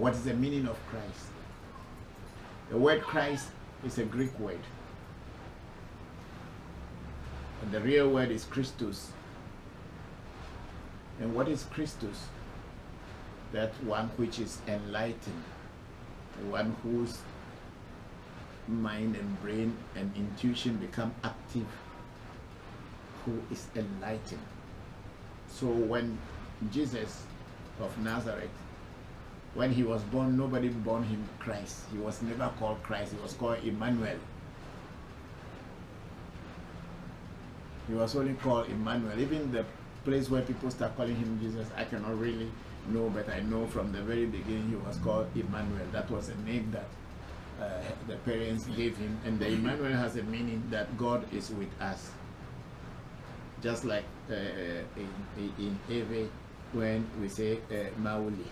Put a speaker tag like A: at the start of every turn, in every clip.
A: And what is the meaning of Christ? The word Christ is a Greek word. And the real word is Christus. And what is Christus? That one which is enlightened, the one whose mind and brain and intuition become active, who is enlightened. So when Jesus of Nazareth, when he was born, nobody born him Christ. He was never called Christ. He was called Emmanuel. He was only called Emmanuel. Even the place where people start calling him Jesus, I cannot really know, but I know from the very beginning he was called Emmanuel. That was a name that the parents gave him. And the Emmanuel has a meaning that God is with us. Just like in Ewe, when we say Mauli,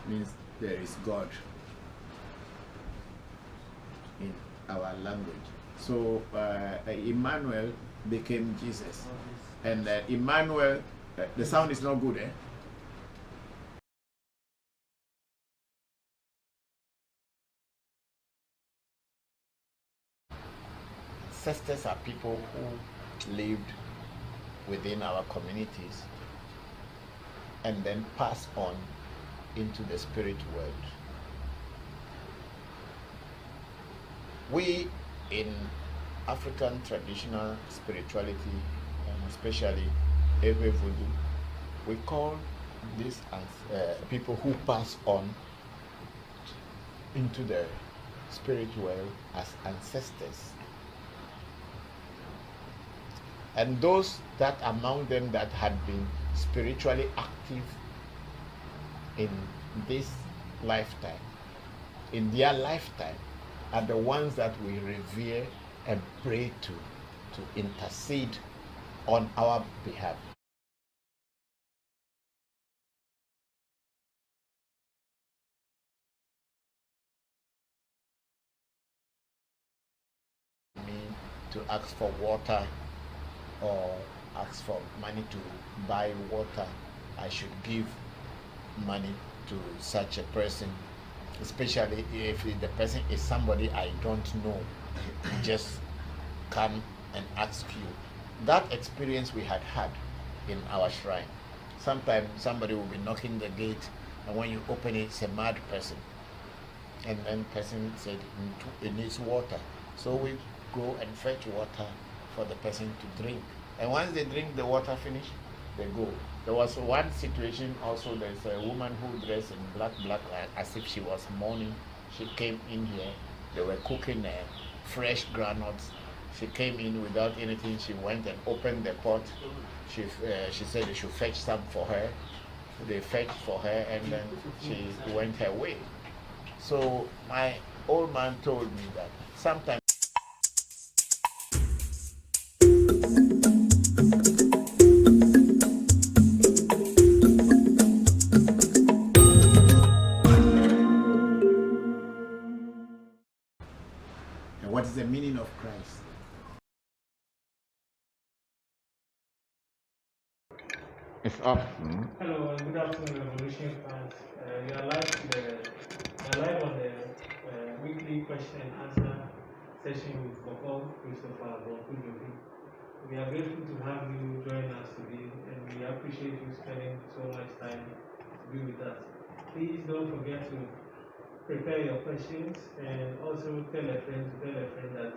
A: means there is God in our language. So Emmanuel became Jesus. And Emmanuel, the sound is not good, eh? Ancestors are people who lived within our communities and then passed on into the spirit world. We in African traditional spirituality, and especially Ewe vodu, we call these people who pass on into the spirit world as ancestors. And those that among them that had been spiritually active in this lifetime, in their lifetime, are the ones that we revere and pray to intercede on our behalf. To ask for water or ask for money to buy water, I should give money to such a person, especially if the person is somebody I don't know. Just come and ask you. That experience we had in our shrine. Sometimes somebody will be knocking the gate, and when you open it, it's a mad person, and then person said it needs water, so we go and fetch water for the person to drink. And once they drink the water finish, they go. There was one situation also, there's a woman who dressed in black as if she was mourning. She came in here, they were cooking fresh granules. She came in without anything. She went and opened the pot. She said they should fetch some for her. They fetched for her, and then she went her way. So my old man told me that sometimes what is the meaning of Christ? It's up.
B: Hello and good afternoon, Revolution fans. You are live on the weekly question and answer session with Bokor Christopher Voncujovi. We are grateful to have you join us today, and we appreciate you spending so much time to be with us. Please don't forget to prepare your questions, and also tell a friend that the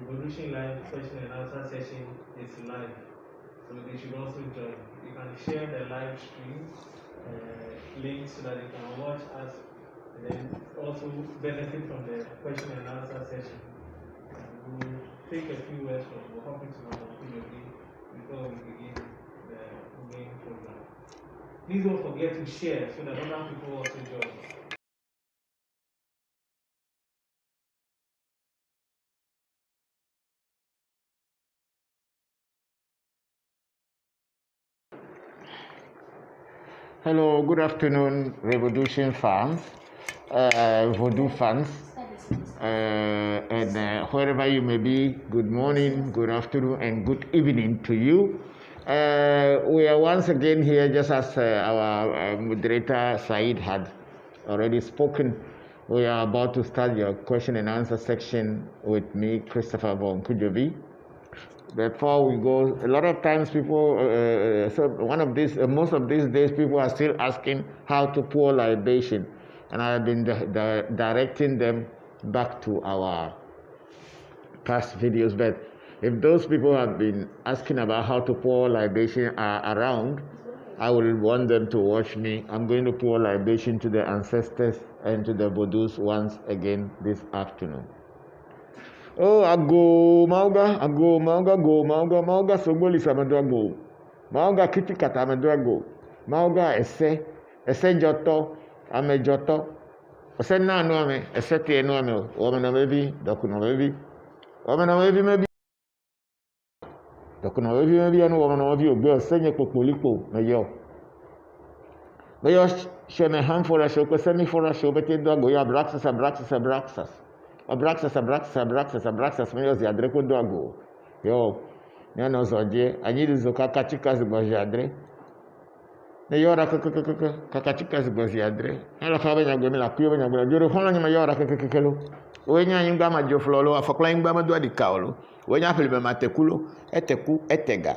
B: Revolution Live question and answer session is live, so they should also join. You can share the live stream link so that they can watch us and then also benefit from the question and answer session. We'll take a few words from Bokor Christopher Voncujovi before we begin the main program. Please don't forget to share so that other people also join.
A: Hello, good afternoon, Revolution fans, Voodoo fans, and wherever you may be, good morning, good afternoon, and good evening to you. We are once again here, just as our moderator Said had already spoken. We are about to start your question and answer section with me, Christopher Voncujovi. Before we go, a lot of times people, most of these days, people are still asking how to pour libation, and I have been directing them back to our past videos. But if those people have been asking about how to pour libation are around, I will want them to watch me. I'm going to pour libation to the ancestors and to the vodus once again this afternoon. Oh, ago mauga sogoli samadrago. Mauga kiti kata amadrago. Mauga ese joto amejoto. Ese na no ame, ese tie no ame. O me na mebi, doku no mebi. O me na mebi mebi. Doku no mebi anu o me na mebi ogbe ose nye popolipo meyo. Meyo sheme handful of shoko semi for a show bete dogo ya braxas. Abraxas, meio ziadre com dogo. Yo, não zoje, ani do zoka katika zgojadre. Meyora katika zgojadre. Ela fala na gomi la kuyo na gomi. Juro hola ni meyora kakelo. Wenya nyimba ma joflolo, afokla nyimba ma do di kaolo. Wenya pele be matekulo, etega.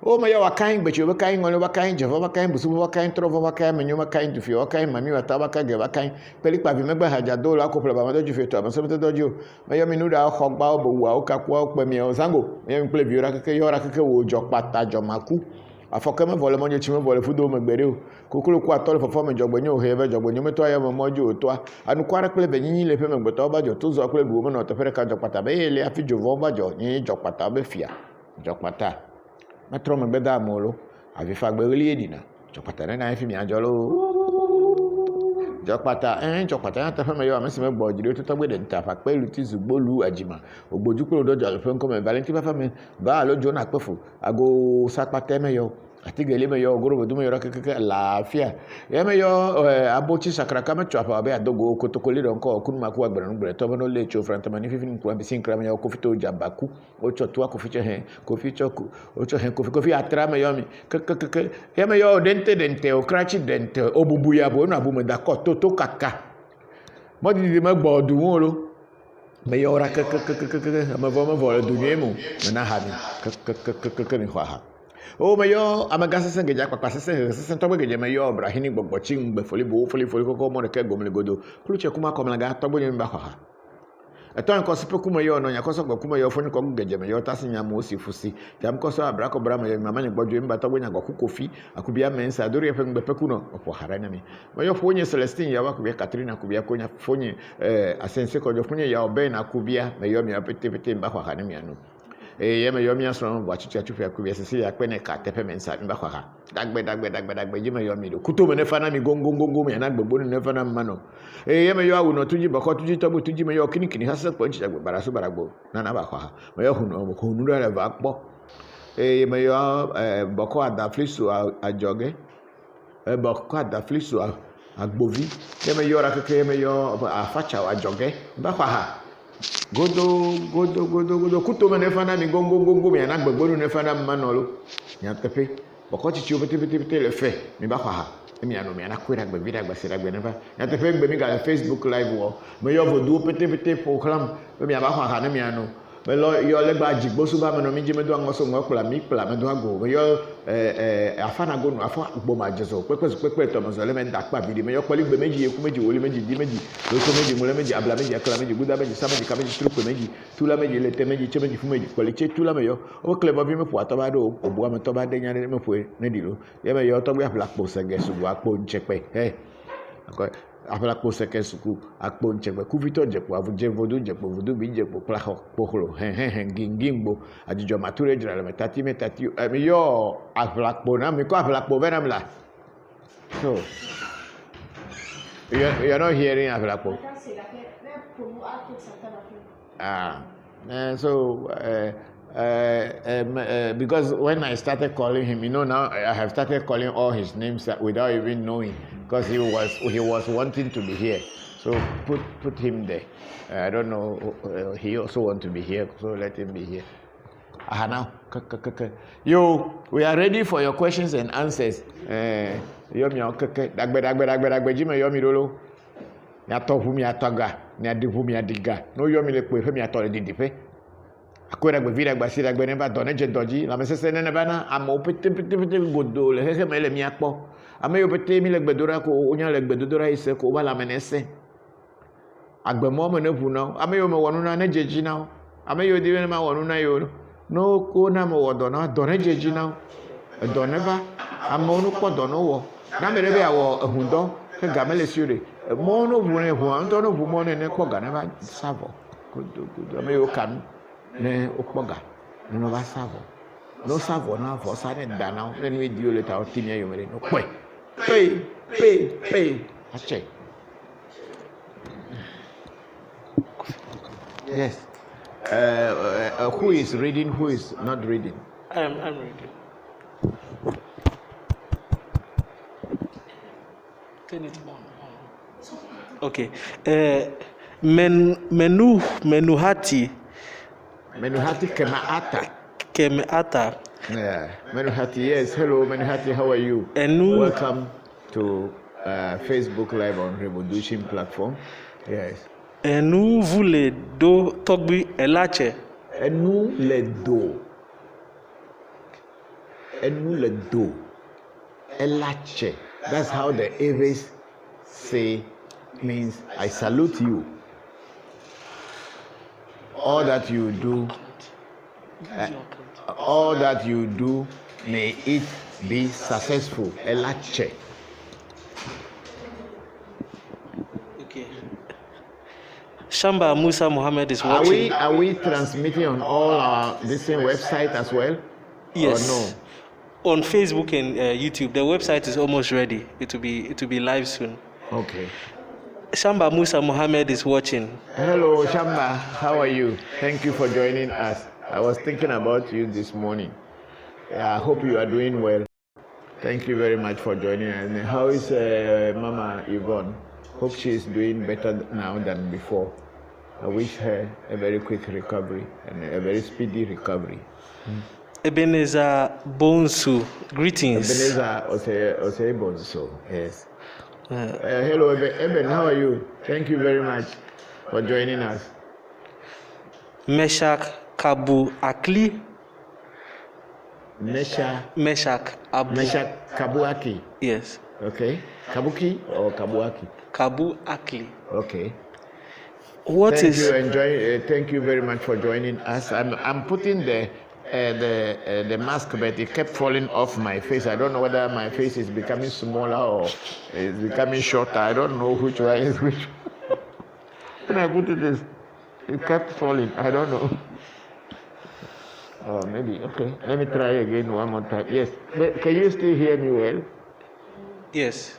A: O mayo wakain becho wakain ngole wakain java wakain busu wakain trovo wakain menyo wakain dufi wakain mami wataba kage wakain peli pa bi megba haja do la ko pleba do dufi to abaso to dojo mayo minuda o gba o bo wa o ka kwa o pe mi o zango mayo mi ple bi ora keke yora keke wo jo pata jo maku afoke me vole monyo chi me vole fudo megbere o kokolo ku atole fofo me jogbo nyo hebe jogbo nyo me to ayo mojo to anu kwara kple be nyi le pe megbo to ba jo to zo kple bu mo no to fere ka jo pata be ele afi jo vo ba jo nyi jo pata be fia jo pata metro me beda molo avi fagbe ri edina jopata na fi mi ajolo jopata ta fe me yo amesi me gbo jire to togbe de nta fa pelu ti zugbolu ajima ogboju kuro dojo alfe nko me valenti fa me ba lojo na pefu ago sapate me yo atigele me yo ogoro bodu me yo keke laafia ye me yo abochi sakraka me chwa ba adogo kotokoli don ko kunu maku agbere no gbere to no le cho front mani fifin ku ambisin kra me yo ko fito jabaku o cho to ko fiche he ko ficho ku o cho he ko fi atra me yo mi keke ye me yo dente o krachi dente obubu ya bo na bu me da ko to kaka mo di me gbodu won lo me yo ra keke me vo le dunyemu na ha ni keke ni ha o mayo amagasa sengeja kwa sese to gbeje mayo brahini gbogbo chi ngbe foli koko mo reke gomle godo kluche kuma ko mlaga to gbo nyimba ha eto nko sipe kuma yo no yakoso gbo kuma yo foni ko gbeje mayo tasinya mo sifusi jam ko so abrako bra mayo mama ni gbojo mba to gbo nya goku kofi akubia mensa adori efe ngbe peku no opo harana mi mayo fonye Celestine ya wakubia Katrina akubia konya fonye asense ko jo fonye ya obe na akubia mayo mi apete mba kwa hanami anu yeme yomi aso wa chichi achufu ya kubia sisi ya kwene ka tepe mensa mba kwa ha dagbe yeme yomi do kuto mene fana mi gongo me na gbogbo ne fana mano yeme yo awu no tuji bako tuji tobu tuji me yo kini hasa kwa nchi jagbo barasu baragbo na ba kwa ha me yo hunu re ba po yeme yo boko adaflisu ajoge boko adaflisu agbovi yeme yo ra keke yeme yo afacha ajoge mba kwa ha godo kuto mene fana mi gongo me na gbogbo ne fana manolo nya tepe boko chichi obete le fe mi ba kwa ha mi anu mi na kwira gbe vida gbe sira gbe ne fa nya tepe gbe mi ga Facebook live wo me yo vodu pete program mi ba kwa ha ne mi anu me lo yo le gba jigbo so ba me no mi je me do angoso ngo pla me do ago me yo afana go no afa gbo ma jeso pepe to mo so le me nda pa bidi me yo pali gbe meji eku meji woli meji di meji lo so meji mole meji abla meji akla meji guda meji sa meji ka meji truko meji tula meji le te meji che meji fu meji pali che tula me yo o klebo bi me fu atoba do obuwa me toba de nyane me fu ne di lo ye me yo to gbe afla po sege su wa po nchepe afla po sege suku akpo nchepe ku vito jepo avuje vodu bi jepo plaho pokolo gingimbo ajijo mature jira le metati me yo afla po na me ko afla po venam la so you're not hearing afla po. I can say that because when I started calling him, now I have started calling all his names without even knowing, because he was wanting to be here. So put him there. I don't know. He also want to be here, so let him be here. Now. Yo, we are ready for your questions and answers. Yomi okeke dagbe jime yomi lolo. Nya to hu mi atoga, nya di hu mi adiga. No yomi le pe mi atole di dipe. Akwera gbe vida gba si dagbe ne ba done je doji, la mesese ne ba na amo pete godo le hehe mele mi akpo. Ame yo pete mi le gbedora ko onya le gbedora ise ko ba la menese. Agbe mo me ne hu no, ame yo me wonu na ne jeji na. Ame yo di ne ma wonu na yo. No ko na mo wodona done jeji na. Done ba amo no po dono wo. Na me be awo ehundo ke gamele siure. Mo no hu ne hu an to no hu mo ne ko ga na ba savo. Kudu ame yo kan ne okpoga no ba savo. No savo na for sa ne da na ne we di o leta o timia yo mere no pe. Pay. Ache. Yes. Who is reading? Who is not reading?
B: I'm reading. Turn it on. Okay. Menuhati Kemaata.
A: Yeah. Menuhati, yes. Hello, Menuhati. How are you? Welcome to Facebook Live on Revolution platform. Yes.
B: Enu vule do togbi elache.
A: Enu le do. Elache. That's how the Aves say means I salute you. All that you do, may it be successful. Elache.
B: Okay. Shamba Musa Muhammad is watching.
A: Are we transmitting on all our listening website as well?
B: Yes.
A: Or no?
B: On Facebook and YouTube. The website is almost ready. It will be live soon.
A: Okay.
B: Shamba Musa Muhammad is watching.
A: Hello, Shamba. How are you? Thank you for joining us. I was thinking about you this morning. I hope you are doing well. Thank you very much for joining us. And how is Mama Yvonne? Hope she is doing better now than before. I wish her a very quick recovery and a very speedy recovery.
B: Ebenezer Bonsu, greetings.
A: Ebenezer Ose Bonsu, yes. Hello, Eben, how are you? Thank you very much for joining us.
B: Meshach Kabu Akli.
A: Meshach Kabuaki.
B: Yes.
A: Okay. Kabuki or Kabuaki?
B: Kabu Akli.
A: Okay.
B: Thank
A: you very much for joining us. I'm putting the mask, but it kept falling off my face. I don't know whether my face is becoming smaller or is becoming shorter. I don't know which one is which. When I put it kept falling. I don't know. Oh, maybe. Okay. Let me try again one more time. Yes. Can you still hear me well?
B: Yes.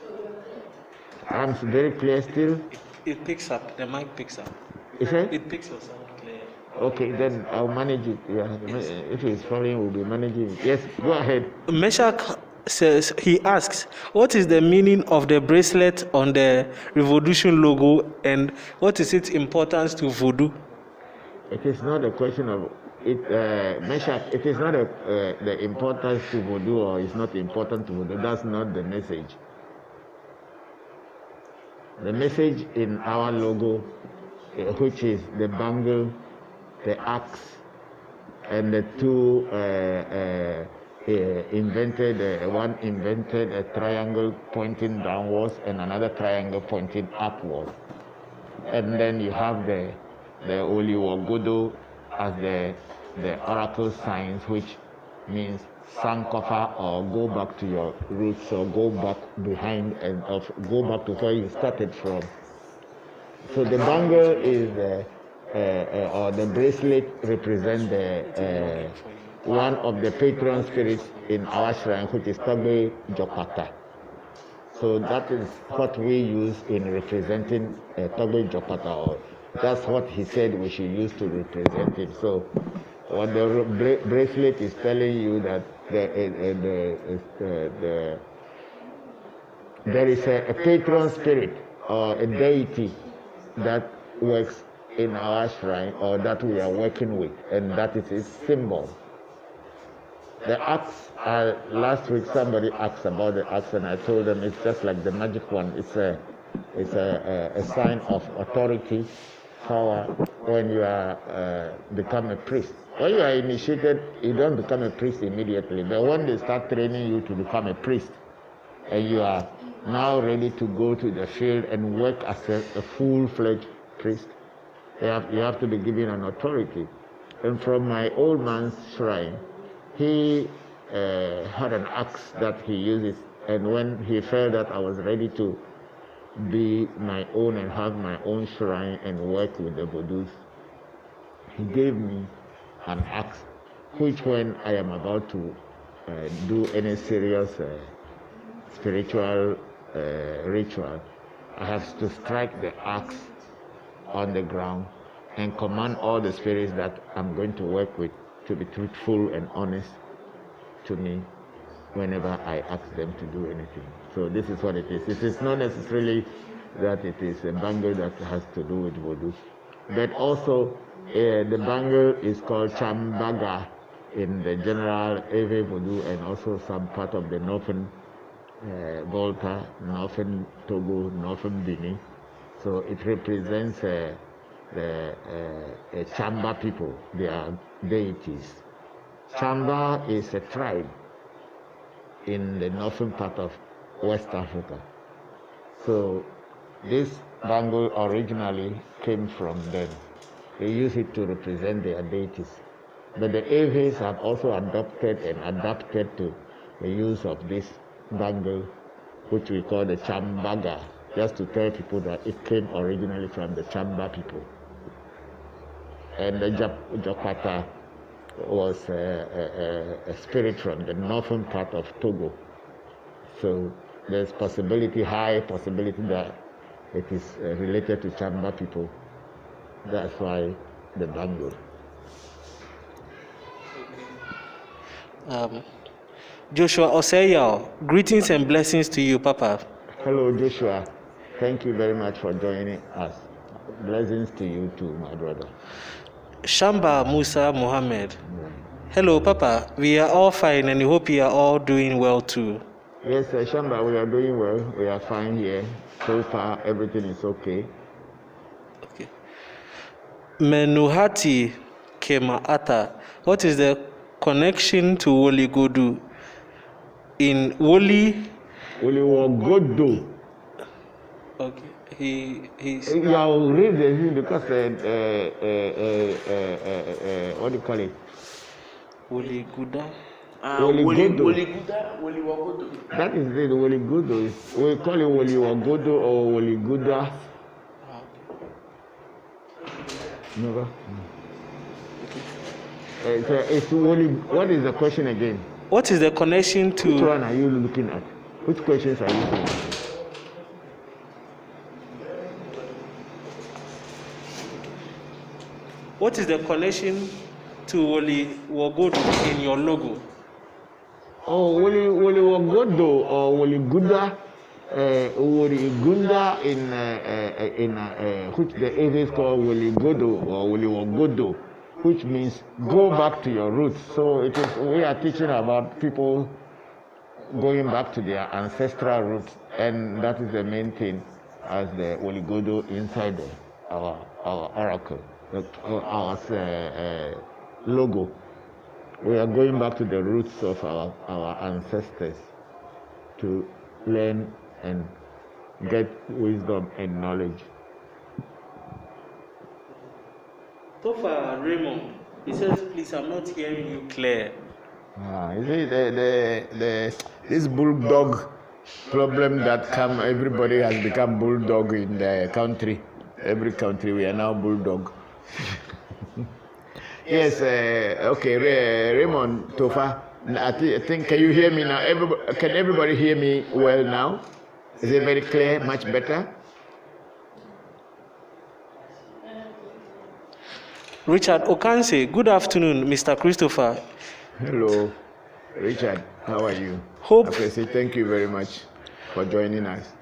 A: I'm very clear still.
B: It picks up. The mic picks up.
A: Is it?
B: It picks up sound clear.
A: Okay, then I'll manage it. Yeah. Yes. If it's falling, we'll be managing it. Yes. Go ahead.
B: Meshach says, he asks, what is the meaning of the bracelet on the Revolution logo and what is its importance to voodoo?
A: It is not a question of it, Meshach. It is not the importance to voodoo or it's not important to voodoo. That's not the message. The message in our logo, which is the bangle, the axe, and the two one invented a triangle pointing downwards and another triangle pointing upwards. And then you have the Oliwogodo as the oracle signs, which means sankofa or go back to your roots or go back behind and go back to where you started from. So the bangle is or the bracelet represent the one of the patron spirits in our shrine, which is Togbe Jopata. So that is what we use in representing Togbe Jopata, or that's what he said we should use to represent him. So what the bracelet is telling you that there is a patron spirit or a deity that works in our shrine or that we are working with, and that is its symbol. The axe, last week somebody asked about the axe, and I told them it's just like the magic one. It's a sign of authority, power when you are become a priest. When you are initiated, you don't become a priest immediately. But when they start training you to become a priest, and you are now ready to go to the field and work as a full-fledged priest, you have to be given an authority. And from my old man's shrine, he had an axe that he uses. And when he felt that I was ready to be my own and have my own shrine and work with the vodus, he gave me an axe, which when I am about to do any serious spiritual ritual, I have to strike the axe on the ground and command all the spirits that I'm going to work with to be truthful and honest to me whenever I ask them to do anything. So this is what it is. It is not necessarily that it is a bangle that has to do with voodoo, but also the bangle is called chambaga in the general Ewe voodoo and also some part of the northern Volta, northern Togo, northern Benin. So it represents the Chamba people, their deities. Chamba is a tribe in the northern part of West Africa. So this bangle originally came from them. They use it to represent their deities. But the Eves have also adopted and adapted to the use of this bangle, which we call the Chambaga, just to tell people that it came originally from the Chamba people. And the Jokata was a spirit from the northern part of Togo. So there's high possibility that it is related to Chamba people. That's why the bangle.
B: Joshua Oseya, greetings and blessings to you, Papa.
A: Hello, Joshua. Thank you very much for joining us. Blessings to you too, my brother.
B: Shamba Musa Mohammed. Hello, Papa. We are all fine and we hope you are all doing well too.
A: Yes, Shamba, we are doing well. We are fine here. So far, everything is okay.
B: Okay. Menuhati Kemaata. What is the connection to Woli Godu? In Woli
A: Wogodo.
B: Okay. He's.
A: Yeah, I'll read the thing because what do you call it?
B: Woli Guda.
A: Woli Wogodo. That is it. Woli Godo. We call it Woli Wogodo or Woli Guda. Never. It's Woli. What is the question again?
B: What is the connection to?
A: Which one are you looking at? Which questions are you looking at?
B: What is the connection to Woli Wogodo in your logo?
A: Oh, Woli Wogodo or Woli Guda, Woli Gunda in which the Aves call Woli Godo or Woli Wogodo, which means go back to your roots. So we are teaching about people going back to their ancestral roots, and that is the main thing as the Woli Godo inside our oracle. Our logo. We are going back to the roots of our ancestors to learn and get wisdom and knowledge.
B: So far, Raymond, he says, please, I'm not hearing you clear.
A: You see, this bulldog problem that everybody has become bulldog in the country. Every country, we are now bulldog. Yes, okay, Raymond Tofa, I think, can you hear me now? Can everybody hear me well now? Is it very clear, much better?
B: Richard Okanse, good afternoon, Mr. Christopher.
A: Hello, Richard, how are you? Thank you very much for joining us.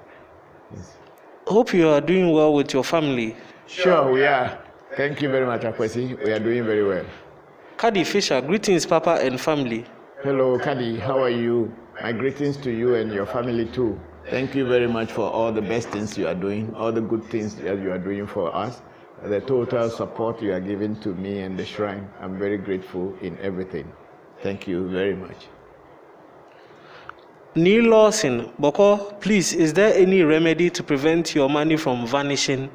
A: Yes.
B: Hope you are doing well with your family.
A: Sure, we are. Thank you very much, Akwesi. We are doing very well.
B: Kadi Fisher, greetings, Papa and family.
A: Hello, Kadi. How are you? My greetings to you and your family too. Thank you very much for all the best things you are doing, all the good things that you are doing for us, the total support you are giving to me and the shrine. I'm very grateful in everything. Thank you very much.
B: Neil Lawson, Bokor, please, is there any remedy to prevent your money from vanishing?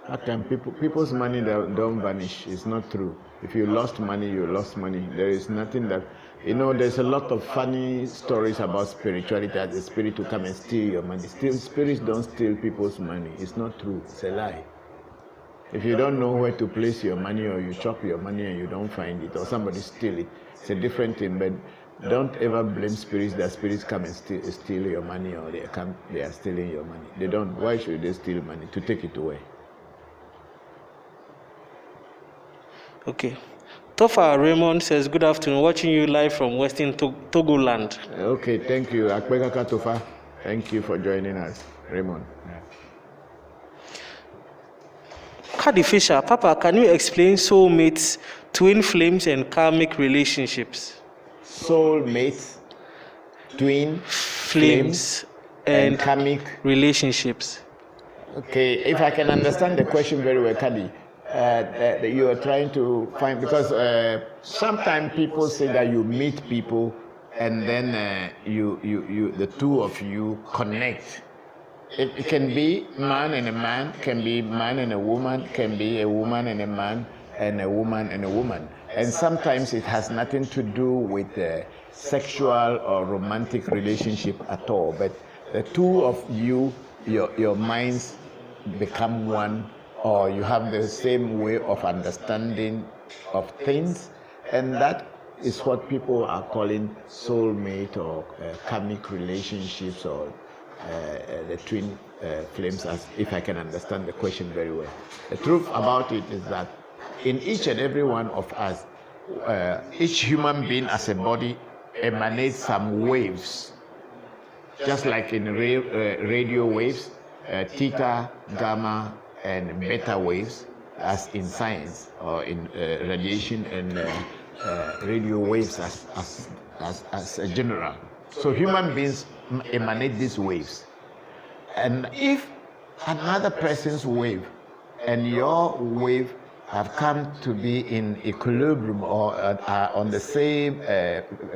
A: How can people's money don't vanish? It's not true. If you lost money, you lost money. There is nothing that, there's a lot of funny stories about spirituality, that the spirit will come and steal your money. Spirits don't steal people's money. It's not true. It's a lie. If you don't know where to place your money, or you chop your money and you don't find it, or somebody steal it, it's a different thing. But don't ever blame spirits that spirits come and steal your money, or they are stealing your money. They don't. Why should they steal money? To take it away.
B: Okay. Tofa Raymond says, good afternoon, watching you live from Western Togoland.
A: Okay, thank you. Akpekaka Tofa, thank you for joining us, Raymond. Yeah.
B: Kadi Fisher, Papa, can you explain soulmates, twin flames, and karmic relationships?
A: Soulmates, twin
B: flames, and
A: karmic
B: relationships.
A: Okay, if I can understand the question very well, Kadi. You are trying to find, because sometimes people say that you meet people and then the two of you connect. It can be man and a man, can be man and a woman, can be a woman and a man, and a woman and a woman. And sometimes it has nothing to do with sexual or romantic relationship at all. But the two of you, your minds become one, or you have the same way of understanding of things, and that is what people are calling soulmate or karmic relationships, or the twin flames, as if I can understand the question very well. The truth about it is that in each and every one of us, each human being as a body emanates some waves, just like in radio waves, theta, gamma, and beta waves, as in science, or in radiation and radio waves as a general. So human beings emanate these waves. And if another person's wave and your wave have come to be in equilibrium, or are on the same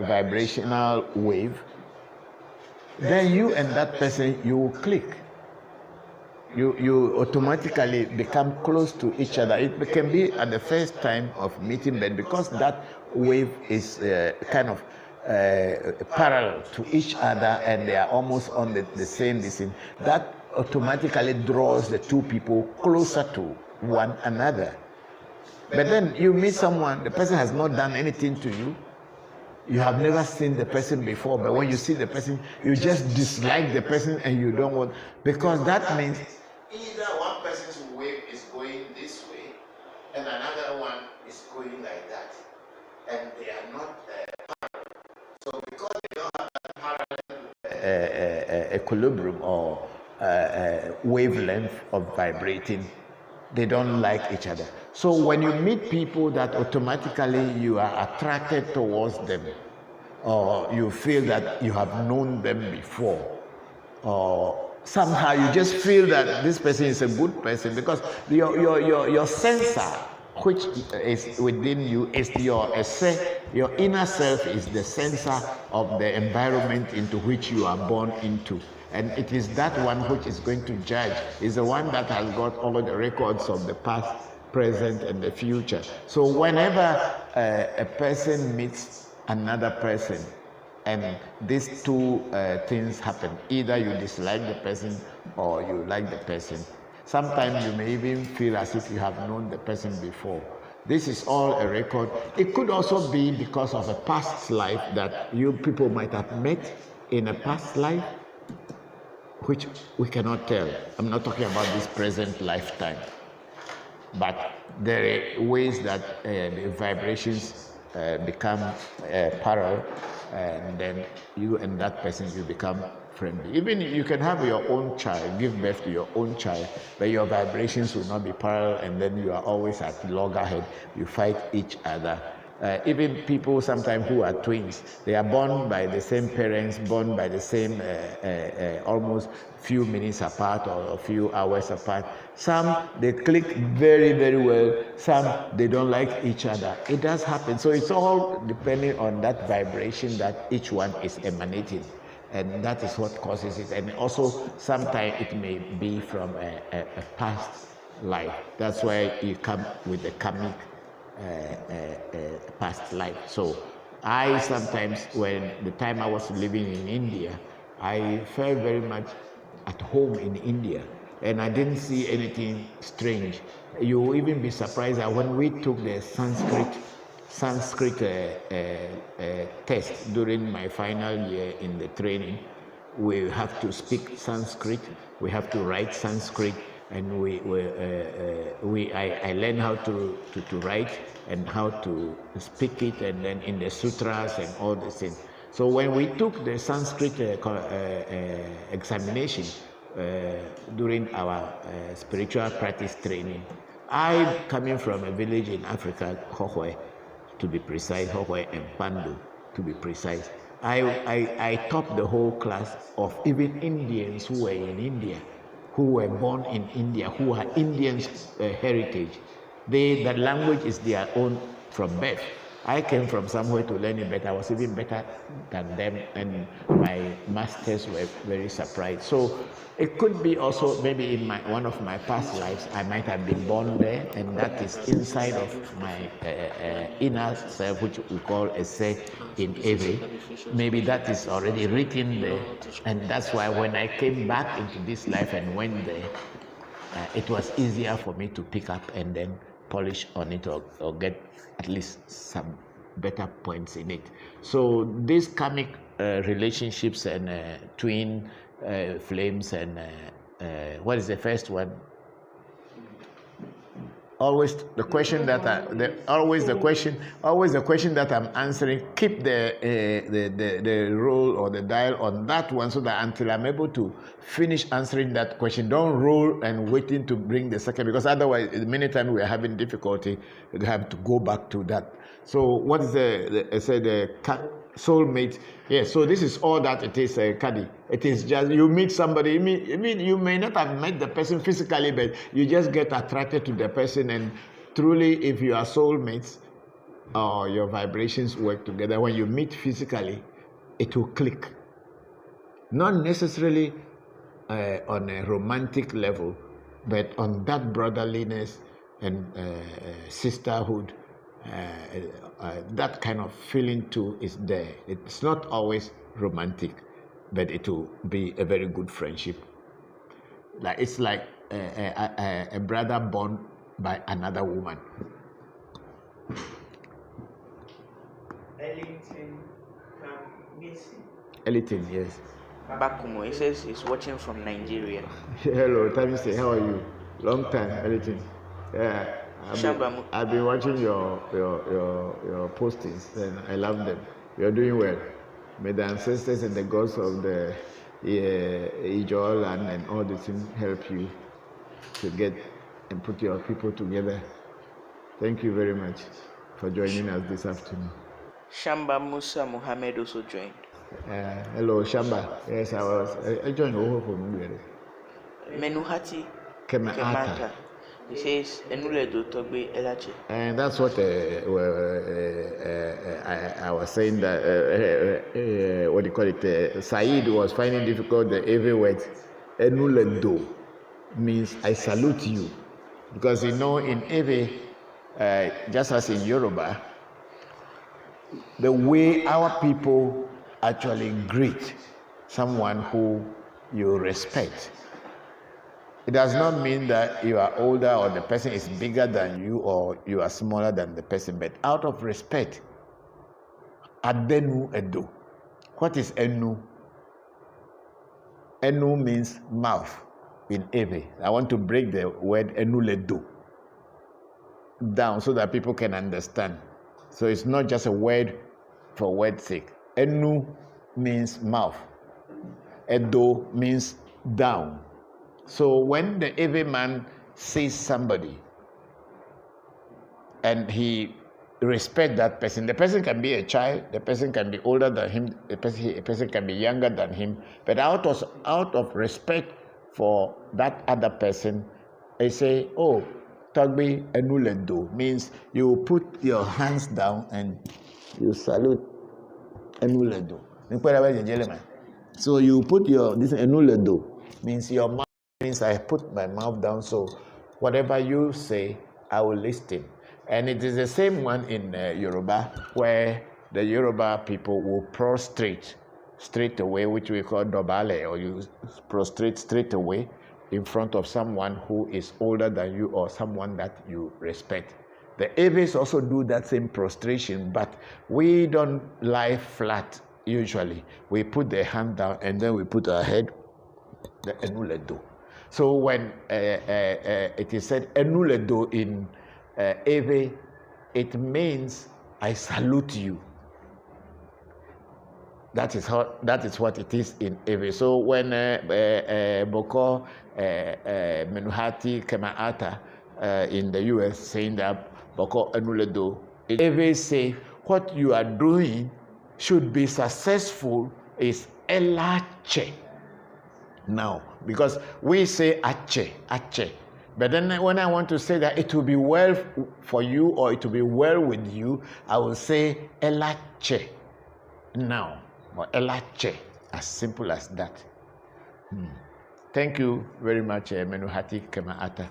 A: vibrational wave, then you and that person, you will click. You automatically become close to each other. It can be at the first time of meeting, but because that wave is kind of parallel to each other and they are almost on the same distance, that automatically draws the two people closer to one another. But then you meet someone, the person has not done anything to you. You have never seen the person before, but when you see the person, you just dislike the person and you don't want, because that means either one person's wave is going this way and another one is going like that, and they are not parallel. So because they don't have a parallel equilibrium or wavelength of vibrating, they don't like each other. So when you meet people that automatically you are attracted towards them, or you feel that you have known them before, or somehow you just feel that this person is a good person, because your sensor, which is within you, is your inner self is the sensor of the environment into which you are born into. And it is that one which is going to judge, is the one that has got all of the records of the past, present, and the future. So whenever a person meets another person, and these two things happen, either you dislike the person or you like the person. Sometimes you may even feel as if you have known the person before. This is all a record. It could also be because of a past life that you people might have met in a past life, which we cannot tell. I'm not talking about this present lifetime. But there are ways that the vibrations become parallel, and then you and that person, you become friendly. Even you can have your own child, give birth to your own child, but your vibrations will not be parallel, and then you are always at loggerhead. You fight each other. Even people sometimes who are twins, they are born by the same parents, born by the same almost few minutes apart or a few hours apart. Some, they click very, very well. Some, they don't like each other. It does happen. So it's all depending on that vibration that each one is emanating. And that is what causes it. And also, sometimes it may be from a past life. That's why you come with the karmic past life. So I sometimes, when the time I was living in India, I felt very much at home in India, and I didn't see anything strange. You will even be surprised that when we took the Sanskrit test during my final year in the training, we have to speak Sanskrit, we have to write Sanskrit, and I learned how to write and how to speak it, and then in the sutras and all these things. So when we took the Sanskrit examination during our spiritual practice training, I, coming from a village in Africa, Hohwe, to be precise, Hohwe and Pandu, to be precise, I taught the whole class of even Indians who were in India, who were born in India, who are Indians heritage. The language is their own from birth. I came from somewhere to learn it better. I was even better than them, and my masters were very surprised. So it could be also maybe in one of my past lives, I might have been born there, and that is inside of my inner self, which we call a set in Eve. Maybe that is already written there, and that's why when I came back into this life and went there, it was easier for me to pick up and then polish on it, or get at least some better points in it. So these karmic relationships and twin flames and what is the first one? Always the question that always the question that I'm answering. Keep the roll or the dial on that one, so that until I'm able to finish answering that question, don't roll and waiting to bring the second, because otherwise, many times we are having difficulty. We have to go back to that. So what is the soulmate? Yes. So this is all that it is, Kadi. It is just you meet somebody. You may not have met the person physically, but you just get attracted to the person, and truly, if you are soulmates, or your vibrations work together, when you meet physically, it will click. Not necessarily on a romantic level, but on that brotherliness and sisterhood. That kind of feeling too is there. It's not always romantic, but it will be a very good friendship. Like it's like a brother born by another woman. Ellington, yes.
C: Bakumo, he says he's watching from Nigeria.
A: Hello, Tamise, how are you? Long time, Ellington. Yeah. I've been watching your postings, and I love them. You're doing well. May the ancestors and the gods of the Ijol land and all the things help you to get and put your people together. Thank you very much for joining us this afternoon.
C: Shamba Musa Muhammad also joined.
A: Hello, Shamba. Yes, I joined
C: Menuhati
A: Kemata.
C: He says, Enuledo Togbe Elache.
A: And that's what I was saying, that, what do you call it? Said was finding difficult the every word. Enuledo means I salute you. Because in Ewe, just as in Yoruba, the way our people actually greet someone who you respect, it does not mean that you are older or the person is bigger than you or you are smaller than the person, but out of respect. Adenu Edo. What is Enu? Enu means mouth in Ewe. I want to break the word Enuledo down so that people can understand. So it's not just a word for word's sake. Enu means mouth. Edo means down. So when the Ewe man sees somebody and he respect that person. The person can be a child, the person can be older than him, a person can be younger than him, but out of respect for that other person, I say, oh, Tagbi Enuledo means you put your hands down and you salute Enuledo. So you put this Enuledo means your mouth means I put my mouth down, so whatever you say, I will listen. And it is the same one in Yoruba, where the Yoruba people will prostrate straight away, which we call dobale, or you prostrate straight away in front of someone who is older than you or someone that you respect. The Aves also do that same prostration, but we don't lie flat usually. We put the hand down and then we put our head, the enuledo. So when it is said enuledo in Ave, it means I salute you. That is what it is in Ave. So when Bokor Menuhati Kemaata in the US saying that Bokor Enuledo, Ave say what you are doing should be successful is elache. Now, because we say ache. But then when I want to say that it will be well for you or it will be well with you, I will say elache. Now, or elache, as simple as that. Thank you very much, Menuhati Kemaata.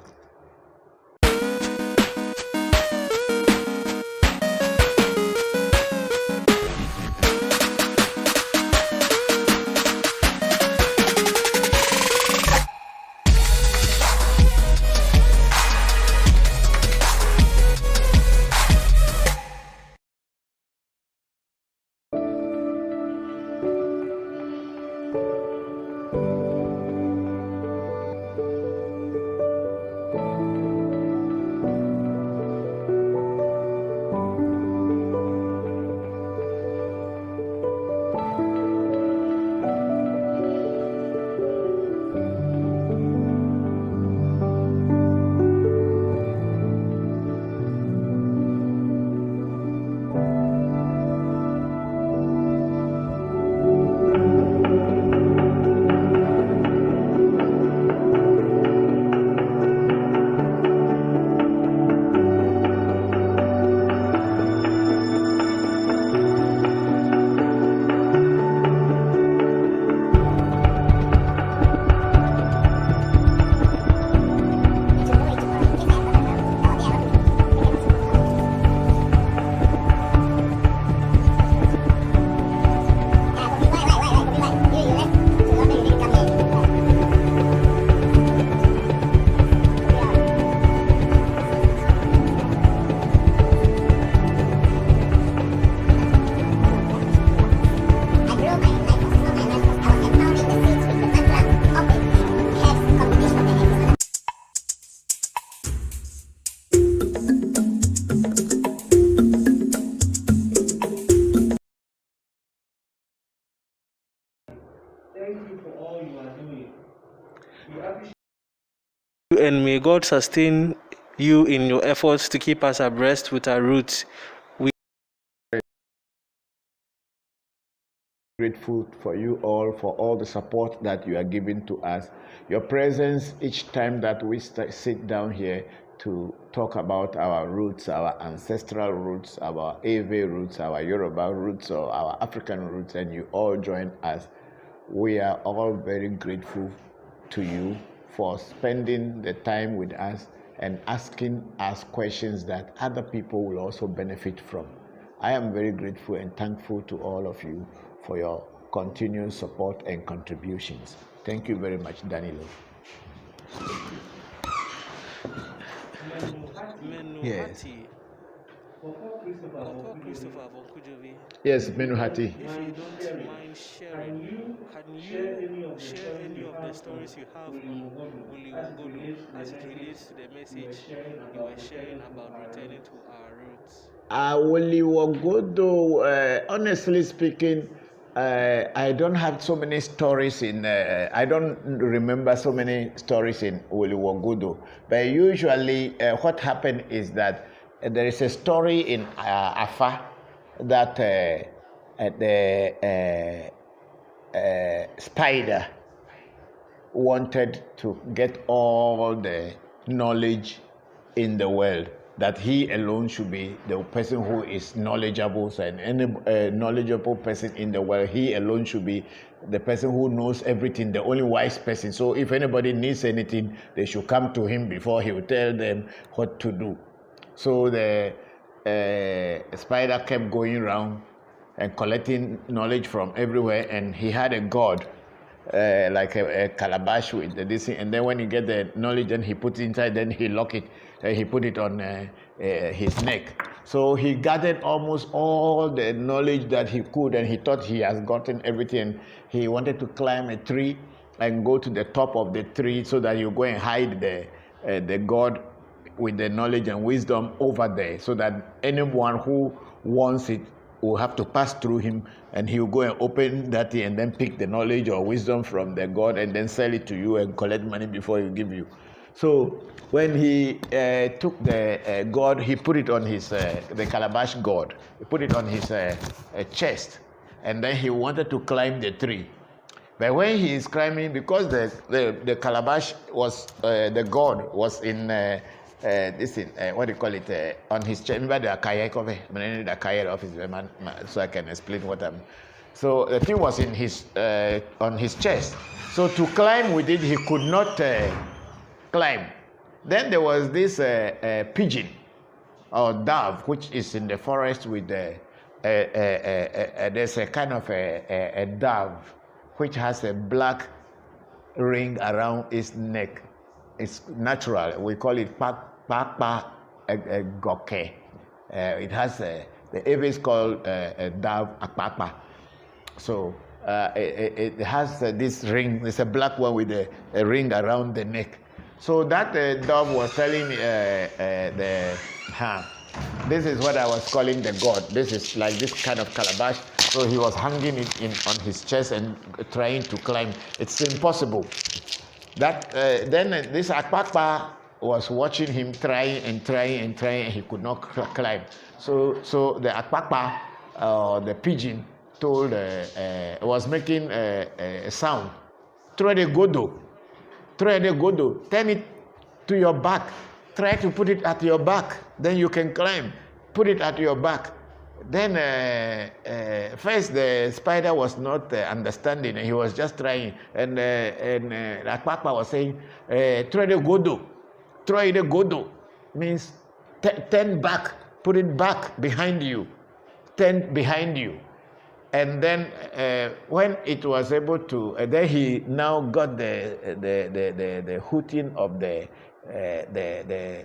B: And may God sustain you in your efforts to keep us abreast with our roots. We
A: are grateful for you all, for all the support that you are giving to us. Your presence each time that we sit down here to talk about our roots, our ancestral roots, our Ave roots, our Yoruba roots, or our African roots, and you all join us. We are all very grateful to you for spending the time with us and asking us questions that other people will also benefit from. I am very grateful and thankful to all of you for your continued support and contributions. Thank you very much, Danilo. Yes.
B: Bokor Christopher Voncujovi.
A: Yes, Menuhati.
B: If you don't mind sharing, can you share any of the stories you have on Wodu as it relates to the message you were sharing about returning to our roots?
A: Honestly speaking, I don't have so many stories I don't remember so many stories in Woliwogodo. But usually what happened is that there is a story in Afa that the spider wanted to get all the knowledge in the world, that he alone should be the person who is knowledgeable. So any knowledgeable person in the world, he alone should be the person who knows everything, the only wise person. So if anybody needs anything, they should come to him before he will tell them what to do. So the spider kept going around and collecting knowledge from everywhere, and he had a god, like a calabash with this thing, and then when he get the knowledge, then he put it inside, then he lock it, then he put it on his neck. So he gathered almost all the knowledge that he could, and he thought he has gotten everything. He wanted to climb a tree and go to the top of the tree so that you go and hide the god with the knowledge and wisdom over there, so that anyone who wants it will have to pass through him, and he will go and open that thing and then pick the knowledge or wisdom from the god and then sell it to you and collect money before he give you. So when he took the god, he put it on his the calabash god. He put it on his chest, and then he wanted to climb the tree. But when he is climbing, because the calabash was the god was in this thing, what do you call it, on his chest. Remember the kayak of the office, so I can explain what I'm. So the thing was in his on his chest. So to climb with it, he could not climb. Then there was this pigeon or dove, which is in the forest with the. There's a kind of a dove which has a black ring around its neck. It's natural. We call it Papa Goke. It has the Eva is called a dove akpakpa. So it has this ring. It's a black one with a ring around the neck. So that dove was telling this is what I was calling the god. This is like this kind of calabash. So he was hanging it on his chest and trying to climb. It's impossible. That then this akpakpa was watching him trying, and he could not climb. So the akpakpa, the pigeon, told was making a sound. Throw the godo, turn it to your back. Try to put it at your back, then you can climb. Put it at your back. Then first the spider was not understanding, and he was just trying. And Akpakpa was saying, "Try the godo," means turn back, put it back behind you, turn behind you. And then when it was able to, then he now got the hooting of the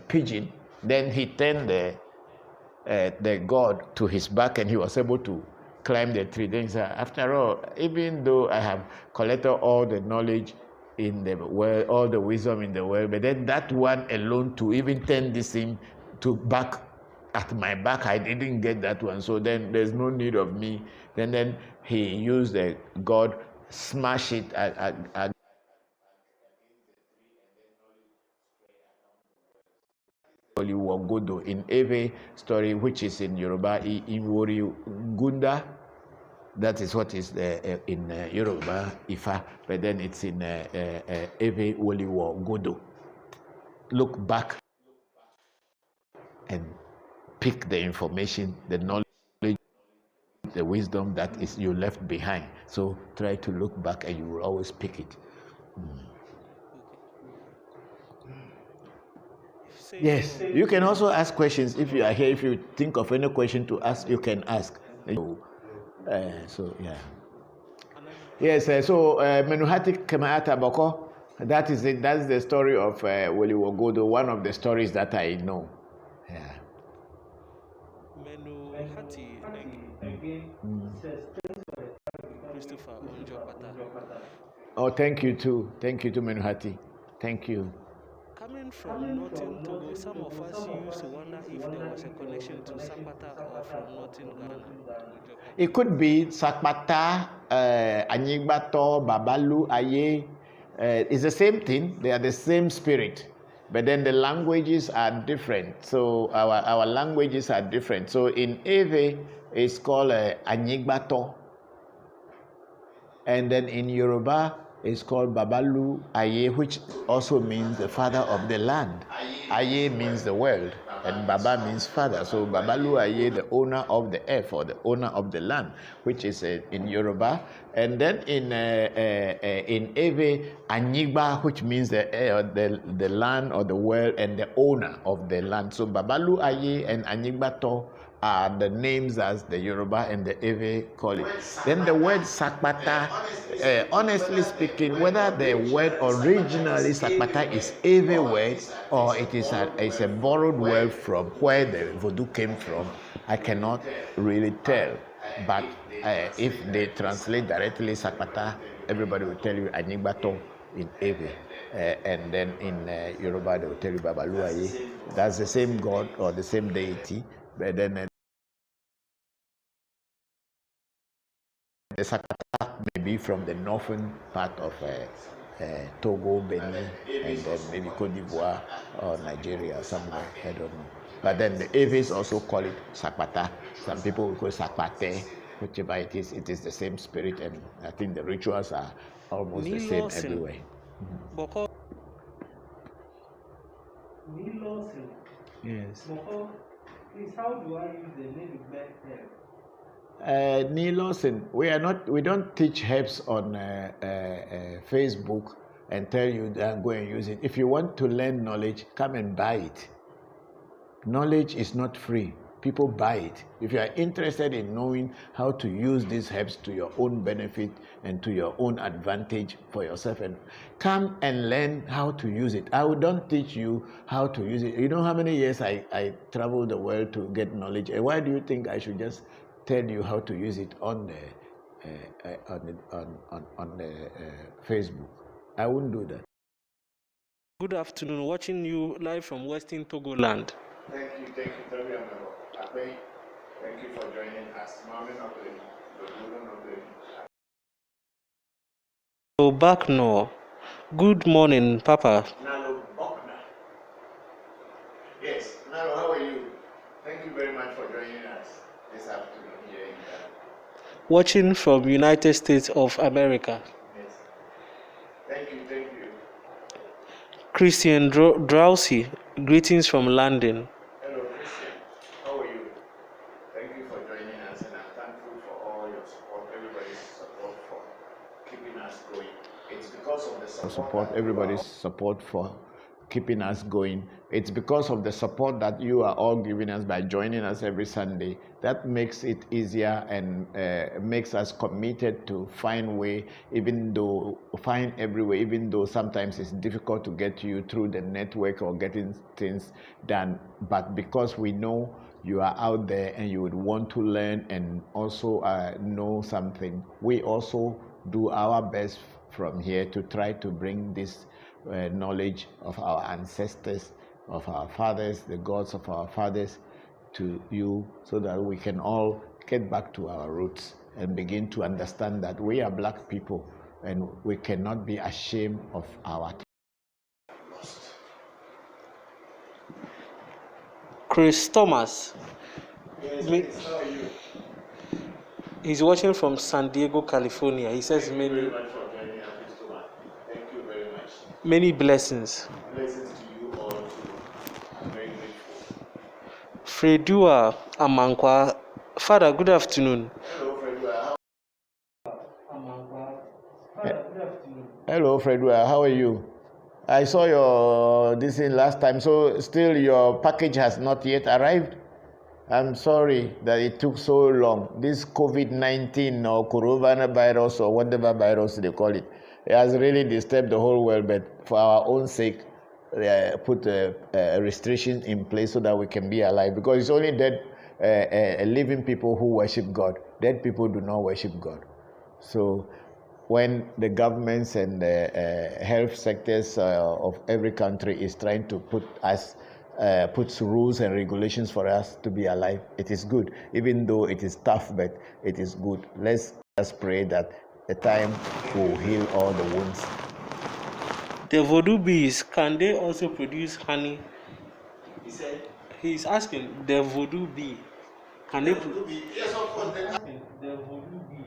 A: pigeon. Then he turned the god to his back, and he was able to climb the tree. Then he said, after all, even though I have collected all the knowledge in the world, all the wisdom in the world, but then that one alone, to even turn this thing to back at my back, I didn't get that one. So then there's no need of me. Then he used the god, smash it Godo in every story, which is in Yoruba, in Wori Gunda. That is what is in Yoruba, Ifa, but then it's in Eve Woliwo Godo. Look back and pick the information, the knowledge, the wisdom that is you left behind. So try to look back, and you will always pick it. Yes, you can also ask questions if you are here. If you think of any question to ask, you can ask. So yeah. Yes. So Menuhati Kemaata Boko. That is it. That's the story of Woliwogodo. One of the stories that I know. Yeah.
B: Menuhati Christopher Voncujovi.
A: Oh, thank you too. Thank you to Menuhati. Thank you.
B: Coming from Northern Togo, some of us used to wonder if there was a connection to Sapata or from Northern Ghana.
A: It could be Sapata, Anyigbato, Babalu, Aye. It's the same thing. They are the same spirit. But then the languages are different. So our languages are different. So in Ewe, it's called Anyigbato. And then in Yoruba, it's called Babalu Aye, which also means the father of the land. Aye means the world, and Baba means father. So Babalu Aye, the owner of the earth or the owner of the land, which is in Yoruba. And then in Ewe, Anyigba, which means the land or the world and the owner of the land. So Babalu Aye and Anyigbato are the names as the Yoruba and the Ewe call it. Then the word Sakpata, honestly speaking, whether the word originally Sakpata is Ewe word or it is a borrowed word from where the vodu came from, I cannot really tell. But if they translate directly Sakpata, everybody will tell you Anyigbato in Ewe. And then in Yoruba, they will tell you Babalu Aye. That's the same God or the same deity. But then the Sakata may be from the northern part of Togo, Benin, and then maybe Cote d'Ivoire or Nigeria, somewhere, I don't know. But then the Eves also call it Sakpata. Some people will call it Sakpate, whichever it is the same spirit, and I think the rituals are almost the same everywhere.
B: Bokor. Yes. Bokor, please, how do I use the name
A: Nilosin, we don't teach herbs on Facebook and tell you that go and use it. If you want to learn knowledge, come and buy it. Knowledge is not free. People buy it. If you are interested in knowing how to use these herbs to your own benefit and to your own advantage for yourself, and come and learn how to use it. I don't teach you how to use it. You know how many years I traveled the world to get knowledge. And why do you think I should just tell you how to use it on the Facebook? I wouldn't do that.
B: Good afternoon. Watching you live from Western Togoland.
A: Thank you, thank you for joining us.
B: So back now. Good morning, Papa.
A: Nalo Bokna. Yes, Nalo, how are you? Thank you very much for joining us this afternoon here in Ghana.
B: Watching from United States of America.
A: Yes. Thank you.
B: Christian Drowsy, greetings from London.
A: Hello, Christian. How are you? Thank you for joining us, and I'm thankful for all your support, everybody's support for keeping us going. It's because of the support everybody's support for keeping us going. It's because of the support that you are all giving us by joining us every Sunday that makes it easier and makes us committed to find every way, even though sometimes it's difficult to get you through the network or getting things done. But because we know you are out there and you would want to learn and also know something, we also do our best from here to try to bring this knowledge of our ancestors, of our fathers, the gods of our fathers, to you, so that we can all get back to our roots and begin to understand that we are black people and we cannot be ashamed of our.
B: Chris Thomas.
A: Yes, how are you?
B: He's watching from San Diego, California. He says
A: Thank you very much for joining us, Chris Thomas. Thank you very much.
B: many blessings.
A: Blessings to you all too. I'm very grateful.
B: Fredua Amankwa. Father, good afternoon.
A: Hello, Fredua. Hello, Fredua. How are you? I saw your this thing last time, so still your package has not yet arrived. I'm sorry that it took so long. This COVID-19 or coronavirus or whatever virus they call it, it has really disturbed the whole world. But for our own sake, put a restriction in place so that we can be alive. Because it's only dead living people who worship God. Dead people do not worship God. So when the governments and the health sectors of every country is trying to puts rules and regulations for us to be alive, it is good. Even though it is tough, but it is good. Let's just pray that the time will heal all the wounds.
B: The voodoo bees, can they also produce honey?
A: He said,
B: He's asking the voodoo bee. Can they produce?
A: yes, of course.
B: The voodoo bee.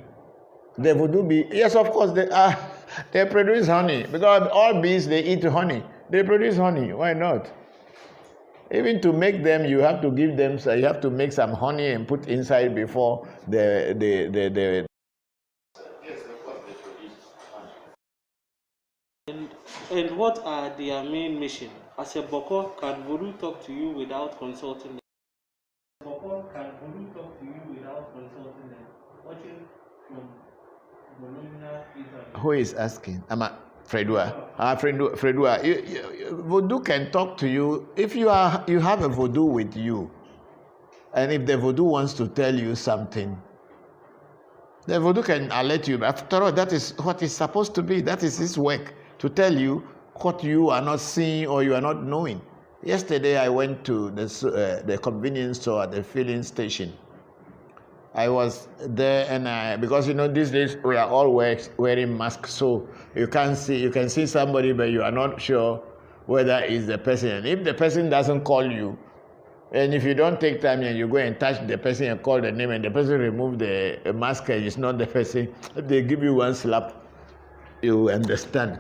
A: The voodoo bee, yes, of course. They produce honey because all bees they eat honey. They produce honey. Why not? Even to make them, you have to give them. So you have to make some honey and put inside before the. Yes, of course they produce honey.
B: And what are their main mission? As a Bokor, can voodoo talk to you without consulting them? Bokor, can voodoo talk to you without consulting them? Watching from Bologna, Italy.
A: Who is asking? Fredua. Fredua. Voodoo can talk to you if you have a voodoo with you, and if the voodoo wants to tell you something, the voodoo can alert you. After all, that is what it's supposed to be. That is his work, to tell you what you are not seeing or you are not knowing. Yesterday, I went to the convenience store at the filling station. I was there, and because these days we are all wearing masks, so you can see somebody, but you are not sure whether it's the person. And if the person doesn't call you, and if you don't take time and you go and touch the person and call the name, and the person remove the mask and it's not the person, they give you one slap, you understand.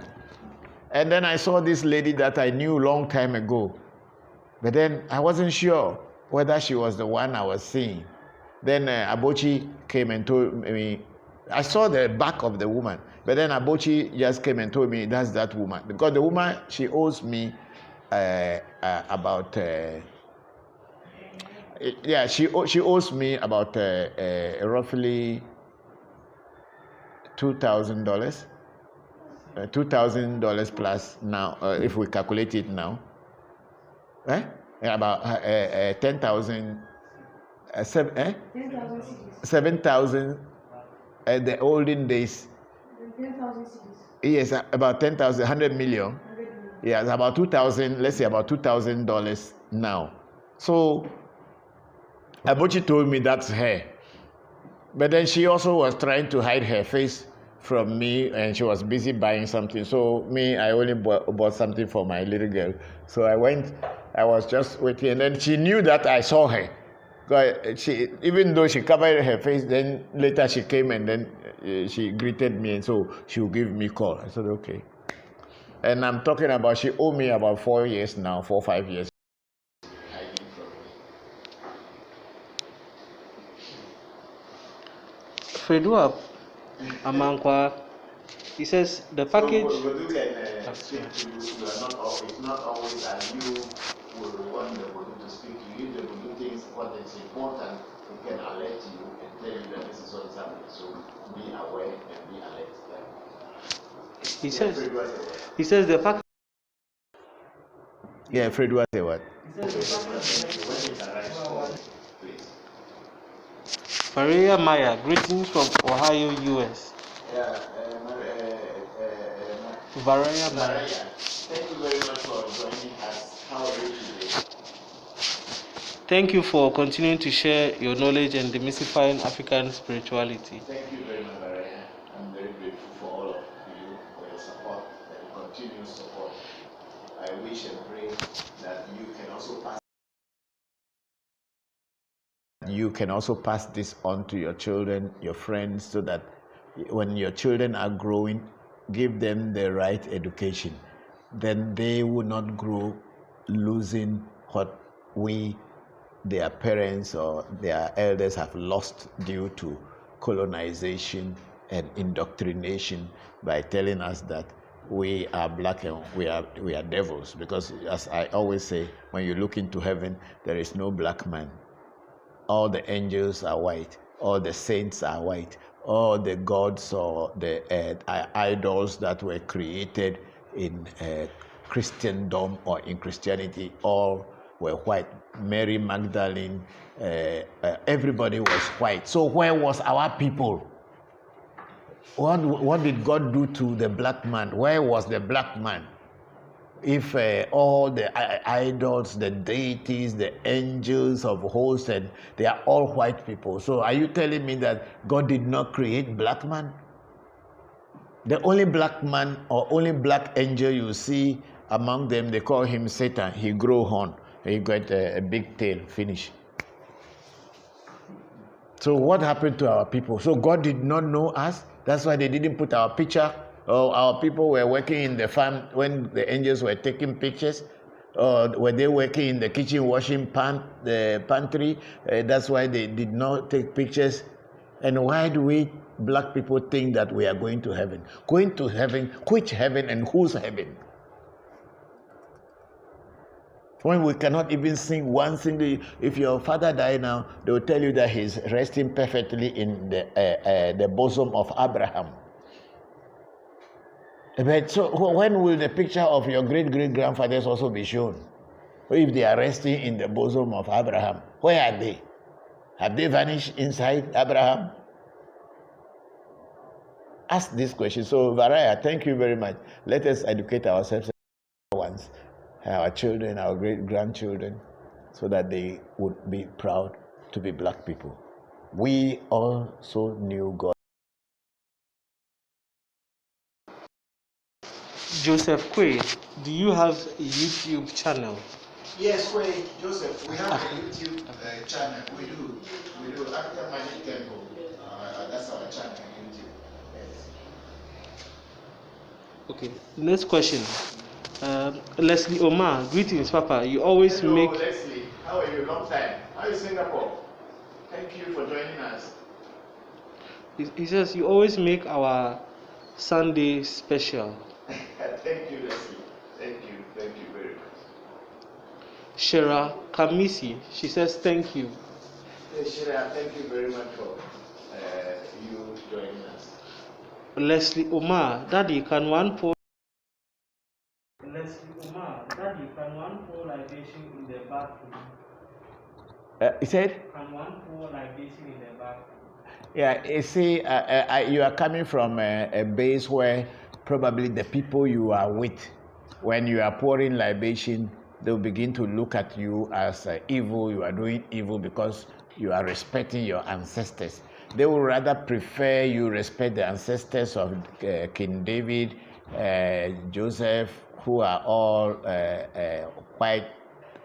A: And then I saw this lady that I knew a long time ago, but then I wasn't sure whether she was the one I was seeing. Then Abochi came and told me, I saw the back of the woman, but then Abochi just came and told me that's that woman. Because the woman, she owes me about, she owes me about roughly $2,000. $2,000 plus now, if we calculate it now. About 10,000. 7,000 at the olden days.
D: 10,000 cities.
A: Yes, about 10,000, 100 million. Yes, about 2,000, let's say about $2,000 now. So, Abochi told me that's her. But then she also was trying to hide her face from me, and she was busy buying something. So me, I only bought something for my little girl. So I was just waiting, and then she knew that I saw her. She, even though she covered her face, then later she came and then she greeted me, and so she will give me a call. I said, okay. And I'm talking about, she owed me about 4 years now, 4 or 5 years.
B: Fredua Amankwa, he says the package.
A: It's not always that you will want the voodoo to speak to you. The voodoo thinks what is important, it can alert you and tell you that this is what's happening. So be aware and be alert.
B: He says the package.
A: Yeah, Fredua say what?
B: Maria Maya, greetings from Ohio, US. Maria Maya.
A: Thank you very much for joining us. How are you today?
B: Thank you for continuing to share your knowledge and demystifying African spirituality.
A: Thank you very much, Maria. I'm very grateful for all of you for your support and continued support. I wish and pray that you can also pass this on to your children, your friends, so that when your children are growing, give them the right education. Then they will not grow losing what their parents or their elders have lost due to colonization and indoctrination by telling us that we are black and we are devils. Because as I always say, when you look into heaven, there is no black man. All the angels are white. All the saints are white. All the gods or the idols that were created in Christendom or in Christianity, all were white. Mary Magdalene, everybody was white. So where was our people? What did God do to the black man? Where was the black man? If all the idols, the deities, the angels of hosts, and they are all white people. So are you telling me that God did not create black man? The only black man or only black angel you see among them, they call him Satan. He grow horn. He got a big tail. Finish. So what happened to our people? So God did not know us. That's why they didn't put our picture. Or our people were working in the farm when the angels were taking pictures. Or were they working in the kitchen washing the pantry? That's why they did not take pictures. And why do we black people think that we are going to heaven? Going to heaven, which heaven and whose heaven? When we cannot even sing one single, if your father died now, they will tell you that he's resting perfectly in the bosom of Abraham. But so when will the picture of your great-great-grandfathers also be shown? If they are resting in the bosom of Abraham, where are they? Have they vanished inside Abraham? Ask this question. So, Varaya, thank you very much. Let us educate ourselves once. Our children, our great-grandchildren, so that they would be proud to be black people. We also knew God.
B: Joseph Quay, do you have a YouTube channel?
A: Yes, Joseph, we have a YouTube channel. We do. After Magic Temple, that's our channel on YouTube. Yes.
B: Okay, next question. Leslie Omar, greetings, Papa. You always
A: Hello,
B: make.
A: Leslie, how are you? Long time. How are you, Singapore? Thank you for joining us.
B: He says you always make our Sunday special.
A: Thank you, Leslie. Thank you very much.
B: Shera Kamisi, she says thank you.
A: Hey, Shira, thank you very much for you joining us.
B: Leslie Omar, Daddy, can one pour? Leslie Omar, Daddy, can one pour libation in the bathroom?
A: He said?
B: Can one pour libation in the bathroom?
A: Yeah, you see, you are coming from a base where probably the people you are with, when you are pouring libation, they'll begin to look at you as evil. You are doing evil because you are respecting your ancestors. They would rather prefer you respect the ancestors of King David, Joseph, who are all quite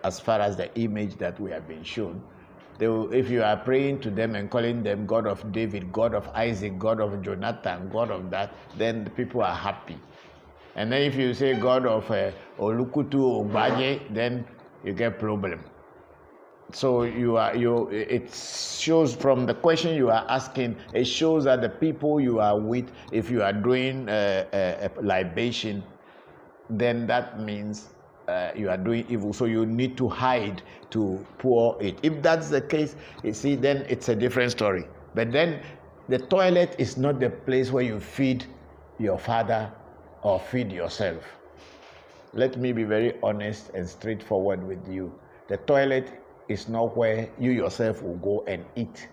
A: as far as the image that we have been shown. If you are praying to them and calling them God of David, God of Isaac, God of Jonathan, God of that, then the people are happy. And then if you say God of Olukutu Ogbaje, then you get problem. So it shows from the question you are asking, it shows that the people you are with, if you are doing a libation, then that means you are doing evil. So you need to hide to pour it. If that's the case, you see, then it's a different story. But then the toilet is not the place where you feed your father or feed yourself. Let me be very honest and straightforward with you. The toilet is not where you yourself will go and eat.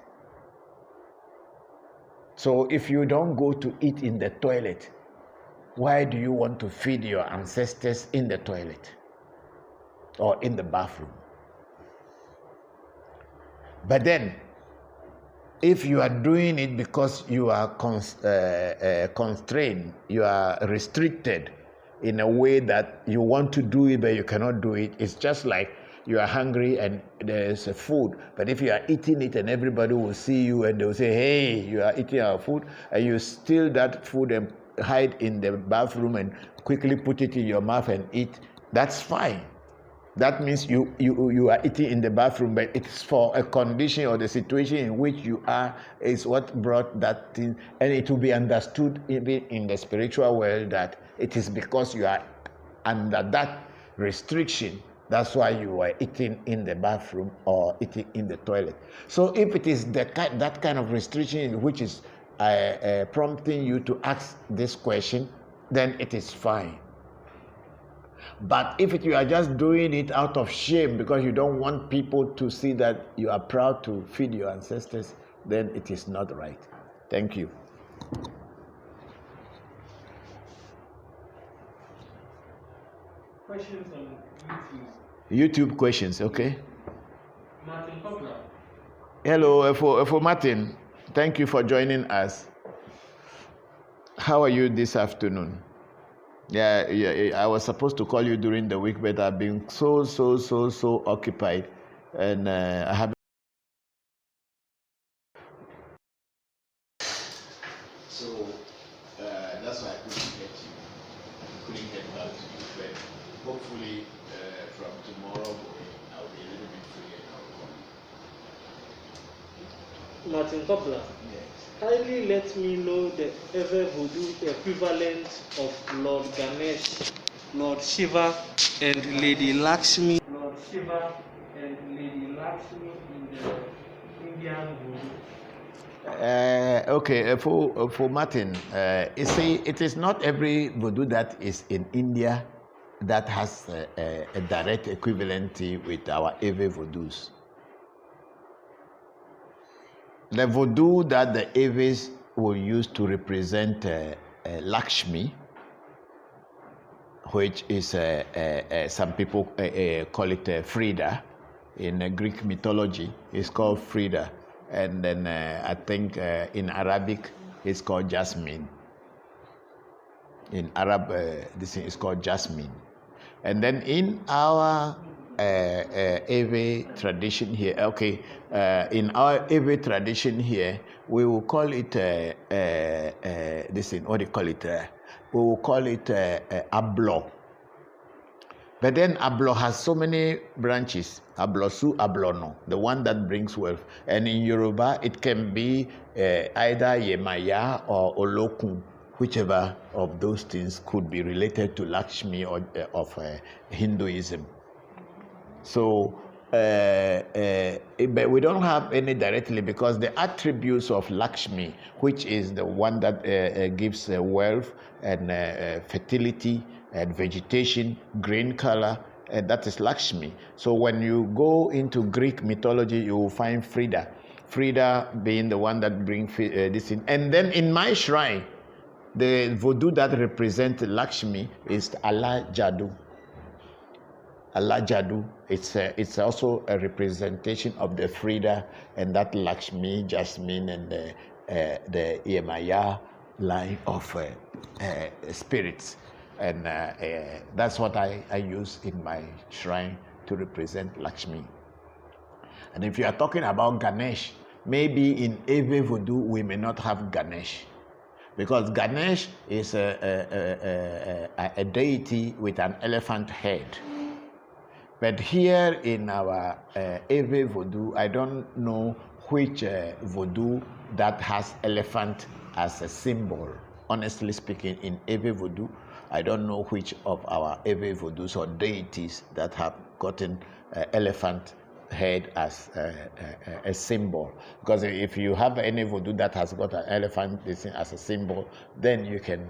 A: So if you don't go to eat in the toilet, why do you want to feed your ancestors in the toilet or in the bathroom? But then, if you are doing it because you are constrained, you are restricted in a way that you want to do it but you cannot do it, it's just like you are hungry and there's a food, but if you are eating it and everybody will see you and they will say, hey, you are eating our food, and you steal that food and hide in the bathroom and quickly put it in your mouth and eat, that's fine. That means you are eating in the bathroom, but it's for a condition or the situation in which you are is what brought that thing, and it will be understood even in the spiritual world that it is because you are under that restriction. That's why you are eating in the bathroom or eating in the toilet. So if it is that kind of restriction which is prompting you to ask this question, then it is fine. But if you are just doing it out of shame because you don't want people to see that you are proud to feed your ancestors, then it is not right. Thank you.
B: Questions on YouTube.
A: YouTube questions, okay?
B: Martin Poplar.
A: Hello, for Martin. Thank you for joining us. How are you this afternoon? Yeah, I was supposed to call you during the week, but I've been so occupied, and I haven't. So that's why I couldn't get you. Couldn't get back to you, but hopefully from tomorrow morning I'll be a little bit free and I'll call you.
B: Martin Kobler,
A: Yes.
B: kindly let me know the ever voodoo equivalent of Lord Ganesh, Lord Shiva, and Lady Lakshmi. Lord Shiva and Lady Lakshmi in the Indian voodoo.
A: Okay, for Martin, you see, it is not every voodoo that is in India that has a direct equivalency with our Ewe voodoos. The voodoo that the Ewes will use to represent Lakshmi, which is some people call it Frida in Greek mythology, is called Frida. And then I think in Arabic it's called Jasmine. In Arab, this is called Jasmine. And then in our Ewe tradition here, okay, in our Ewe tradition here, we will call it this thing. What do you call it? We will call it Ablo. But then Ablo has so many branches. Ablosu, Ablono, the one that brings wealth. And in Yoruba, it can be either Yemaya or Olokun, whichever of those things could be related to Lakshmi or of Hinduism. So, but we don't have any directly because the attributes of Lakshmi, which is the one that gives wealth and fertility and vegetation, green color, that is Lakshmi. So when you go into Greek mythology, you will find Frida. Frida being the one that brings this in. And then in my shrine, the voodoo that represents Lakshmi is Allah Jadu. Allah Jadu, it's also a representation of the Frida and that Lakshmi, Jasmine, and the Yemaya line of spirits. And that's what I use in my shrine to represent Lakshmi. And if you are talking about Ganesh, maybe in Ewe voodoo we may not have Ganesh, because Ganesh is a deity with an elephant head. But here in our Ewe voodoo, I don't know which voodoo that has elephant as a symbol. Honestly speaking, in Ewe voodoo, I don't know which of our Ewe voodoos or deities that have gotten elephant head as a symbol. Because if you have any voodoo that has got an elephant as a symbol, then you can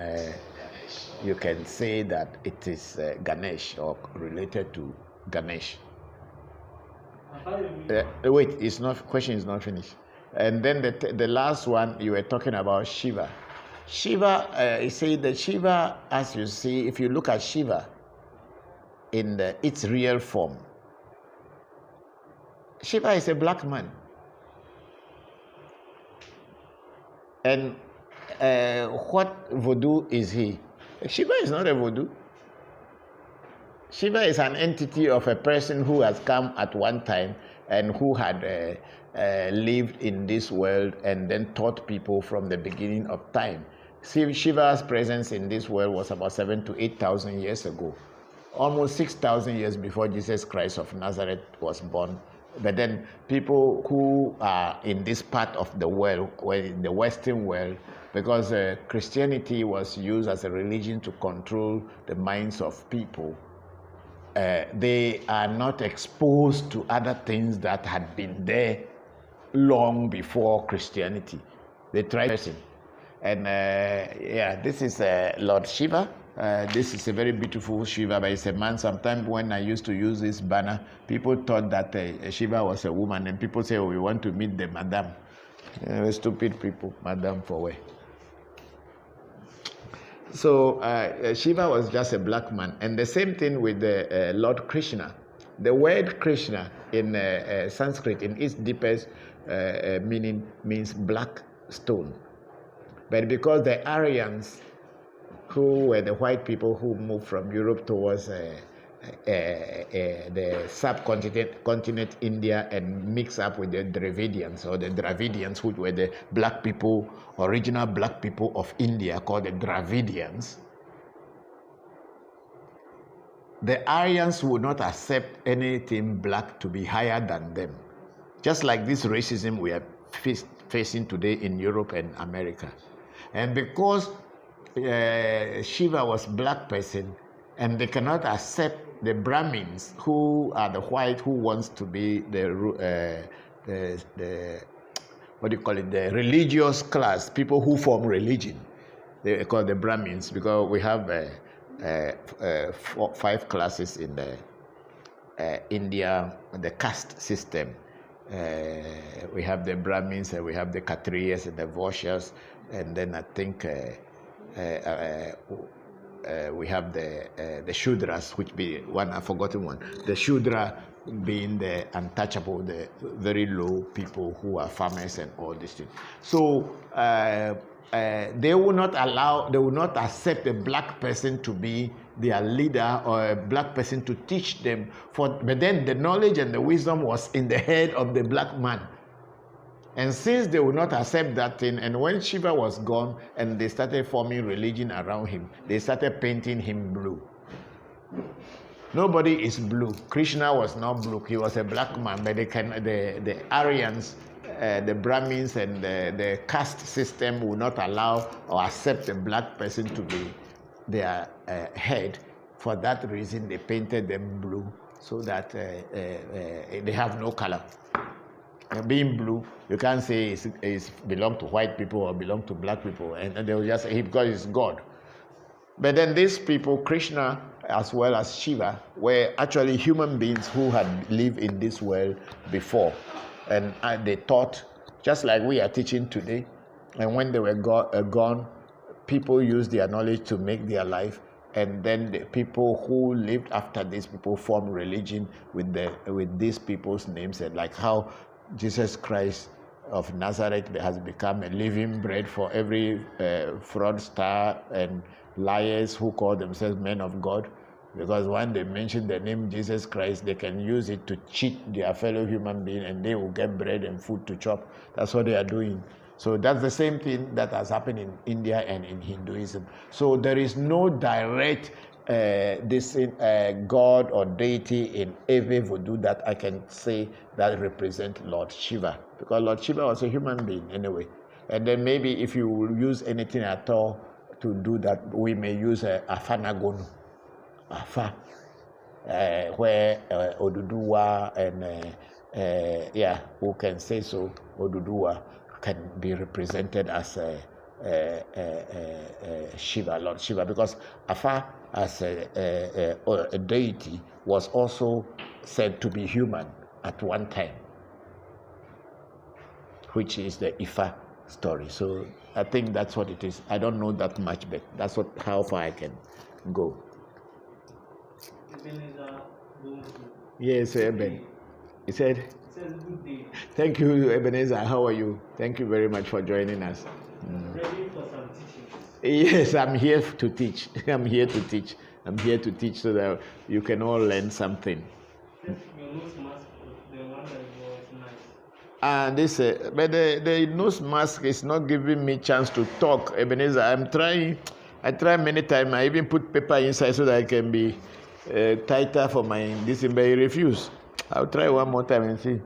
A: say that it is Ganesh or related to Ganesh. Wait, it's not. Question is not finished. And then the last one you were talking about Shiva. Shiva, you say that Shiva, as you see, if you look at Shiva in its real form, Shiva is a black man. And what voodoo is he? Shiva is not a voodoo. Shiva is an entity of a person who has come at one time and who had lived in this world and then taught people from the beginning of time. See, Shiva's presence in this world was about 7,000 to 8,000 years ago, almost 6,000 years before Jesus Christ of Nazareth was born. But then people who are in this part of the world, in the Western world, because Christianity was used as a religion to control the minds of people, they are not exposed to other things that had been there long before Christianity. They tried. And this is Lord Shiva. This is a very beautiful Shiva, but it's a man. Sometimes when I used to use this banner, people thought that Shiva was a woman, and people say, oh, we want to meet the madam. Stupid people, madam for where? So Shiva was just a black man. And the same thing with the Lord Krishna. The word Krishna in Sanskrit, in its deepest meaning, means black stone. But because the Aryans, who were the white people who moved from Europe towards the subcontinent India and mixed up with the Dravidians, or the Dravidians, which were the black people, original black people of India, called the Dravidians. The Aryans would not accept anything black to be higher than them. Just like this racism we are facing today in Europe and America. And because Shiva was black person, and they cannot accept the Brahmins, who are the white, who wants to be the what do you call it, the religious class, people who form religion. They call the Brahmins, because we have 5 classes in the India, the caste system. We have the Brahmins, and we have the Kshatriyas and the Vaishyas, and then I think we have the Shudras, which be one, I've forgotten one. The Shudra being the untouchable, the very low people who are farmers and all these things. So they will not accept a black person to be their leader, or a black person to teach them. But then the knowledge and the wisdom was in the head of the black man. And since they would not accept that thing, and when Shiva was gone and they started forming religion around him, they started painting him blue. Nobody is blue. Krishna was not blue. He was a black man. But the Aryans, the Brahmins, and the caste system would not allow or accept a black person to be their head. For that reason, they painted them blue, so that they have no color. Being blue, you can't say it's belong to white people or belong to black people, and they will just say because it's God. But then these people, Krishna as well as Shiva, were actually human beings who had lived in this world before, and they taught just like we are teaching today. And when they were gone, people used their knowledge to make their life, and then the people who lived after these people formed religion with these people's names, and like how Jesus Christ of Nazareth has become a living bread for every fraudster and liars who call themselves men of God, because when they mention the name Jesus Christ, they can use it to cheat their fellow human being, and they will get bread and food to chop. That's what they are doing. So that's the same thing that has happened in India and in Hinduism. So there is no direct God or deity in every voodoo that I can say that represent Lord Shiva, because Lord Shiva was a human being anyway. And then maybe if you will use anything at all to do that, we may use Afanagonu, Afa, where Oduduwa and who can say so, Oduduwa can be represented as Shiva, Lord Shiva, because Afa as a deity was also said to be human at one time, which is the Ifa story. So I think that's what it is. I don't know that much, but that's how far I can go. Yes, Eben. He said,
B: good day.
A: Thank you, Ebenezer. How are you? Thank you very much for joining us.
B: Ready for some teachings?
A: Yes, I'm here to teach. I'm here to teach so that you can all learn something.
B: Your nose mask, the one that was nice.
A: And but the nose mask is not giving me chance to talk, Ebenezer. I try many times. I even put paper inside so that I can be tighter for my this, but I refuse. I'll try one more time and see.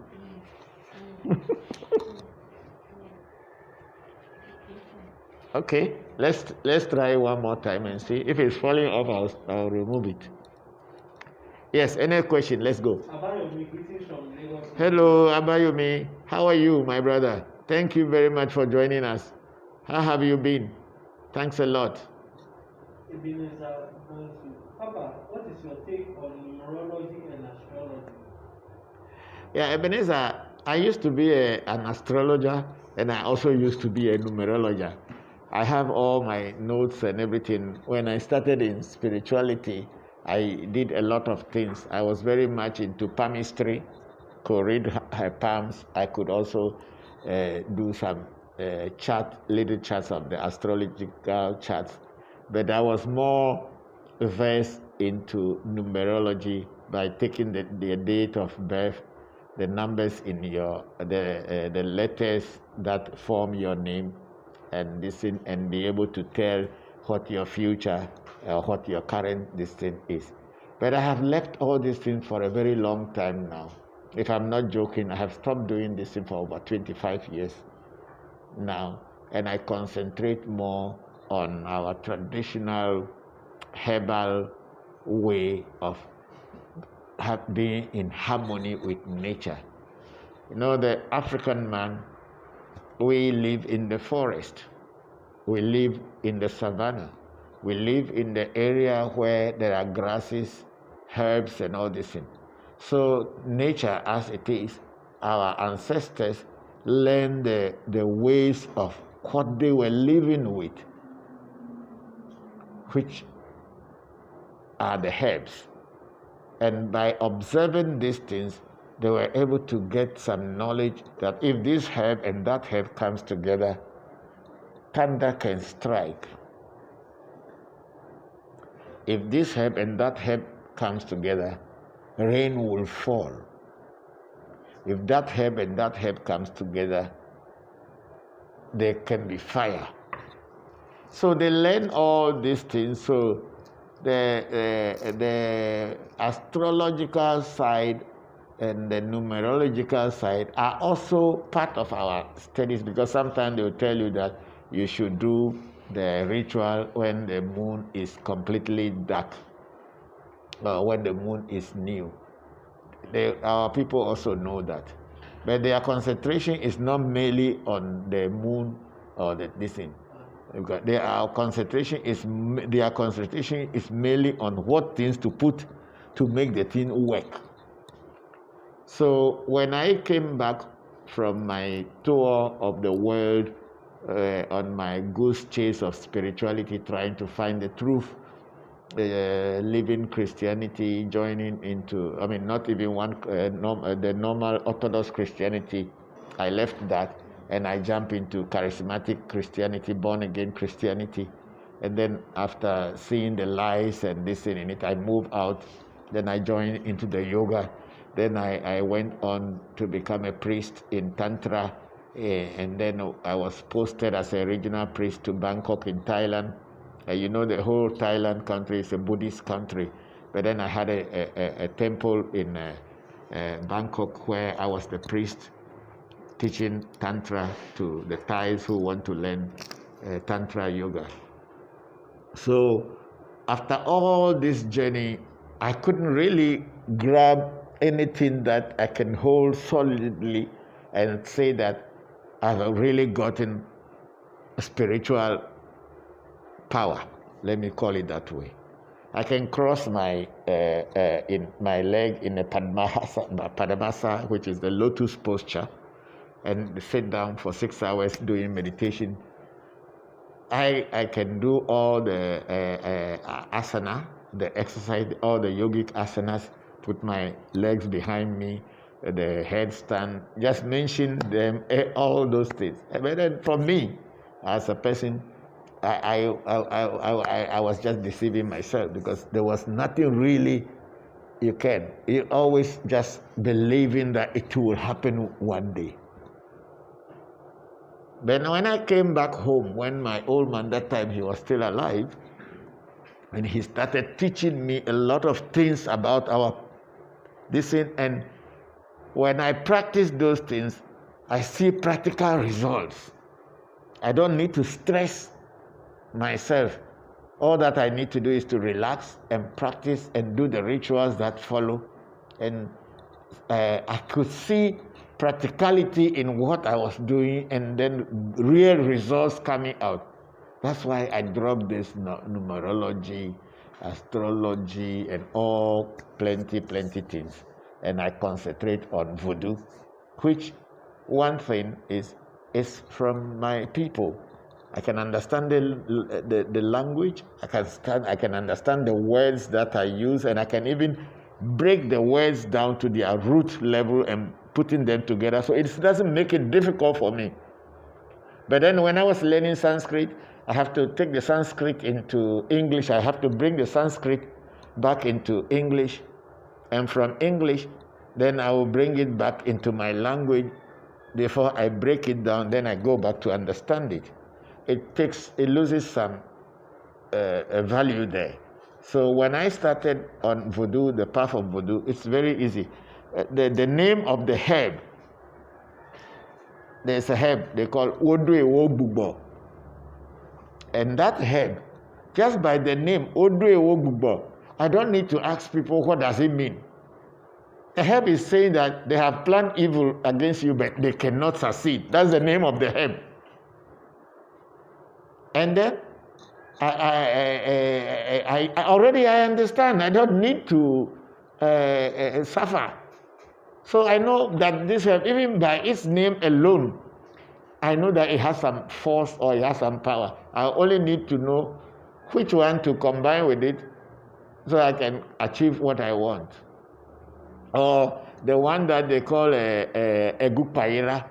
A: Okay, let's try one more time and see. If it's falling off, I'll remove it. Yes, any question? Let's go.
B: Abayomi, greetings from Lagos.
A: Hello, Abayomi. How are you, my brother? Thank you very much for joining us. How have you been? Thanks a lot.
B: Ebenezer, Papa, what is your take on numerology and astrology?
A: Yeah, Ebenezer, I used to be an astrologer, and I also used to be a numerologer. I have all my notes and everything. When I started in spirituality, I did a lot of things. I was very much into palmistry, could read her palms. I could also do some little charts of the astrological charts, but I was more versed into numerology by taking the date of birth, the numbers in the letters that form your name, and be able to tell what your future or what your current thing is. But I have left all these things for a very long time now. If I'm not joking, I have stopped doing this thing for over 25 years now, and I concentrate more on our traditional herbal way of being in harmony with nature. The African man, we live in the forest, we live in the savannah, we live in the area where there are grasses, herbs, and all these things. So nature as it is, our ancestors learned the ways of what they were living with, which are the herbs. And by observing these things, they were able to get some knowledge that if this herb and that herb comes together, thunder can strike. If this herb and that herb comes together, rain will fall. If that herb and that herb comes together, there can be fire. So they learn all these things. So the astrological side and the numerological side are also part of our studies, because sometimes they will tell you that you should do the ritual when the moon is completely dark, or when the moon is new. Our people also know that, but their concentration is not merely on the moon or this thing. Their concentration is mainly on what things to put to make the thing work. So when I came back from my tour of the world on my goose chase of spirituality, trying to find the truth, living Christianity, joining into, not even the normal Orthodox Christianity, I left that and I jumped into charismatic Christianity, born again Christianity. And then after seeing the lies and this thing in it, I moved out. Then I joined into the yoga. Then I went on to become a priest in Tantra. And then I was posted as a regional priest to Bangkok in Thailand. The whole Thailand country is a Buddhist country. But then I had a temple in Bangkok where I was the priest, teaching Tantra to the Thais who want to learn Tantra yoga. So after all this journey, I couldn't really grab anything that I can hold solidly and say that I've really gotten spiritual power. Let me call it that way. I can cross my leg in a Padmasana, which is the lotus posture, and sit down for 6 hours doing meditation. I can do all the asana, the exercise, all the yogic asanas, put my legs behind me, the headstand, just mention them, all those things. But then for me, as a person, I was just deceiving myself, because there was nothing really you always just believing that it will happen one day. But when I came back home, when my old man, that time he was still alive, and he started teaching me a lot of things about this thing, and when I practice those things, I see practical results. I don't need to stress myself. All that I need to do is to relax and practice and do the rituals that follow. And I could see practicality in what I was doing, and then real results coming out. That's why I dropped this numerology, astrology, and all plenty things. And I concentrate on voodoo, which one thing is from my people. I can understand the language, I can understand the words that I use, and I can even break the words down to their root level and putting them together. So it doesn't make it difficult for me. But then when I was learning Sanskrit, I have to take the Sanskrit into English. I have to bring the Sanskrit back into English. And from English, then I will bring it back into my language. Before I break it down, then I go back to understand it. It loses some value there. So when I started on voodoo, the path of voodoo, it's very easy. The name of the herb, there's a herb they call vodu. And that herb, just by the name vodu, I don't need to ask people what does it mean. The herb is saying that they have planned evil against you, but they cannot succeed. That's the name of the herb. And then I already understand. I don't need to suffer. So I know that this herb, even by its name alone, I know that it has some force or it has some power. I only need to know which one to combine with it so I can achieve what I want. Or the one that they call a Gupaira,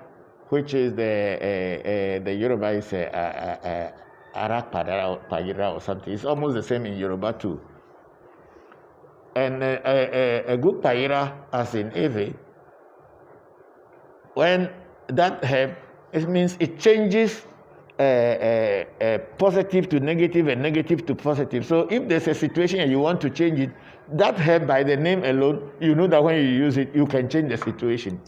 A: which is the Yoruba is Arak Paira or something. It's almost the same in Yoruba too. And a Gupaira, as in Ewe, when that herb, it means it changes positive to negative and negative to positive. So if there's a situation and you want to change it, that herb by the name alone, you know that when you use it, you can change the situation.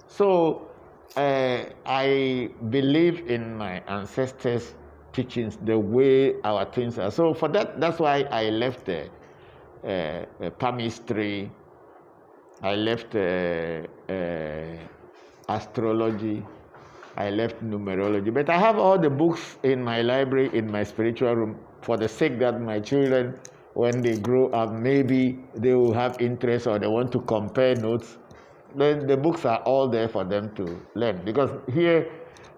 A: So I believe in my ancestors' teachings, the way our things are. So for that's why I left palmistry, I left astrology, I left numerology. But I have all the books in my library, in my spiritual room, for the sake that my children, when they grow up, maybe they will have interest or they want to compare notes. Then the books are all there for them to learn. Because here,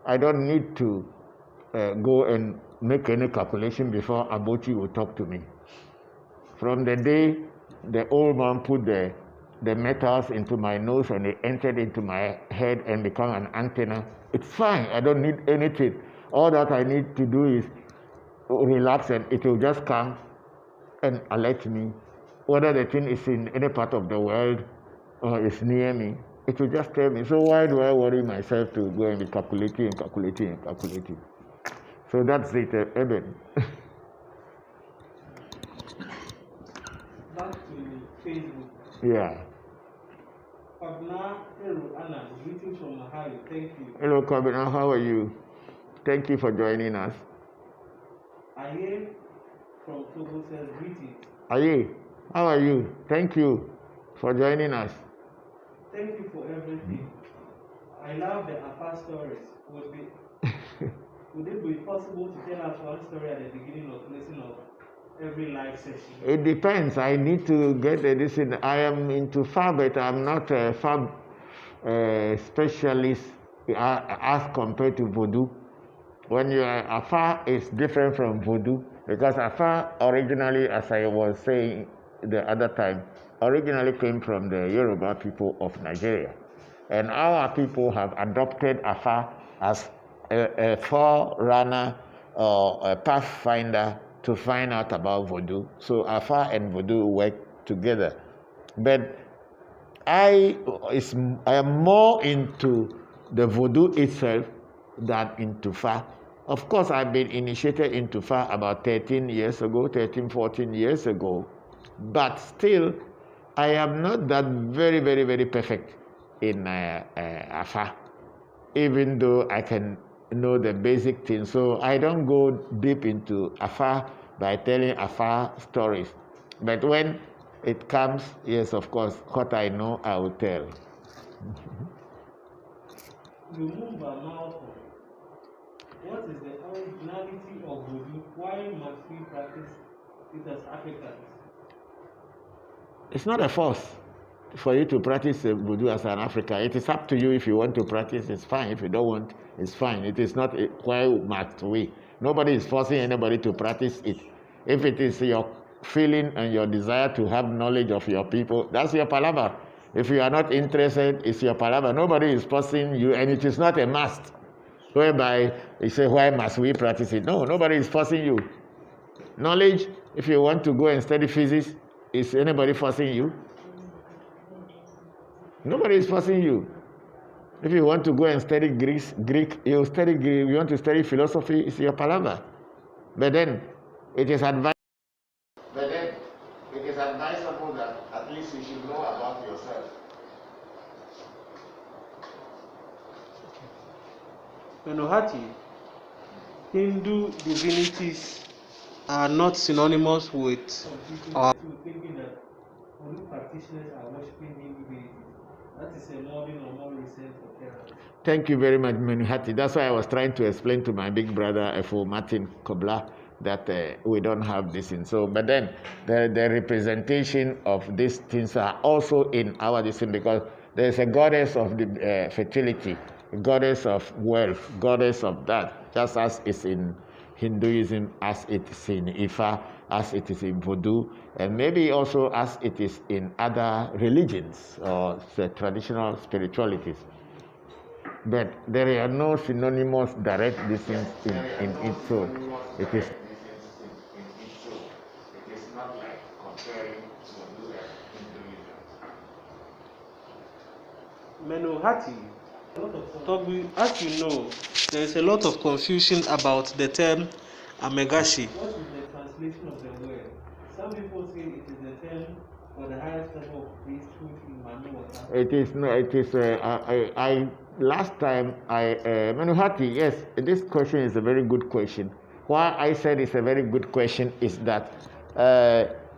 A: I don't need to go and make any calculation before Abochi will talk to me. From the day the old man put the metals into my nose and they entered into my head and become an antenna, it's fine. I don't need anything. All that I need to do is relax and it will just come and alert me. Whether the thing is in any part of the world or is near me, it will just tell me. So why do I worry myself to go and be calculating? So that's it, Eben.
B: Back to Facebook.
A: Yeah.
B: Pabna Eru Anna, greetings from Ohio. Thank you.
A: Hello, Kabina. How are you? Thank you for joining us.
B: Aye from Togo says greetings.
A: Aye, how are you? Thank you for joining us.
B: Thank you for everything. I love the Afa stories. Would it be possible to tell us one story at the beginning of listening of every live session?
A: It depends. I need to get this in. I am into Fa, but I'm not a Fa specialist as compared to voodoo. When you are Afa, it's different from voodoo because Afa originally, as I was saying the other time, originally came from the Yoruba people of Nigeria. And our people have adopted Afa as a forerunner or a pathfinder to find out about voodoo. So Afa and voodoo work together. But I am more into the voodoo itself than into Fa. Of course, I've been initiated into Fa about 13, 14 years ago. But still, I am not that very, very, very perfect in Afa, even though I can know the basic things. So I don't go deep into Afa by telling Afa stories. But when it comes, yes, of course, what I know, I will tell.
B: Lumumba Malcolm, what is the originality of voodoo? Why must we practice it as Africans?
A: It's not a force for you to practice voodoo as an African. It is up to you. If you want to practice, it's fine. If you don't want, it's fine. It is not why must we. Nobody is forcing anybody to practice it. If it is your feeling and your desire to have knowledge of your people, that's your palabra. If you are not interested, it's your palaver. Nobody is forcing you, and it is not a must. Whereby you say, why must we practice it? No, nobody is forcing you. Knowledge, if you want to go and study physics, is anybody forcing you? Nobody is forcing you. If you want to go and study Greek, you study Greek. You want to study philosophy, it's your palaver. But then it is advisable that at least you should know about yourself.
B: Menohati, Hindu divinities are not synonymous with our thinking that Hindu practitioners are worshiping Hindu deities. That is a modern or more recent occurrence.
A: Thank you very much, Menuhati. That's why I was trying to explain to my big brother, F.O. Martin Kobla, that we don't have this in. So, but then the representation of these things are also in our discipline, because there's a goddess of the fertility, a goddess of wealth, goddess of that, just as it's in Hinduism, as it is in Ifa, as it is in vodu, and maybe also as it is in other religions or traditional spiritualities. But there are no synonymous direct distinctions in it, so it is. It is not like comparing vodu and
B: Menohati, as you know, there is a lot of confusion about the term amegashi. What is the translation of the word? Some people say it is the term for the highest level of priesthood in Manuwata.
A: It is no. It is. Last time Menohati. Yes, this question is a very good question. Why I said it's a very good question is that.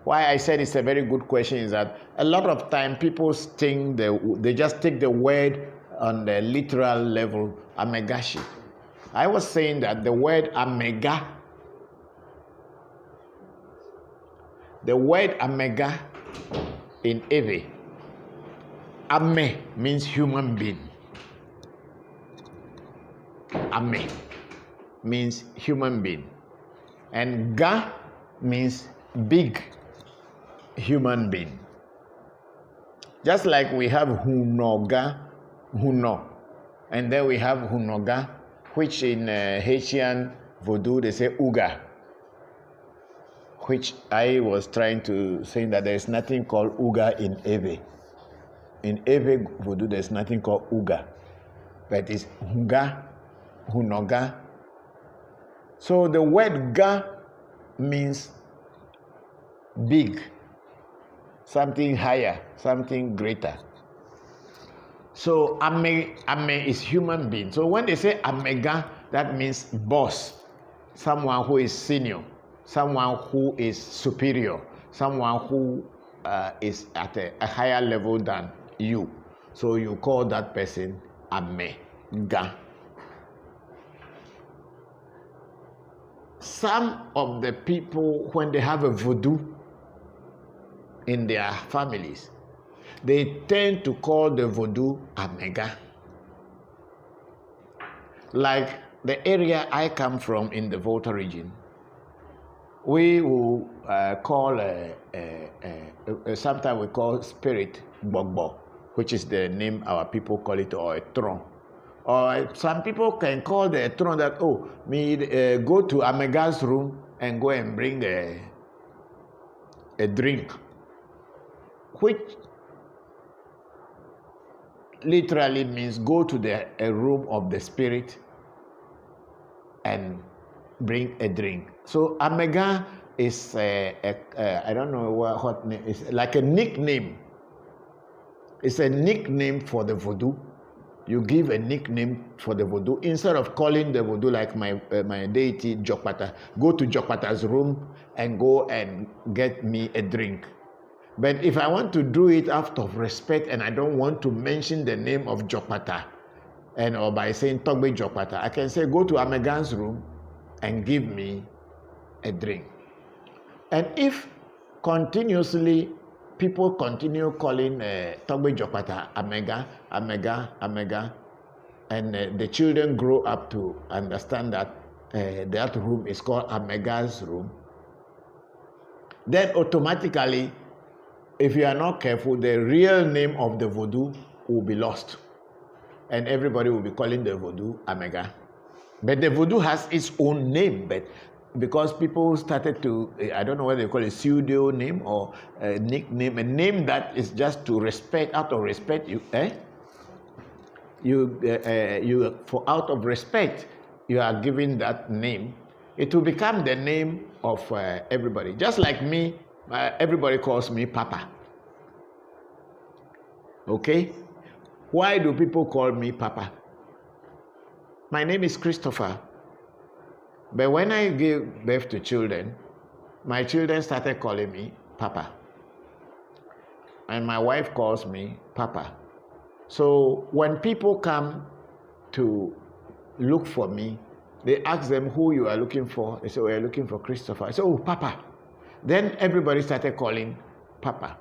A: Why I said it's a very good question is that a lot of time people think they just take the word on the literal level, amegashi. I was saying that the word amega, in Ewe, ame means human being. Ame means human being. And ga means big human being. Just like we have hunoga, huno, and then we have hunoga, which in Haitian voodoo they say uga, which I was trying to say that there is nothing called uga in Ewe. In Ewe voodoo there is nothing called uga, but it's huga, hunoga. So the word ga means big, something higher, something greater. So ame is human being. So when they say amega, that means boss, someone who is senior, someone who is superior, someone who is at a higher level than you. So you call that person amega. Some of the people, when they have a voodoo in their families, they tend to call the voodoo amega. Like the area I come from in the Volta region, we will call sometimes we call spirit Bogbo, which is the name our people call it, or a tron. Or some people can call the tron that, oh, me go to Amega's room and go and bring a drink, which literally means go to a room of the spirit and bring a drink. So Amega is I don't know what name, it's like a nickname. It's a nickname for the voodoo. You give a nickname for the voodoo instead of calling the voodoo like my deity Jokpata. Go to Jokpata's room and go and get me a drink. But if I want to do it out of respect and I don't want to mention the name of Jokpata, or by saying Togbe Jokpata, I can say go to Amegan's room and give me a drink. And if continuously people continue calling Togbe Jokpata Amega, and the children grow up to understand that that room is called Amega's room, then automatically if you are not careful, the real name of the voodoo will be lost. And everybody will be calling the voodoo Amega. But the voodoo has its own name, but because people started to, I don't know what they call it, pseudo name or a nickname, a name that is just to respect, out of respect, out of respect, you are giving that name. It will become the name of everybody. Just like me, everybody calls me Papa. Okay? Why do people call me Papa? My name is Christopher. But when I gave birth to children, my children started calling me Papa. And my wife calls me Papa. So when people come to look for me, they ask them who you are looking for. They say, we're looking for Christopher. I say, oh, Papa. Then everybody started calling Papa,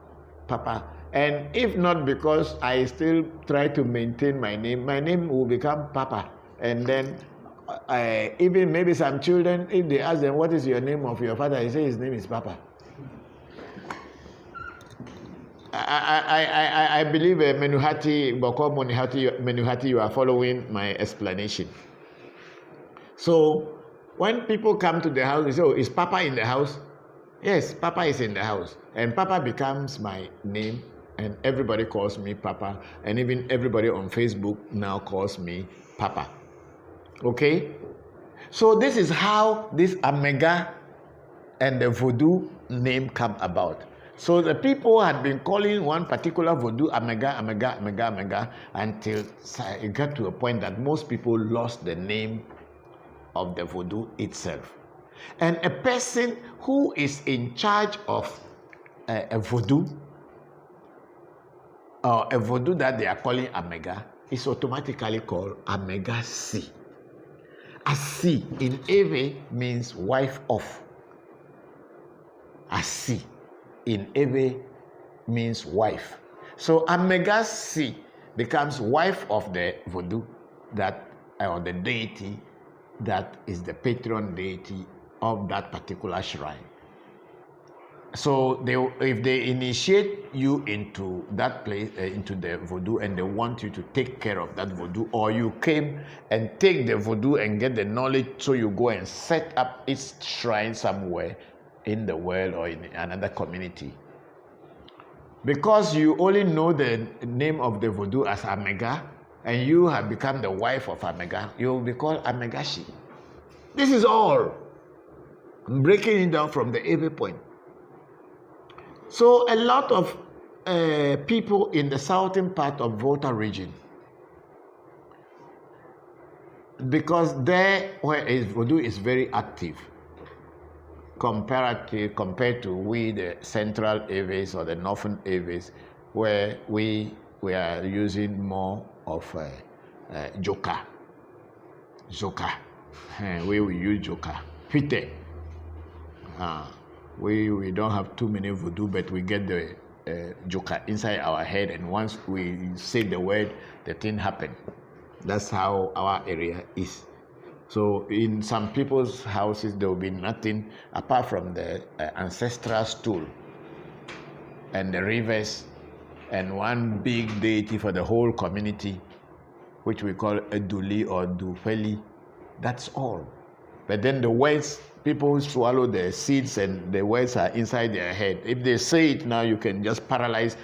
A: Papa. And if not because I still try to maintain my name will become Papa. And then even maybe some children, if they ask them, what is your name of your father? They say his name is Papa. I believe Bokor Menuhati, you are following my explanation. So when people come to the house, they say, oh, is Papa in the house? Yes, Papa is in the house. And Papa becomes my name, and everybody calls me Papa. And even everybody on Facebook now calls me Papa. Okay? So this is how this Amega and the voodoo name come about. So the people had been calling one particular voodoo Amega until it got to a point that most people lost the name of the voodoo itself. And a person who is in charge of a voodoo, or a voodoo that they are calling Amega, is automatically called Amega C. Asi in Ewe means wife of. Asi in Ewe means wife. So Amega C becomes wife of the voodoo, that or the deity that is the patron deity of that particular shrine. So if they initiate you into that place, into the voodoo, and they want you to take care of that voodoo, or you came and take the voodoo and get the knowledge, so you go and set up its shrine somewhere in the world or in another community. Because you only know the name of the voodoo as Amega, and you have become the wife of Amega, you will be called Amegashi. This is all. I'm breaking it down from the Ewe point. So a lot of people in the southern part of Volta region, because there where voodoo is very active, compared to the central Eves or the northern Eves, where we are using more of joka. We will use joka. Fite. We don't have too many voodoo, but we get the joka inside our head, and once we say the word, the thing happens. That's how our area is. So in some people's houses, there will be nothing apart from the ancestral stool and the rivers and one big deity for the whole community, which we call a duli or dufeli. That's all. But then the words, people swallow the seeds and the words are inside their head. If they say it now, you can just paralyze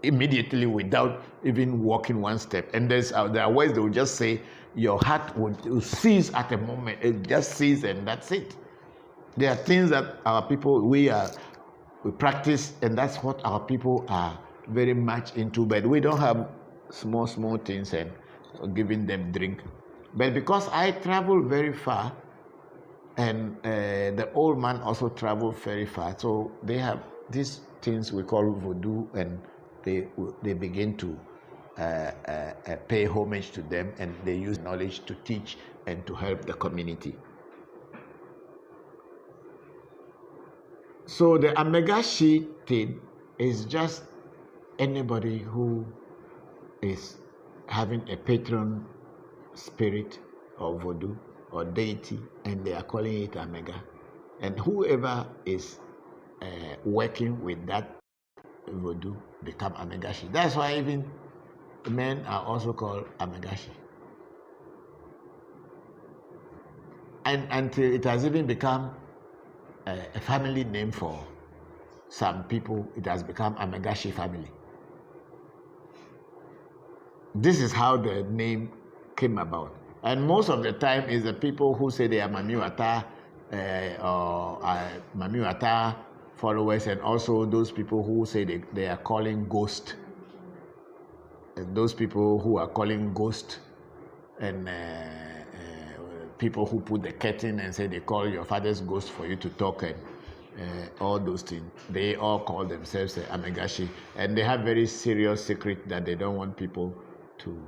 A: immediately without even walking one step. And there are words they will just say, your heart will cease at a moment. It just cease and that's it. There are things that our people, we practice, and that's what our people are very much into. But we don't have small things and giving them drink. But because I travel very far, and the old man also traveled very far, so they have these things we call voodoo, and they begin to pay homage to them, and they use knowledge to teach and to help the community. So the Amegashi thing is just anybody who is having a patron spirit or voodoo or deity, and they are calling it Amega. And whoever is working with that vodu become amegashi. That's why even men are also called amegashi. And until it has even become a family name for some people, it has become amegashi family. This is how the name came about. And most of the time is the people who say they are Mamiwata or Mamiwata followers, and also those people who say they are calling ghost. And those people who are calling ghost, and people who put the curtain and say they call your father's ghost for you to talk, and all those things. They all call themselves amegashi, and they have very serious secret that they don't want people to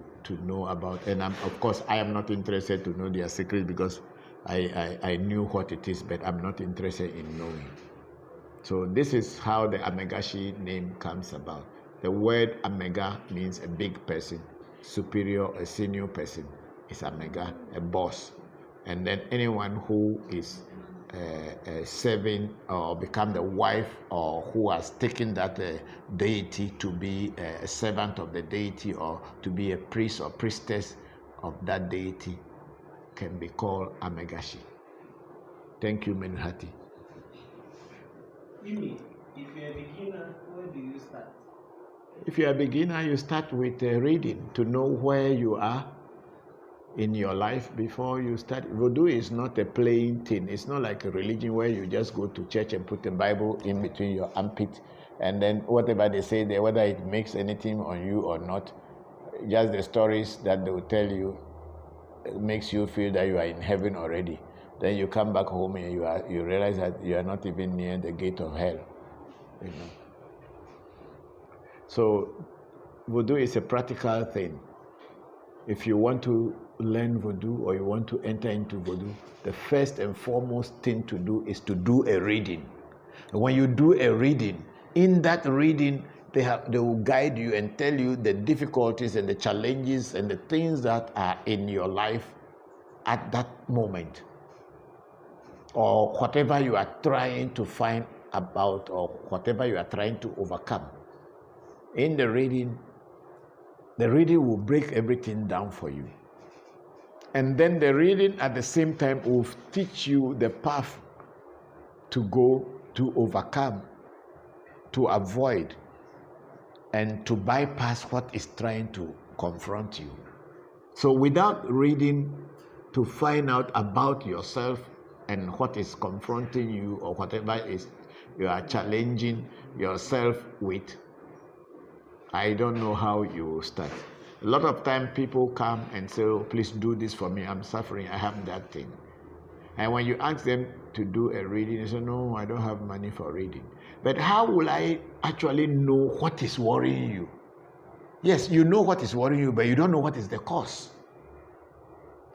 A: know about. And of course, I am not interested to know their secret, because I knew what it is, but I'm not interested in knowing. So this is how the amegashi name comes about. The word amega means a big person, superior, a senior person is amega, a boss. And then anyone who is serving or become the wife, or who has taken that deity to be a servant of the deity, or to be a priest or priestess of that deity, can be called amegashi. Thank you, Menuhati.
B: Imi, if you're a beginner, where do you start?
A: If you're a beginner, you start with reading to know where you are in your life before you start. Voodoo is not a playing thing. It's not like a religion where you just go to church and put the Bible in between your armpit, and then whatever they say there, whether it makes anything on you or not, just the stories that they will tell you makes you feel that you are in heaven already. Then you come back home and you realize that you are not even near the gate of hell. You know. So voodoo is a practical thing. If you want to learn voodoo, or you want to enter into voodoo, the first and foremost thing to do is to do a reading. And when you do a reading, in that reading, they will guide you and tell you the difficulties and the challenges and the things that are in your life at that moment, or whatever you are trying to find about, or whatever you are trying to overcome. In the reading will break everything down for you. And then the reading at the same time will teach you the path to go, to overcome, to avoid, and to bypass what is trying to confront you. So without reading to find out about yourself and what is confronting you, or whatever is you are challenging yourself with, I don't know how you will start. A lot of time people come and say, oh, please do this for me, I'm suffering, I have that thing. And when you ask them to do a reading, they say, no, I don't have money for reading. But how will I actually know what is worrying you? Yes, you know what is worrying you, but you don't know what is the cause.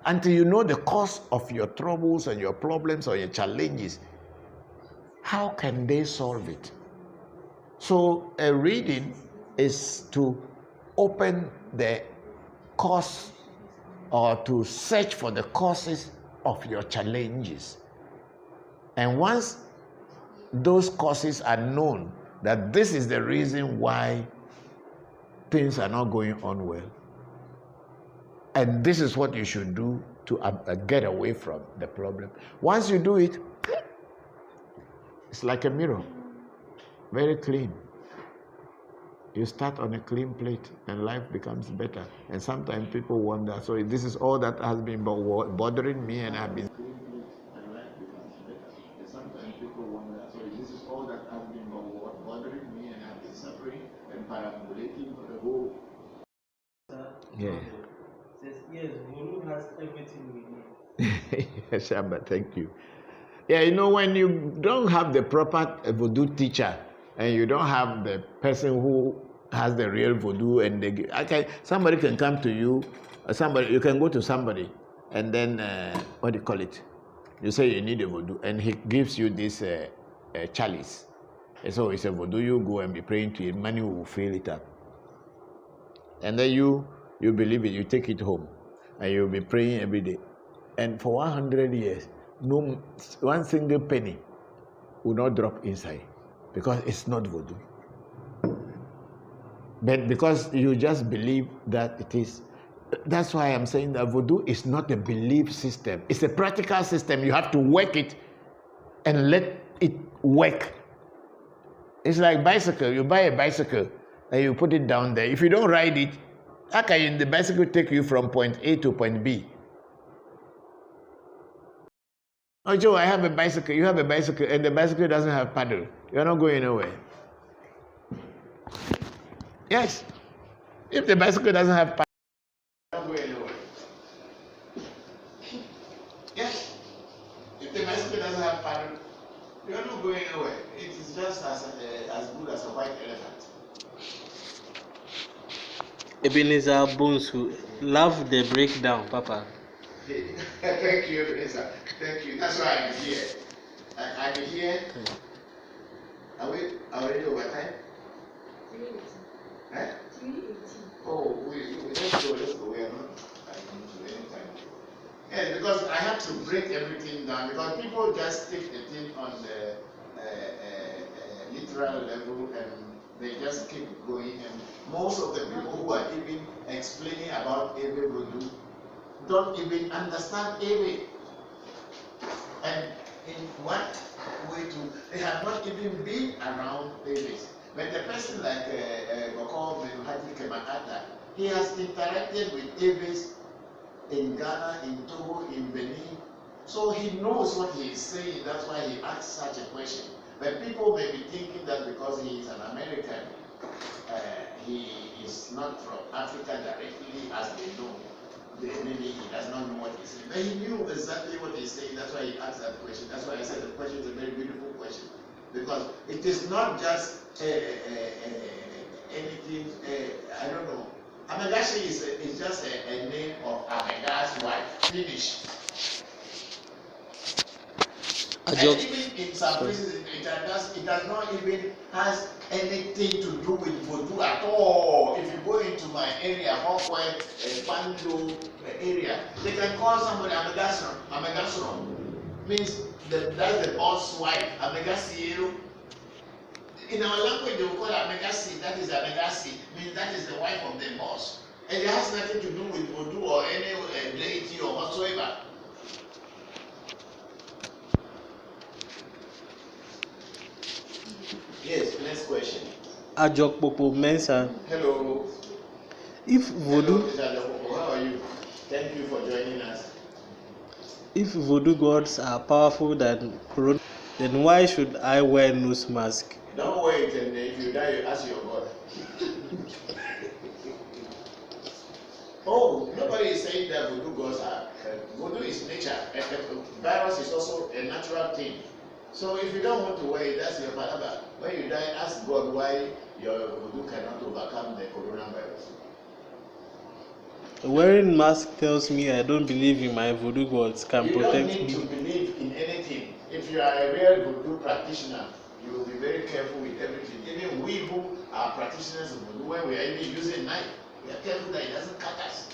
A: Until you know the cause of your troubles and your problems or your challenges, how can they solve it? So a reading is to open the cause, or to search for the causes of your challenges. And once those causes are known, that this is the reason why things are not going on well, and this is what you should do to get away from the problem. Once you do it, it's like a mirror, very clean. You start on a clean plate and life becomes better. And sometimes people wonder, so this is all that has been bothering me, and I've been and life becomes better. And sometimes people wonder, so this is all that has been bothering me, and I've been suffering and perambulating for the whole. Yeah.
B: Says, yes, voodoo has everything we need.
A: Yes, Shamba, thank you. Yeah, you know, when you don't have the proper voodoo teacher, and you don't have the person who has the real voodoo, and somebody can come to you, you can go to somebody, and then what do you call it? You say you need a voodoo, and he gives you this chalice. And so it's a voodoo. You go and be praying to him. Money will fill it up, and then you believe it. You take it home, and you'll be praying every day. And for 100 years, no one single penny will not drop inside, because it's not voodoo. But because you just believe that it is, that's why I'm saying that voodoo is not a belief system. It's a practical system. You have to work it and let it work. It's like bicycle. You buy a bicycle and you put it down there. If you don't ride it, how can the bicycle take you from point A to point B? Oh, Joe, I have a bicycle. You have a bicycle, and the bicycle doesn't have paddle. You're not going anywhere. Yes. If the bicycle doesn't have paddle, you're not going anywhere. Yes. If the bicycle doesn't have paddle, you're not going anywhere. It is just as good as a white elephant.
B: Ebenezer Bonsu, love the breakdown, Papa.
A: Thank you, Ebenezer. Thank you. That's why I'm here. I'm here. Are we already over time? 3:18. Eh? 3:18. Oh, let's go. We are not into any time. Yes, because I have to break everything down because people just take the thing on the literal level and they just keep going. And most of the people who are even explaining about Ebe voodoo don't even understand Ebe. And in what way they have not even been around Ebes. But the person like Bokor Christopher, he has interacted with Ebes in Ghana, in Togo, in Benin. So he knows what he is saying. That's why he asks such a question. But people may be thinking that because he is an American, he is not from Africa directly as they know. Maybe he does not know what he's saying. But he knew exactly what he's saying. That's why he asked that question. That's why I said the question is a very beautiful question. Because it is not just anything, I don't know. Amegashi is just a name of Amega's wife. Finish. And even in some places, it does not even has anything to do with voodoo at all. If you go into my area, Hawkwood, Pando area, they can call somebody Amegasron. Amegasron means that's the boss wife. Amegasi. In our language, they will call Amegasi. That is Amegasi. Means that is the wife of the boss. And it has nothing to do with voodoo or any deity or whatsoever. Yes, next question.
B: Ajok Popo Mensa.
A: Hello.
B: If voodoo.
A: Hello, Mr. Ajok Popo. How are you? Thank you for joining us.
B: If voodoo gods are powerful than corona, then why should I wear nose mask?
A: Don't wait, and if you die, you ask your God. Oh, nobody is saying that voodoo gods are. Voodoo is nature. And the virus is also a natural thing. So if you don't want to wear it, that's your palabra. When you die, ask God why your voodoo cannot overcome the coronavirus.
B: Wearing mask tells me I don't believe in my voodoo gods can protect me.
A: You don't need to believe in anything. If you are a real voodoo practitioner, you will be very careful with everything. Even we who are practitioners of voodoo, when we are even using knife, we are careful that it doesn't cut us.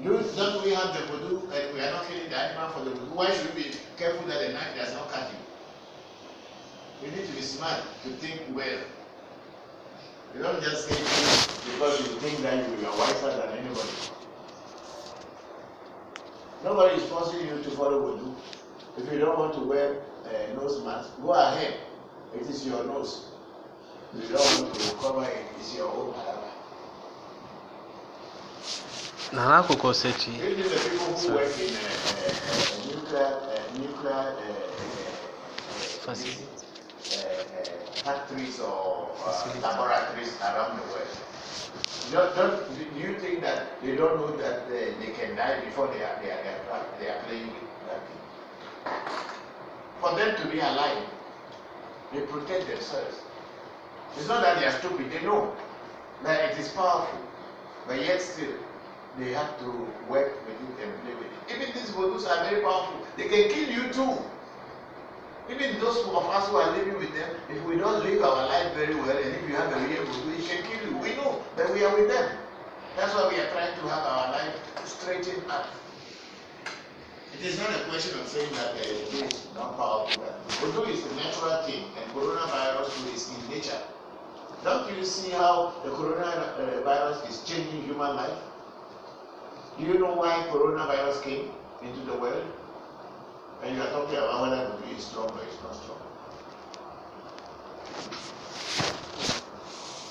A: Don't we have the voodoo and we are not killing the animal for the voodoo? Why should we be careful that the knife does not cut you? You need to be smart to think well. You don't just say things because you think that you are wiser than anybody. Nobody is forcing you to follow voodoo. If you don't want to wear a nose mask, go ahead. It is your nose. If you don't want to cover it, it's your own palabra. Even the people who work in nuclear factories or laboratories around the world. Do you think that they don't know that they can die before they are playing with that thing? For them to be alive, they protect themselves. It's not that they are stupid, they know that it is powerful, but yet still they have to work with it and play with it. Even these voodoos are very powerful. They can kill you too. Even those of us who are living with them, if we don't live our life very well, and if you have a real voodoo, it can kill you. We know that we are with them. That's why we are trying to have our life straightened up. It is not a question of saying that voodoo is not powerful. Voodoo is a natural thing, and coronavirus is in nature. Don't you see how the coronavirus is changing human life? Do you know why coronavirus came into the world? And you are talking about whether voodoo is strong or it's not strong.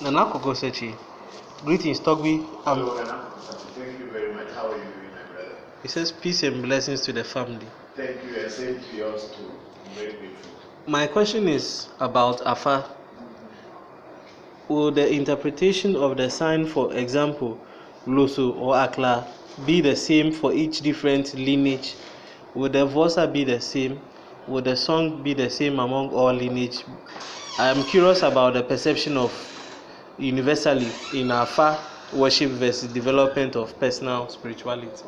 B: Nana Koko Sechi. Greetings, Togbi.
A: Hello, Nana. Thank you very much. How are you doing, my brother?
B: He says peace and blessings to the family.
A: Thank you, and same to yours too. I'm very grateful.
B: My question is about Afa. Will the interpretation of the sign, for example, Loso or Akla, be the same for each different lineage? Will the Vosa be the same? Will the song be the same among all lineage? I am curious about the perception of universally in Afa worship versus development of personal spirituality.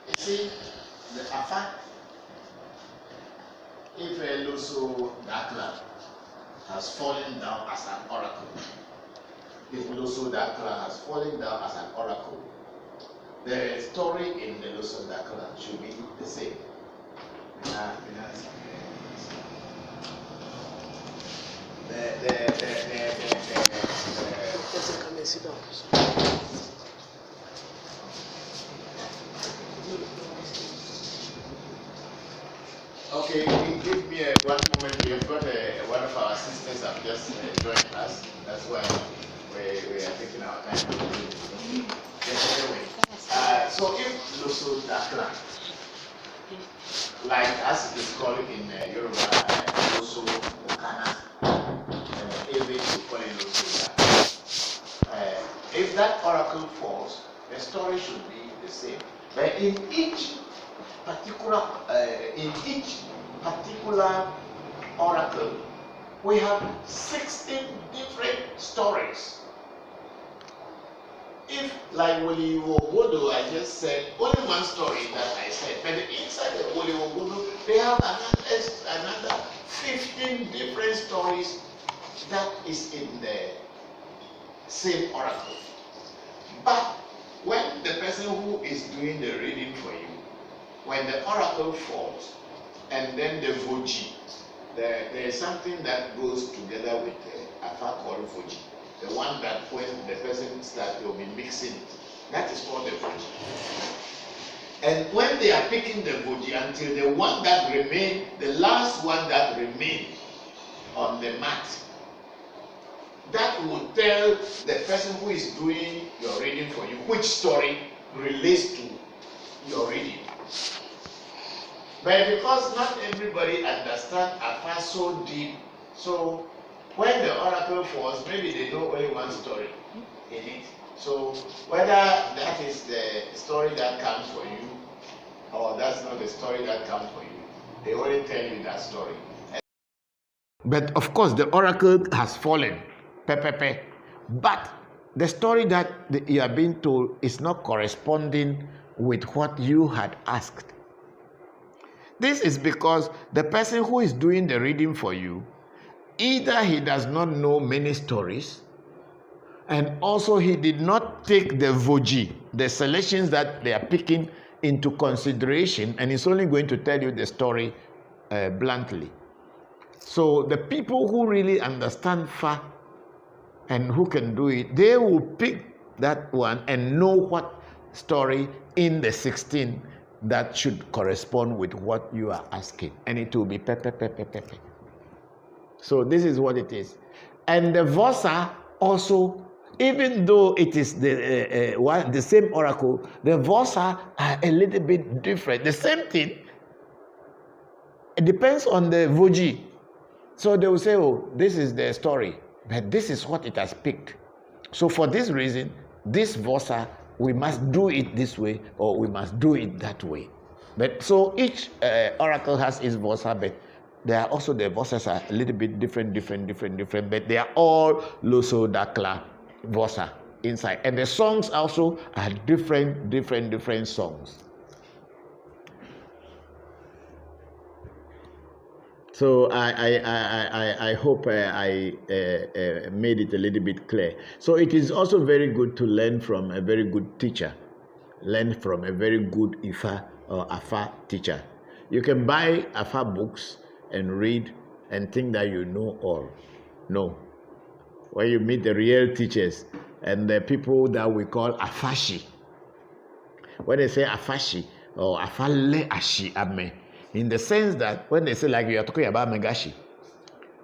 A: You see, the Afa, if Loso Dakla has fallen down as an oracle, if Loso Dakla has fallen down as an oracle, the story in the Loso Dakla should be the same.
D: Come and sit down.
A: Okay, give me one moment. We have got one of our sisters have just joined us. That's why we are taking our time. Yes, anyway. So if Loso Dakla, like as it is called in Yoruba, Loso Okana, Ewe to call it Loso Dakla. If that oracle falls, the story should be the same. But in each particular oracle, we have 16 different stories. If, like vodu, I just said only one story that I said, but inside the vodu, they have another 15 different stories that is in the same oracle. But when the person who is doing the reading for you, when the oracle falls, and then the voji, there is something that goes together with the Afa called voji. The one that when the person starts, they'll be mixing it. That is called the voji. And when they are picking the voji until the one that remained, the last one that remained on the mat, that will tell the person who is doing your reading for you which story relates to your reading. But because not everybody understands Afa so deep, so when the oracle falls, maybe they know only one story in it. So whether that is the story that comes for you, or that's not the story that comes for you, they only tell you that story. But of course, the oracle has fallen, but the story that you are being told is not corresponding with what you had asked. This is because the person who is doing the reading for you, either he does not know many stories, and also he did not take the voji, the selections that they are picking, into consideration, and is only going to tell you the story bluntly. So the people who really understand Fa and who can do it, they will pick that one and know what story in the 16 that should correspond with what you are asking, and it will be pepe. So this is what it is. And the Vosa also, even though it is the same oracle, the Vosa are a little bit different. The same thing, it depends on the Voji. So they will say, oh, this is the story, but this is what it has picked. So for this reason, this Vosa, we must do it this way, or we must do it that way. But so each oracle has its Vosa, but there are also the Vosas are a little bit different, but they are all Loso Dakla Vosa inside. And the songs also are different songs. So I hope I made it a little bit clear. So it is also very good to learn from a very good teacher. Learn from a very good Ifa or Afa teacher. You can buy Afa books and read and think that you know all. No. When you meet the real teachers and the people that we call Afashi, when they say Afashi or Afale Ashi Ame, in the sense that when they say like you are talking about Megashi,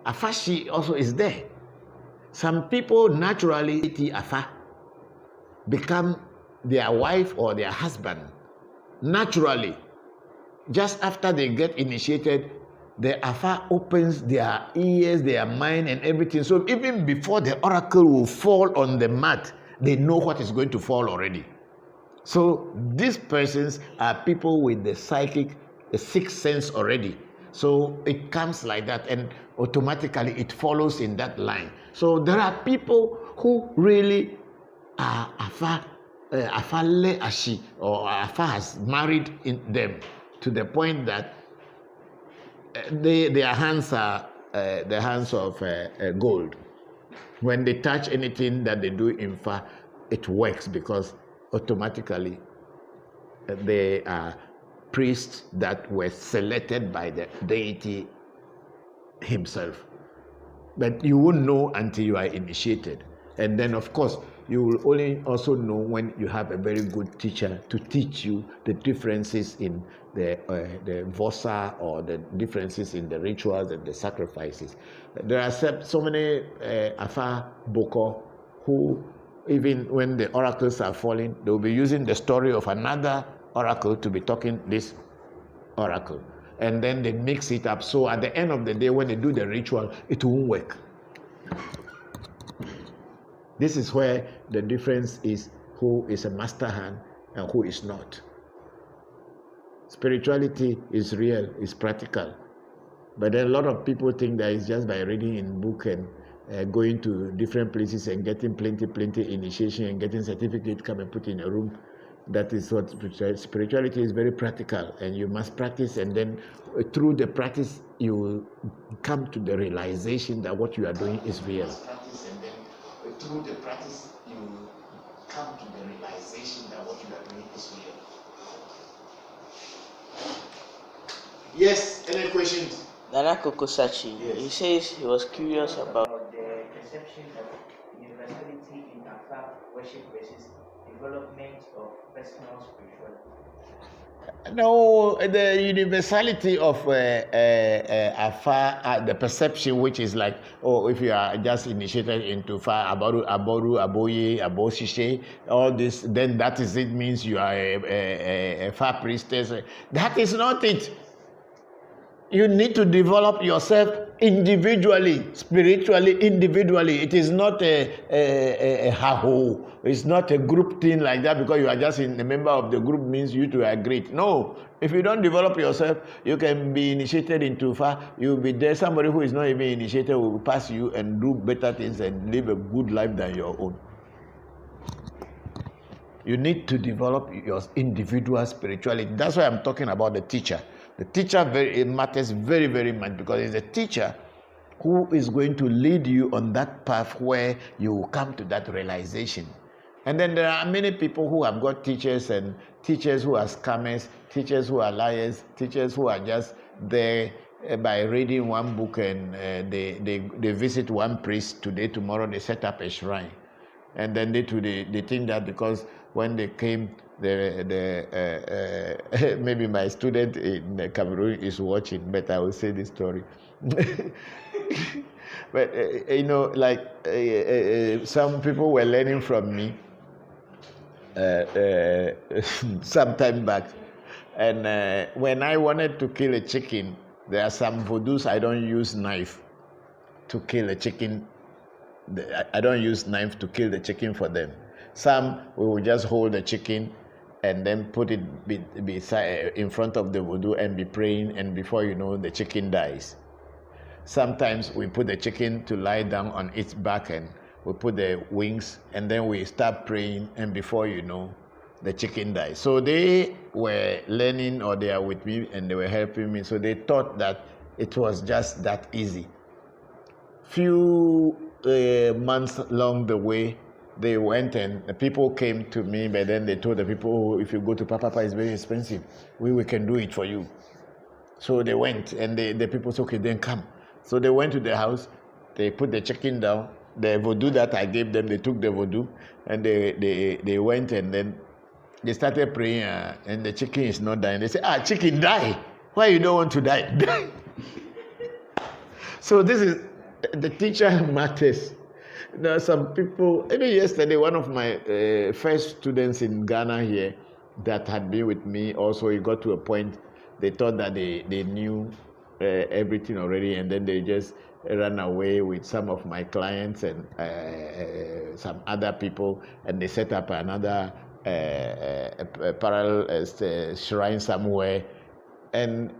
A: Afashi also is there. Some people naturally Afa become their wife or their husband naturally. Just after they get initiated, the Afa opens their ears, their mind, and everything. So even before the oracle will fall on the mat, they know what is going to fall already. So these persons are people with the sixth sense already. So it comes like that, and automatically it follows in that line. So there are people who really are Afa le Ashi, or Afa has married in them to the point that their hands are the hands of gold. When they touch anything that they do in Fa, it works because automatically they are priests that were selected by the deity himself. But you won't know until you are initiated. And then, of course, you will only also know when you have a very good teacher to teach you the differences in the vosa, or the differences in the rituals and the sacrifices. There are so many Afa Bokor who, even when the oracles are falling, they will be using the story of another oracle to be talking this oracle. And then they mix it up. So at the end of the day, when they do the ritual, it won't work. This is where the difference is who is a master hand and who is not. Spirituality is real, is practical. But a lot of people think that it's just by reading in book and going to different places and getting plenty initiation and getting certificate, come and put in a room. That is what spirituality is. Very practical, and you must practice, and then through the practice you will come to the realization that what you are doing is real. Through the practice, you will come to the realization that what you are doing is real. Yes, any questions?
C: Nana Kokosachi,
A: Yes.
C: He says he was curious about
D: the perception of universality in Afa worship versus development of personal spirituality.
A: No, the universality of Afa, the perception, which is like, oh, if you are just initiated into Fa, Aboru, Aboye, Aboshishe, all this, then that is it, means you are a Fa priestess. That is not it. You need to develop yourself individually, spiritually, individually. It is not a ha-ho. It's not a group thing like that because you are just a member of the group means you two are great. No. If you don't develop yourself, you can be initiated into Fa. You'll be there. Somebody who is not even initiated will pass you and do better things and live a good life than your own. You need to develop your individual spirituality. That's why I'm talking about the teacher. The teacher it matters very, very much because it's the teacher who is going to lead you on that path where you will come to that realization. And then there are many people who have got teachers, and teachers who are scammers, teachers who are liars, teachers who are just there by reading one book and they visit one priest today, tomorrow they set up a shrine. And then they think that because when they came, maybe my student in Cameroon is watching, but I will say this story. But some people were learning from me some time back, and when I wanted to kill a chicken, there are some vodus. I don't use knife to kill a chicken. I don't use knife to kill the chicken for them. Some we will just hold the chicken and then put it beside in front of the voodoo and be praying, and before you know, the chicken dies. Sometimes we put the chicken to lie down on its back and we put the wings, and then we start praying, and before you know, the chicken dies. So they were learning, or they are with me and they were helping me, so they thought that it was just that easy. Few months along the way, they went and the people came to me, but then they told the people, oh, if you go to Papa, it's very expensive. We can do it for you. So they went, and the people said, okay, then come. So they went to the house, they put the chicken down, the voodoo that I gave them, they took the voodoo, and they went, and then they started praying, and the chicken is not dying. They say, chicken, die. Why you don't want to die? Die. So this is, the teacher matters. There are some people, even yesterday, one of my first students in Ghana here that had been with me, also he got to a point, they thought that they knew everything already, and then they just ran away with some of my clients and some other people, and they set up another parallel shrine somewhere, and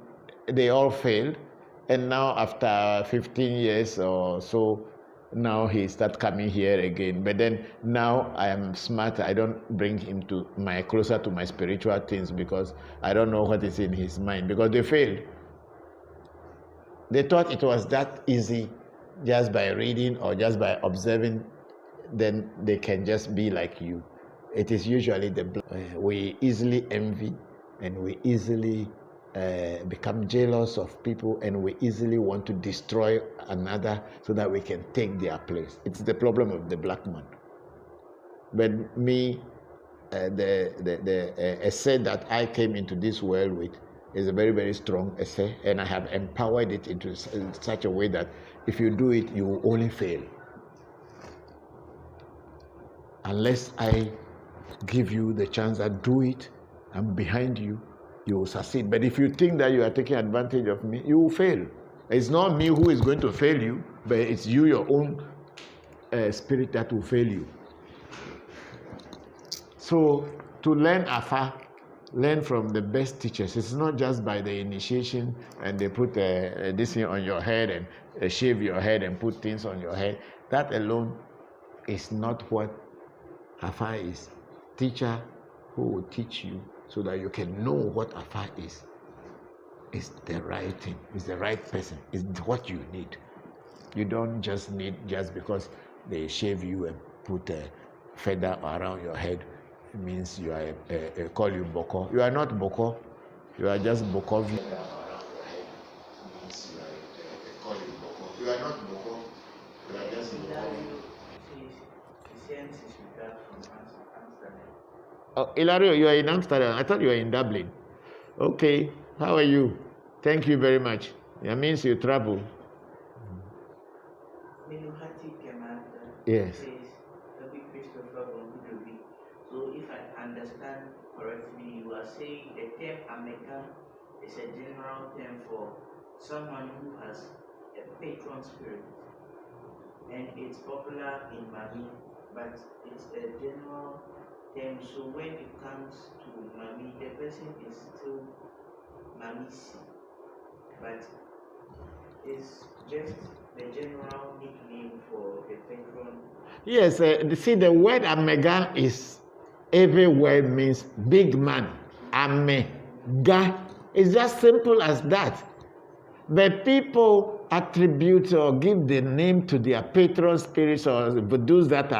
A: they all failed. And now after 15 years or so, now he starts coming here again. But then now I am smart. I don't bring him closer to my spiritual things, because I don't know what is in his mind, because they failed. They thought it was that easy, just by reading or just by observing, then they can just be like you. It is usually we easily envy, and we easily become jealous of people, and we easily want to destroy another so that we can take their place. It's the problem of the black man. But me, the essay that I came into this world with is a very, very strong essay, and I have empowered it into such a way that if you do it, you will only fail. Unless I give you the chance that do it, I'm behind you, you will succeed. But if you think that you are taking advantage of me, you will fail. It's not me who is going to fail you, but it's you, your own spirit, that will fail you. So to learn Afa, learn from the best teachers. It's not just by the initiation and they put this thing on your head and shave your head and put things on your head. That alone is not what Afa is. Teacher who will teach you so that you can know what Afa is the right thing, is the right person, is what you need. You don't just need just because they shave you and put a feather around your head. It means you are call you Bokor. You are not Bokor. You are just Bokor. You are not Bokor. You are just Bokor. Oh, Ilario, you are in Amsterdam. I thought you were in Dublin. Okay. How are you? Thank you very much. That means you travel. Yes.
D: Bokor Christopher Voncujovi. So if I understand correctly, you are saying the term Amega is a general term for someone who has a patron spirit, and it's popular in Mali, but it's a general term. So when it comes to Mami, the person is still Mamisi, but it's just the general nickname for the patron.
A: Yes, see, the word Amega is, every word means big man. Amega. It's just simple as that. But people attribute or give the name to their patron spirits or voodoos that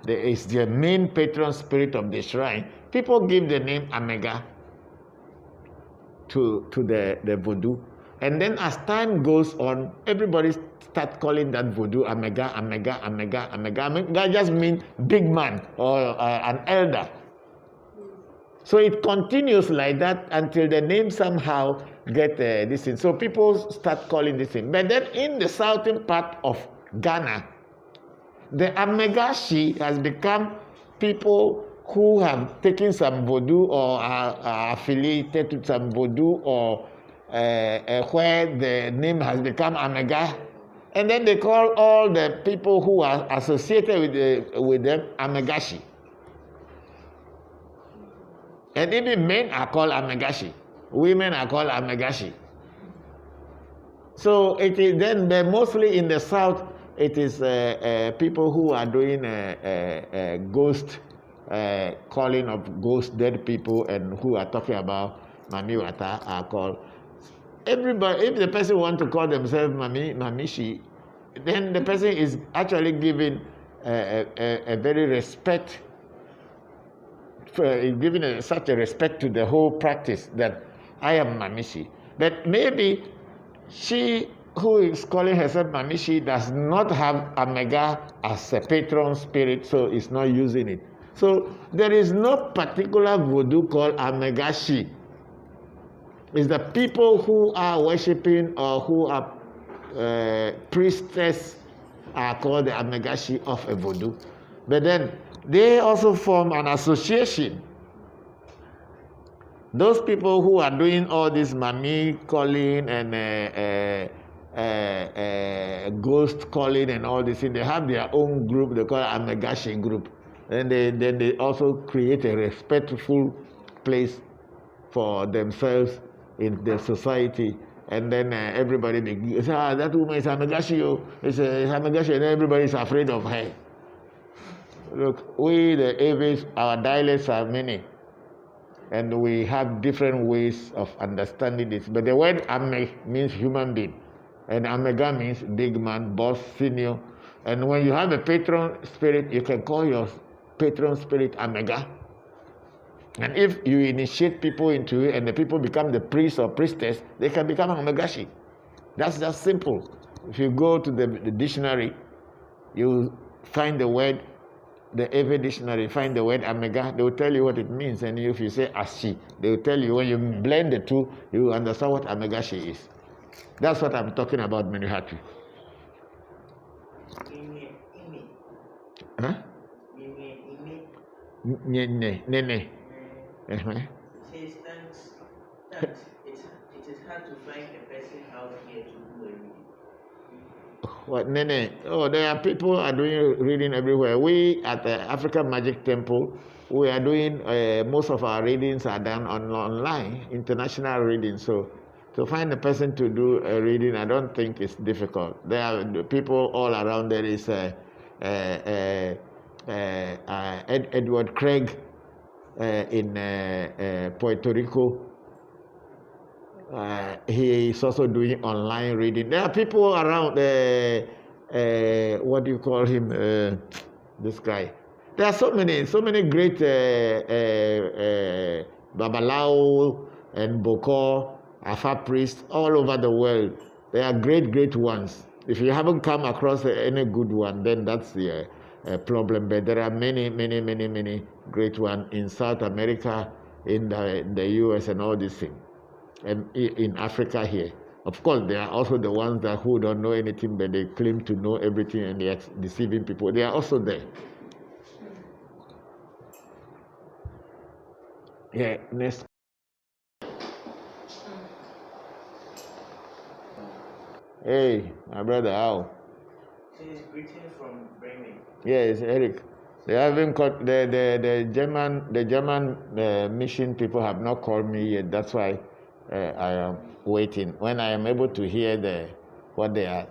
A: is the main patron spirit of the shrine. People give the name Amega to the voodoo. And then as time goes on, everybody start calling that voodoo Amega. Amega just means big man or an elder. So it continues like that until the name somehow get this thing. So people start calling this thing. But then in the southern part of Ghana, the Amegashi has become people who have taken some voodoo or are affiliated to some voodoo, or where the name has become Amega. And then they call all the people who are associated with them Amegashi. And even men are called Amegashi. Women are called Amegashi. So it is then, mostly in the south, it is people who are doing ghost calling of ghost dead people, and who are talking about Mami Wata are called. Everybody, if the person wants to call themselves Mamishi, then the person is actually giving a very respect. Giving such a respect to the whole practice that I am Mamishi. But maybe she who is calling herself Mami, she does not have Omega as a patron spirit, so is not using it. So there is no particular voodoo called Omega She. It's the people who are worshipping or who are priestess are called the Omega She of a voodoo. But then they also form an association. Those people who are doing all this Mami calling and ghost calling and all this thing, they have their own group. They call it Omega She group. And then they also create a respectful place for themselves in the society. And then everybody says, that woman is Omega She, it's Omega She, and everybody is afraid of her. Look, we the Avis, our dialects are many, and we have different ways of understanding this. But the word Ame means human being, and Omega means big man, boss, senior. And when you have a patron spirit, you can call your patron spirit Omega. And if you initiate people into it and the people become the priest or priestess, they can become Omega She. That's just simple. If you go to the dictionary, you find the word, the Ava dictionary, find the word Omega, they will tell you what it means. And if you say Ashi, they will tell you, when you blend the two, you will understand what Omega She is. That's what I'm talking about, Menuhati. Huh? Nene.
D: It says thanks. It is hard to find a person out here to do a reading.
A: What, Nene? Oh, there are people are doing reading everywhere. We at the African Magic Temple, we are doing, most of our readings are done online, international readings. So to find a person to do a reading, I don't think it's difficult. There are people all around. There is Edward Craig in Puerto Rico. He is also doing online reading. There are people around, what do you call him, this guy. There are so many great Babalao and Bokor, Afa priests all over the world. They are great ones. If you haven't come across any good one, then that's the problem. But there are many great ones in South America, in the US and all these things. And in Africa here. Of course, there are also the ones who don't know anything, but they claim to know everything and they are deceiving people. They are also there. Yeah, next. Hey, my brother, how?
D: She's greeting from Bremen.
A: Yes, Eric. They haven't called the German mission people have not called me yet. That's why I am waiting. When I am able to hear what they are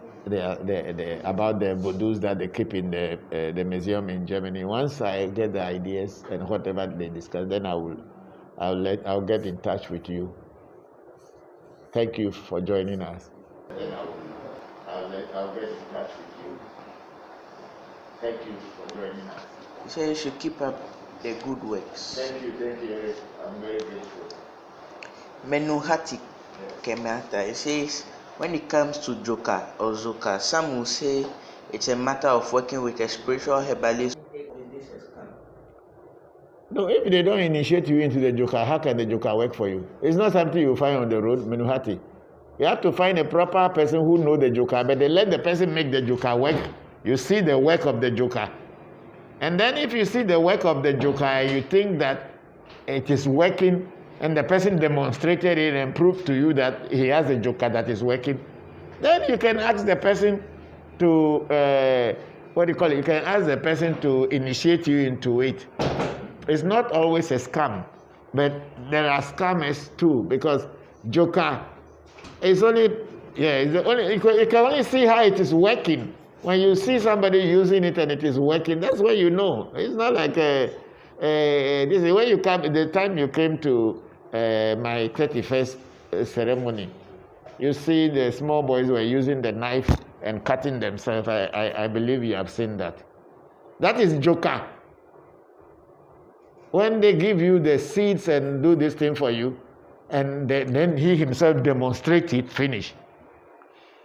A: about the voodoos that they keep in the museum in Germany. Once I get the ideas and whatever they discuss, then I'll get in touch with you. Thank you for joining us. Then I'll get in touch with you. Thank you for joining us.
C: He said you should keep up the good works.
A: Thank you, Eric. I'm very grateful.
C: Menuhati Kemata, he says when it comes to Joka or Zoka, some will say it's a matter of working with a spiritual herbalist.
A: No, if they don't initiate you into the Joka, how can the Joka work for you? It's not something you find on the road, Menuhati. You have to find a proper person who knows the Joka, but they let the person make the Joka work. You see the work of the Joka. And then if you see the work of the Joka and you think that it is working, and the person demonstrated it and proved to you that he has a Joka that is working, then you can ask the person to, you can ask the person to initiate you into it. It's not always a scam, but there are scammers too, because Joka is only, you can only see how it is working. When you see somebody using it and it is working, that's when you know. It's not like this is when you come, the time you came to my 31st ceremony, you see the small boys were using the knife and cutting themselves. I believe you have seen that. That is Joka. When they give you the seeds and do this thing for you, and then he himself demonstrates it, finish.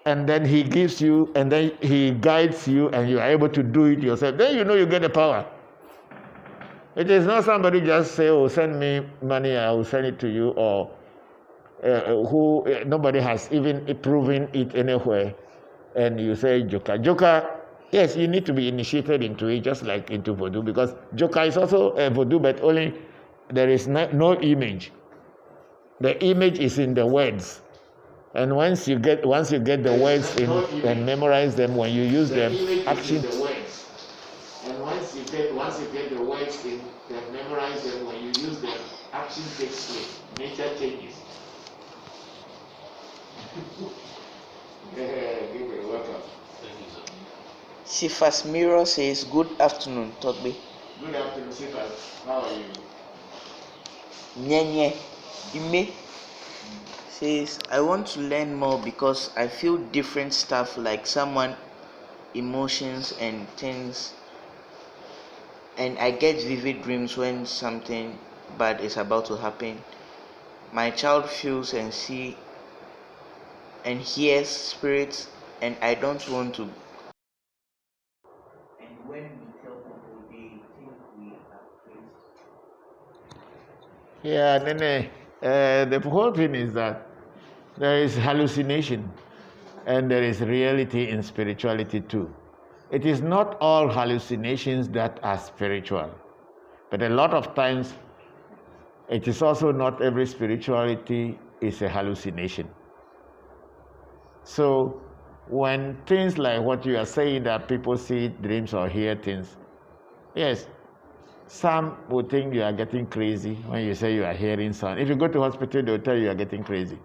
A: And then he gives you, and then he guides you, and you are able to do it yourself. Then you know you get the power. It is not somebody just say, oh, send me money, I will send it to you, or nobody has even proven it anywhere. And you say Joka. Joka, yes, you need to be initiated into it, just like into vodu, because Joka is also a vodu, but only there is no image. The image is in the words. And once you get the words in and memorize them, when you use them, action. And once you get the words in and memorize them, when you use them, action takes place. Nature changes. Welcome.
E: Thank you, sir.
C: Sifas Mirror says, good afternoon, Togbe.
A: Good afternoon, Sifas. How are you?
C: Nyenye Ime says, I want to learn more because I feel different stuff like someone, emotions and things, and I get vivid dreams when something bad is about to happen. My child feels and see and hears spirits, and I don't want to.
D: And when we tell people, they think we are crazy.
A: Yeah, Nene, the whole thing is that there is hallucination and there is reality in spirituality too. It is not all hallucinations that are spiritual, but a lot of times it is also not every spirituality is a hallucination. So when things like what you are saying, that people see dreams or hear things, yes, some would think you are getting crazy when you say you are hearing sound. If you go to hospital, they'll tell you are getting crazy.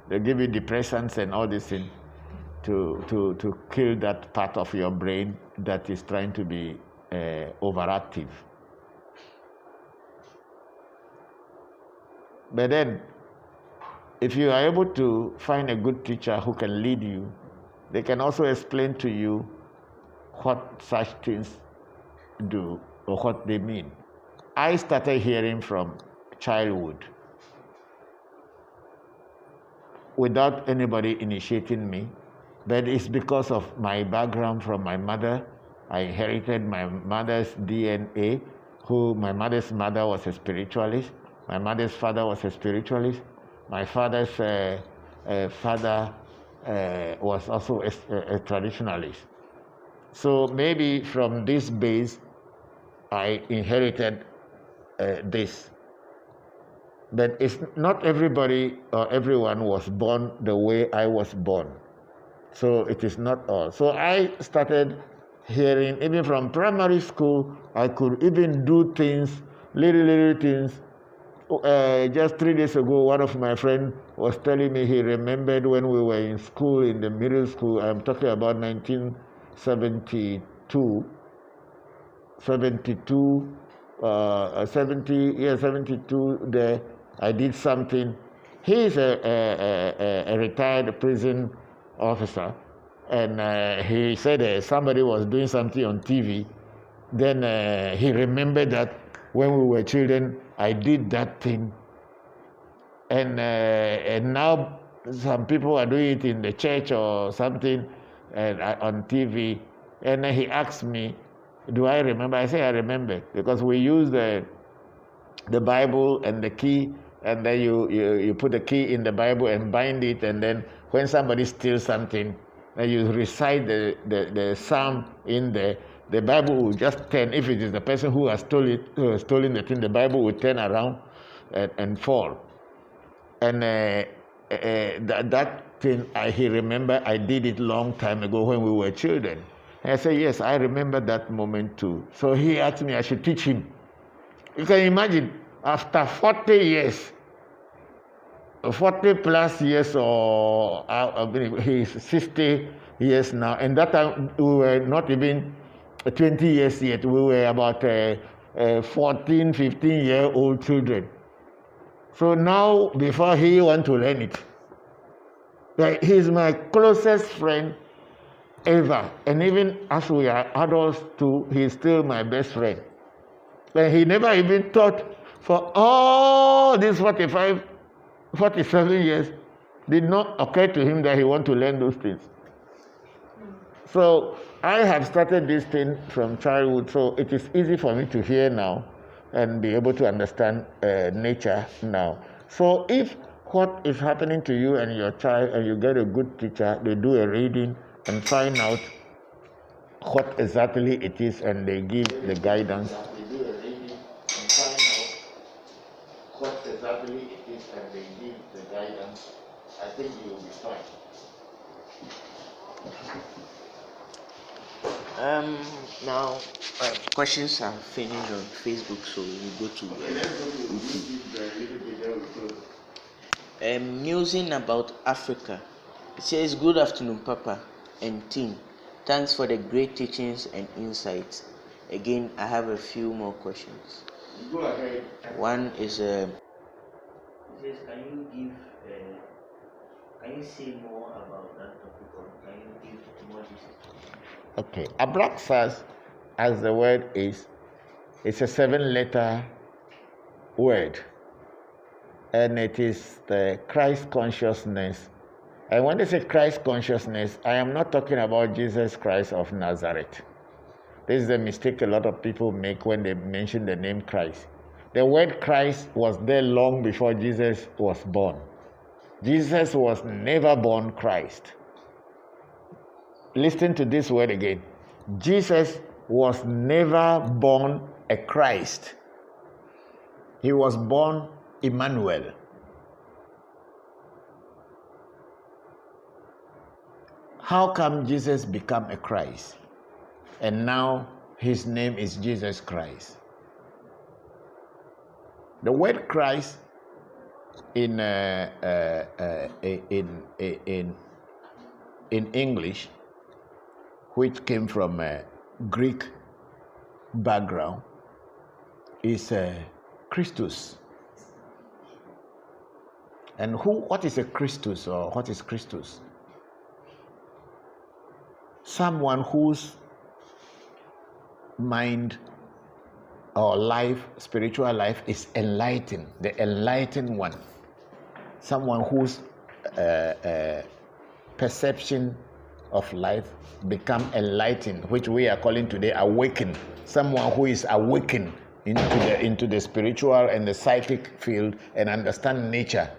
A: They'll give you depressants and all these things to kill that part of your brain that is trying to be overactive. But then, if you are able to find a good teacher who can lead you, they can also explain to you what such things do or what they mean. I started hearing from childhood without anybody initiating me, but it's because of my background from my mother. I inherited my mother's DNA, my mother's mother was a spiritualist, my mother's father was a spiritualist, my father's father was also a traditionalist. So maybe from this base, I inherited this. But it's not everybody or everyone was born the way I was born. So it is not all. So I started hearing, even from primary school, I could even do things, little things. Just 3 days ago, one of my friends was telling me he remembered when we were in school, in the middle school, I'm talking about 1972, 72, there, I did something. He is a retired prison officer, and he said somebody was doing something on TV. Then he remembered that when we were children, I did that thing. And now some people are doing it in the church or something on TV. And he asked me, do I remember? I say I remember, because we use the Bible and the key, and then you put the key in the Bible and bind it, and then when somebody steals something, then you recite the psalm in the Bible will just turn. If it is the person who has stolen the thing, the Bible will turn around and fall. And that thing, he remember I did it long time ago when we were children. And I said, yes, I remember that moment too. So he asked me I should teach him. You can imagine, after 40 years, 40 plus years, or he's 60 years now, and that time we were not even 20 years yet. We were about 14, 15-year-old children. So now, before he want to learn it, like, he's my closest friend ever. And even as we are adults too, he's still my best friend. And he never even thought For all these 47 years, did not occur to him that he want to learn those things. So I have started this thing from childhood, so it is easy for me to hear now and be able to understand nature now. So if what is happening to you and your child, and you get a good teacher, they do a reading and find out what exactly it is, and they give the guidance. They do a reading and find out what exactly it is, and they give the guidance. I think you will be fine.
C: Now, questions are finished on Facebook, so we go to YouTube. Musing about Africa. It says, "Good afternoon, Papa and team. Thanks for the great teachings and insights." Again, I have a few more questions.
A: Go ahead.
C: One is
D: It says, can you say more about that topic, or can you give more details?
A: Okay, Abraxas, as the word is, it's a 7-letter word, and it is the Christ consciousness. And when they say Christ consciousness, I am not talking about Jesus Christ of Nazareth. This is a mistake a lot of people make when they mention the name Christ. The word Christ was there long before Jesus was born. Jesus was never born Christ. Listen to this word again. Jesus was never born a Christ. He was born Emmanuel. How come Jesus became a Christ? And now his name is Jesus Christ. The word Christ in English, which came from a Greek background, is Christus. And what is a Christus, or what is Christus? Someone whose mind or life, spiritual life, is enlightened, the enlightened one. Someone whose perception of life become enlightened, which we are calling today awakened. Someone who is awakened into the spiritual and the psychic field and understand nature.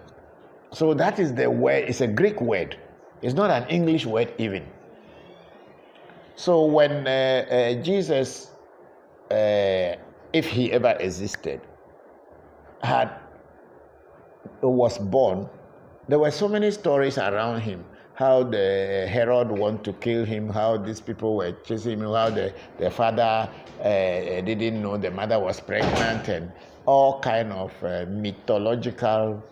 A: So that is the word. It's a Greek word. It's not an English word even. So when Jesus, if he ever existed, was born, there were so many stories around him. How the Herod wanted to kill him, how these people were chasing him, how the father didn't know the mother was pregnant, and all kind of mythological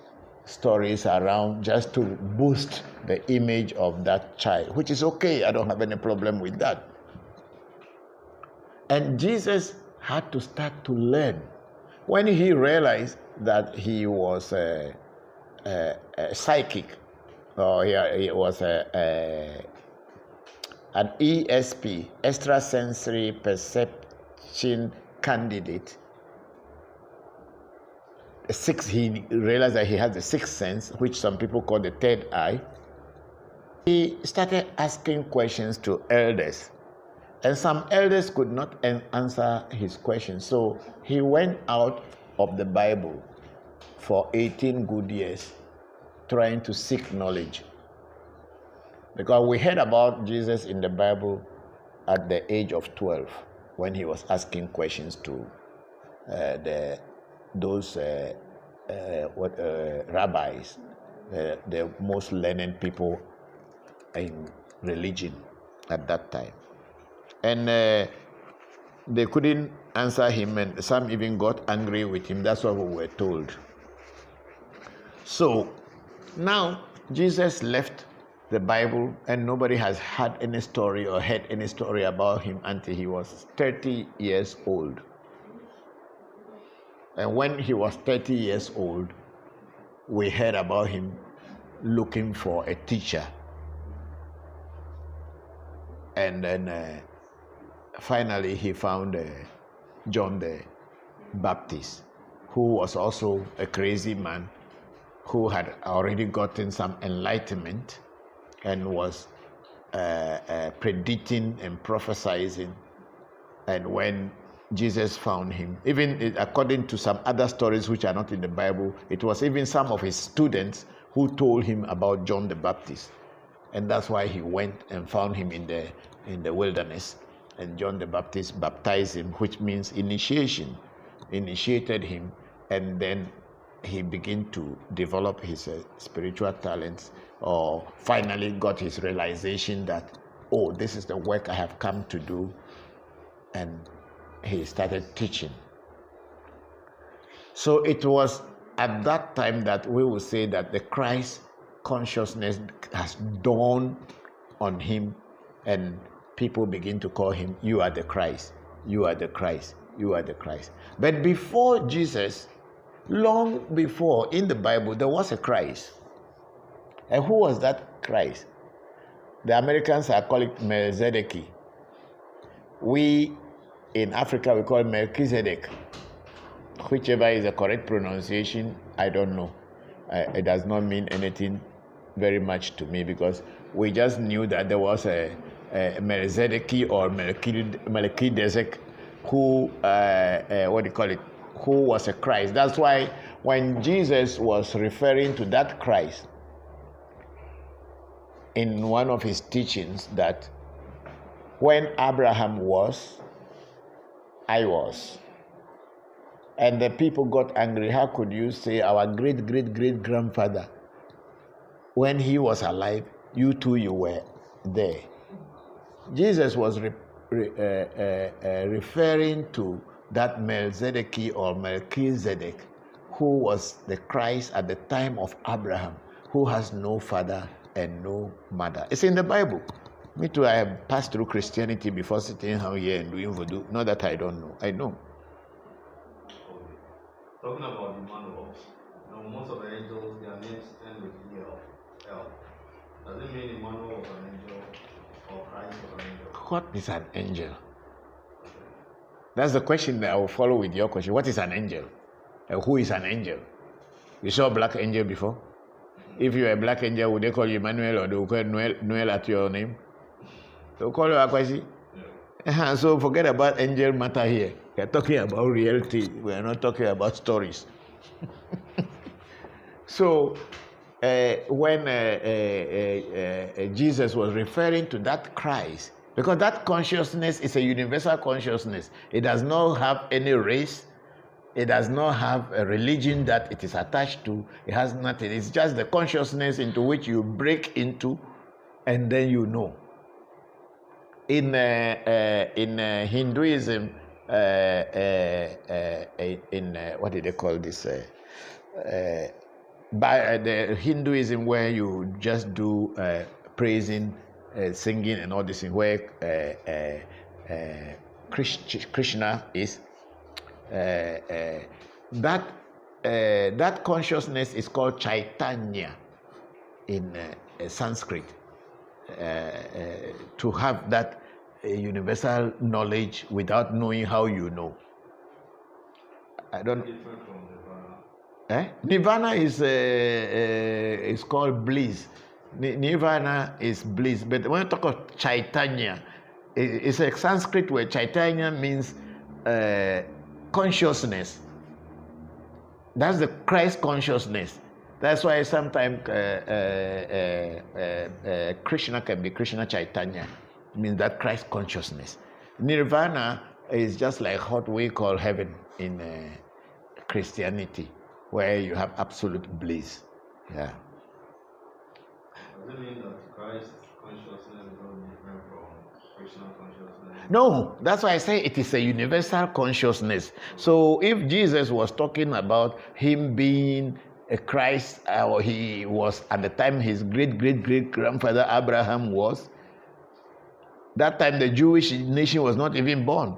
A: stories around just to boost the image of that child, which is okay. I don't have any problem with that. And Jesus had to start to learn. When he realized that he was a psychic, or he was an ESP, extrasensory perception candidate. He realized that he had the sixth sense, which some people call the third eye. He started asking questions to elders, and some elders could not answer his questions. So he went out of the Bible for 18 good years, trying to seek knowledge. Because we heard about Jesus in the Bible at the age of 12, when he was asking questions to those rabbis, the most learned people in religion at that time. And they couldn't answer him, and some even got angry with him. That's what we were told. So now Jesus left the Bible, and nobody has had any story or heard any story about him until he was 30 years old. And when he was 30 years old, we heard about him looking for a teacher. And then finally he found John the Baptist, who was also a crazy man, who had already gotten some enlightenment and was predicting and prophesying. And when Jesus found him, even according to some other stories which are not in the Bible, it was even some of his students who told him about John the Baptist. And that's why he went and found him in the wilderness. And John the Baptist baptized him, which means initiation, initiated him, and then he began to develop his spiritual talents, or finally got his realization that, oh, this is the work I have come to do, and he started teaching. So it was at that time that we will say that the Christ consciousness has dawned on him, and people begin to call him, you are the Christ, you are the Christ, you are the Christ. But before Jesus, long before, in the Bible, there was a Christ. And who was that Christ? The Americans are calling it Melchizedek. We in Africa, we call it Melchizedek. Whichever is the correct pronunciation, I don't know. It does not mean anything very much to me, because we just knew that there was a Melchizedek or Melchizedek who, who was a Christ. That's why when Jesus was referring to that Christ in one of his teachings, that when Abraham was, I was. And the people got angry. How could you say our great-great-great-grandfather, when he was alive, you too, you were there? Jesus was referring to that Melchizedek or Melchizedek, who was the Christ at the time of Abraham, who has no father and no mother. It's in the Bible. Me too, I have passed through Christianity before sitting here and doing vodu. Not that I don't know. I know.
E: Talking about the manuals, most of the angels, their names end with L. Does it mean Emmanuel was an angel or Christ was an angel?
A: What is an angel? That's the question that I will follow with your question. What is an angel? Who is an angel? You saw a black angel before? If you are a black angel, would they call you Emmanuel, or they will call Noel at your name? They will call you Akwasi? Yeah. So forget about angel matter here. We are talking about reality. We are not talking about stories. So when Jesus was referring to that Christ, because that consciousness is a universal consciousness. It does not have any race. It does not have a religion that it is attached to. It has nothing. It's just the consciousness into which you break into, and then you know. In Hinduism, what did they call this? By the Hinduism, where you just do praising, singing, and all this thing, where Krishna is. That consciousness is called Chaitanya in Sanskrit. To have that universal knowledge without knowing how you know. I don't.
E: Different from Nirvana.
A: Nirvana is called bliss. Nirvana is bliss. But when you talk of Chaitanya, it's a Sanskrit word. Chaitanya means consciousness. That's the Christ consciousness. That's why sometimes Krishna can be Krishna Chaitanya. It means that Christ consciousness. Nirvana is just like what we call heaven in Christianity, where you have absolute bliss. Yeah.
E: Does it mean that Christ consciousness is not different from Krishna consciousness?
A: No, that's why I say it is a universal consciousness. So if Jesus was talking about him being a Christ, or he was at the time his great-great-great-grandfather Abraham was, that time the Jewish nation was not even born.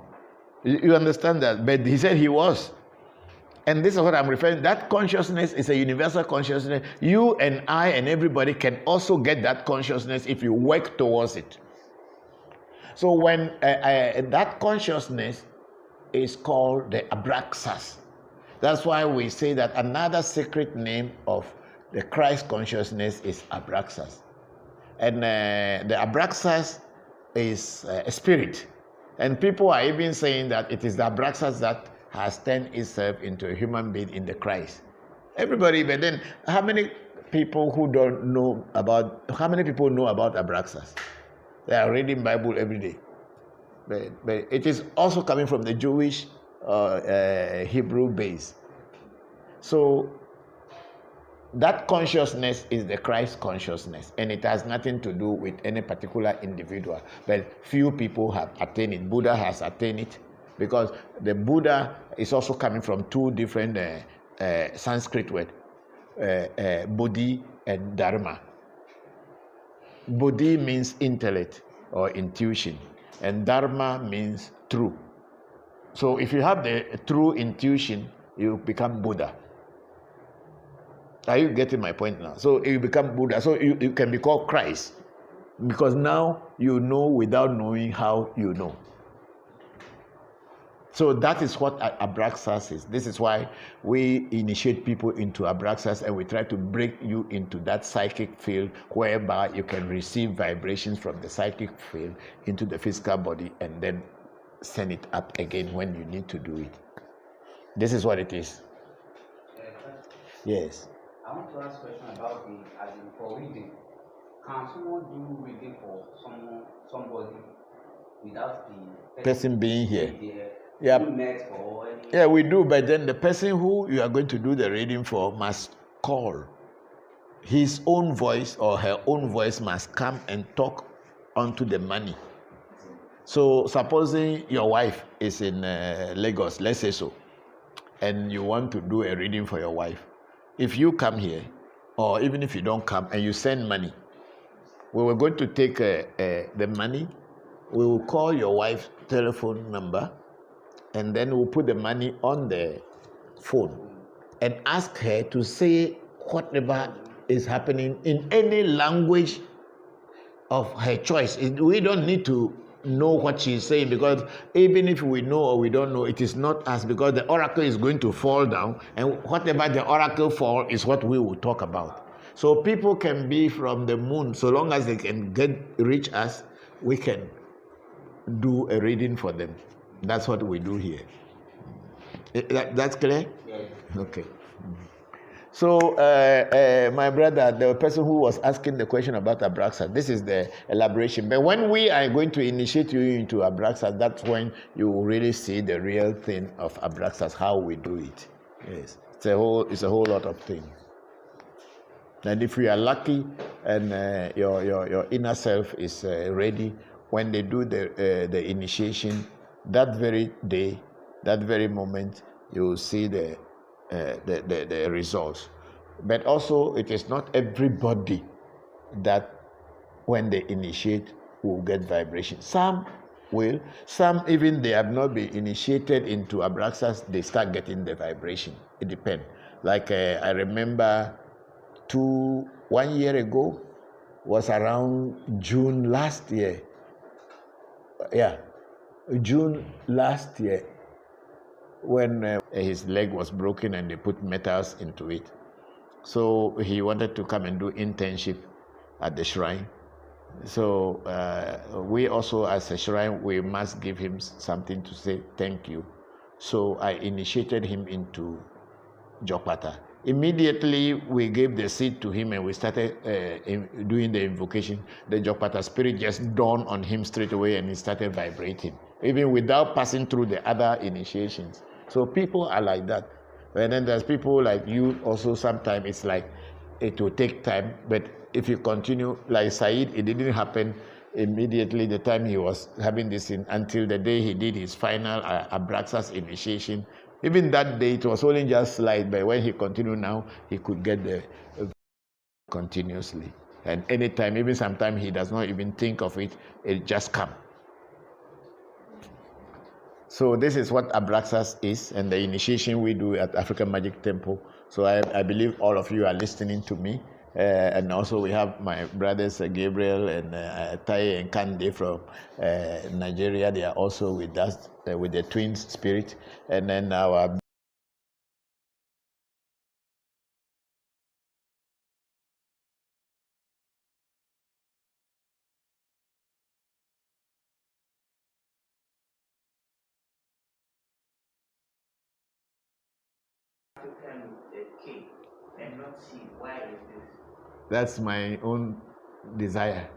A: You understand that? But he said he was. And this is what I'm referring to. That consciousness is a universal consciousness. You and I and everybody can also get that consciousness if you work towards it. So when that consciousness is called the abraxas. That's why we say that another secret name of the Christ consciousness is Abraxas. And the Abraxas is a spirit. And people are even saying that it is the Abraxas that has turned itself into a human being in the Christ. Everybody, but then how many people who don't know about, how many people know about Abraxas? They are reading Bible every day. But it is also coming from the Jewish Hebrew base. So that consciousness is the Christ consciousness, and it has nothing to do with any particular individual. But few people have attained it. Buddha has attained it, because the Buddha is also coming from two different Sanskrit words, Bodhi and Dharma. Bodhi means intellect or intuition, and Dharma means true. So if you have the true intuition, you become Buddha. Are you getting my point now? So you become Buddha. So you can be called Christ, because now you know without knowing how you know. So that is what Abraxas is. This is why we initiate people into Abraxas, and we try to break you into that psychic field whereby you can receive vibrations from the psychic field into the physical body and then send it up again when you need to do it. This is what it is. Yes.
F: I want to ask a question about the, as in for reading. Can someone do reading for somebody without the
A: Person being here?
F: Yeah.
A: Yeah, we do, but then the person who you are going to do the reading for must call. His own voice or her own voice must come and talk onto the money. So supposing your wife is in Lagos, let's say so, and you want to do a reading for your wife. If you come here, or even if you don't come and you send money, we were going to take the money, we will call your wife's telephone number, and then we'll put the money on the phone and ask her to say whatever is happening in any language of her choice. We don't need to know what she's saying, because even if we know or we don't know, it is not us, because the oracle is going to fall down, and whatever the oracle fall is what we will talk about. So people can be from the moon, so long as they can reach us, we can do a reading for them. That's what we do here. That's clear?
F: Yes.
A: Okay. So, my brother, the person who was asking the question about Abraxas, this is the elaboration. But when we are going to initiate you into Abraxas, that's when you will really see the real thing of Abraxas, how we do it. Yes, it's a whole lot of things. And if you are lucky and your inner self is ready, when they do the initiation, that very day, that very moment, you will see the results. But also, it is not everybody that when they initiate will get vibration. Some will, some even they have not been initiated into Abraxas, they start getting the vibration. It depends. Like I remember 1 year ago, was around June last year. Yeah, June last year, when his leg was broken and they put metals into it. So he wanted to come and do internship at the shrine. So we also, as a shrine, we must give him something to say thank you. So I initiated him into Jokpata. Immediately we gave the seed to him and we started doing the invocation. The Jokpata spirit just dawned on him straight away and he started vibrating, even without passing through the other initiations. So people are like that. And then there's people like you also. Sometimes it's like it will take time, but if you continue, like Said, it didn't happen immediately the time he was having this until the day he did his final Abraxas initiation. Even that day, it was only just slight, but when he continued now, he could get the continuously. And anytime, even sometimes he does not even think of it, it just comes. So this is what Abraxas is, and the initiation we do at African Magic Temple. So I believe all of you are listening to me. And also we have my brothers Gabriel and Tai and Kande from Nigeria. They are also with us with the twins spirit. And then our
D: end with a K and not C. Why is this?
A: That's my own desire.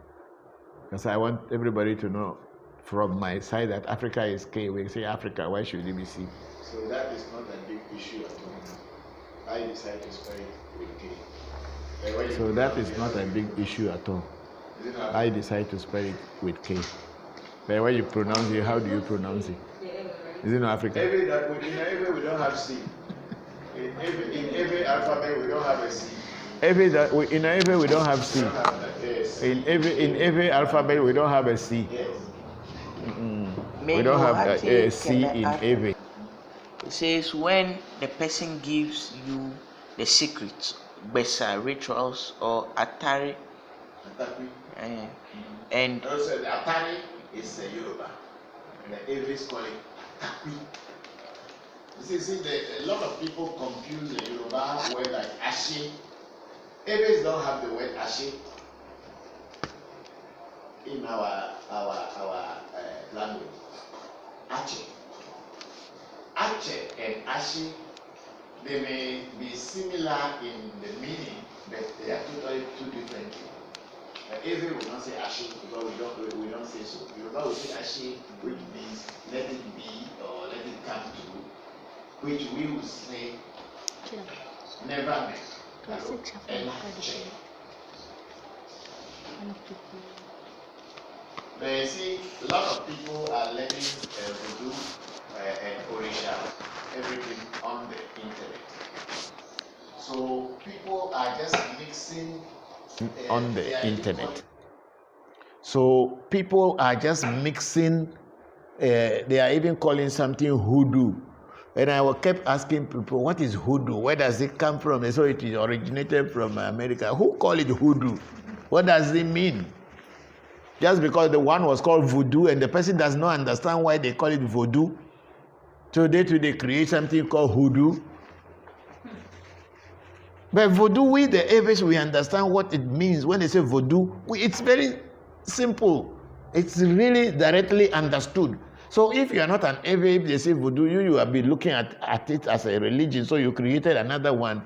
A: Because I want everybody to know from my side that Africa is K. We say Africa, why should it be C? So that is not a big issue at all. I decide to spell it with K. So that is not a big issue at all. I decide to spell it with K. But when you pronounce it, how do you pronounce it? Is it not Africa? In every we don't have C. In every alphabet we don't have a C. In every we don't have C. In every alphabet we don't have a C. We don't have a C in every.
C: It says when the person gives you the secrets, besa rituals or atari, and
A: also the atari is a Yoruba, and the Avis call it atakwi. You see, a lot of people confuse the Yoruba word like ashe. Avis don't have the word ashe in our language. Ache. Ache and ashe, they may be similar in the meaning, but they are totally two different things. Every will not say ashe because we don't say so. Yoruba will say ashe, which means let it be or let it come to, which we will say never make. And but you see, a lot of people are learning voodoo and orisha, everything on the internet. So people are just mixing on the internet. So people are just mixing. They are even calling something hoodoo. And I kept asking people, what is hoodoo? Where does it come from? And so it is originated from America. Who call it hoodoo? What does it mean? Just because the one was called voodoo and the person does not understand why they call it voodoo, so they create something called hoodoo. But voodoo, we the Aves, we understand what it means when they say voodoo. It's very simple. It's really directly understood. So if you are not an Ave, if they say voodoo, you will be looking at it as a religion. So you created another one.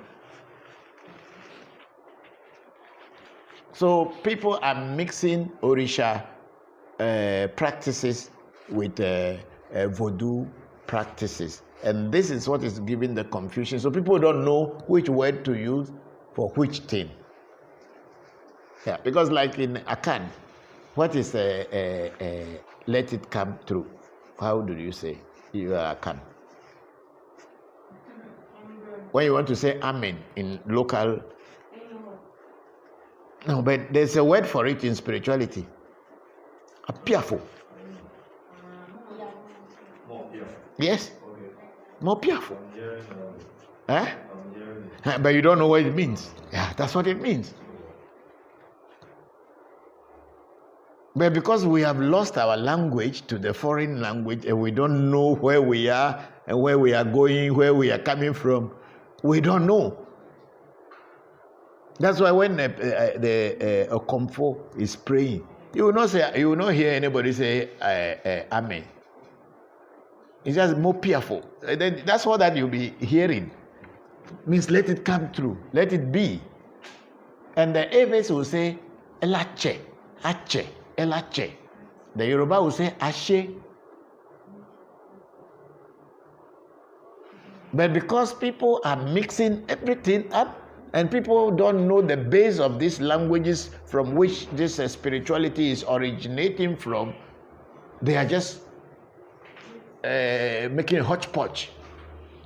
A: So people are mixing Orisha practices with voodoo practices. And this is what is giving the confusion. So people don't know which word to use for which thing. Yeah, because like in Akan, what is let it come through? How do you say you are Akan? When you want to say Amen in local, no, but there's a word for it in spirituality. Apiafo. Yes. More piafo. Eh? But you don't know what it means. Yeah, that's what it means. But because we have lost our language to the foreign language and we don't know where we are and where we are going, where we are coming from, we don't know. That's why when the Okomfo is praying, you will not hear anybody say Amen. It's just more fearful. That's what that you'll be hearing. Means let it come true, let it be. And the Aves will say Elache, Ache, Elache. The Yoruba will say Ashe. But because people are mixing everything up, and people don't know the base of these languages from which this spirituality is originating from, they are just making a hodgepodge.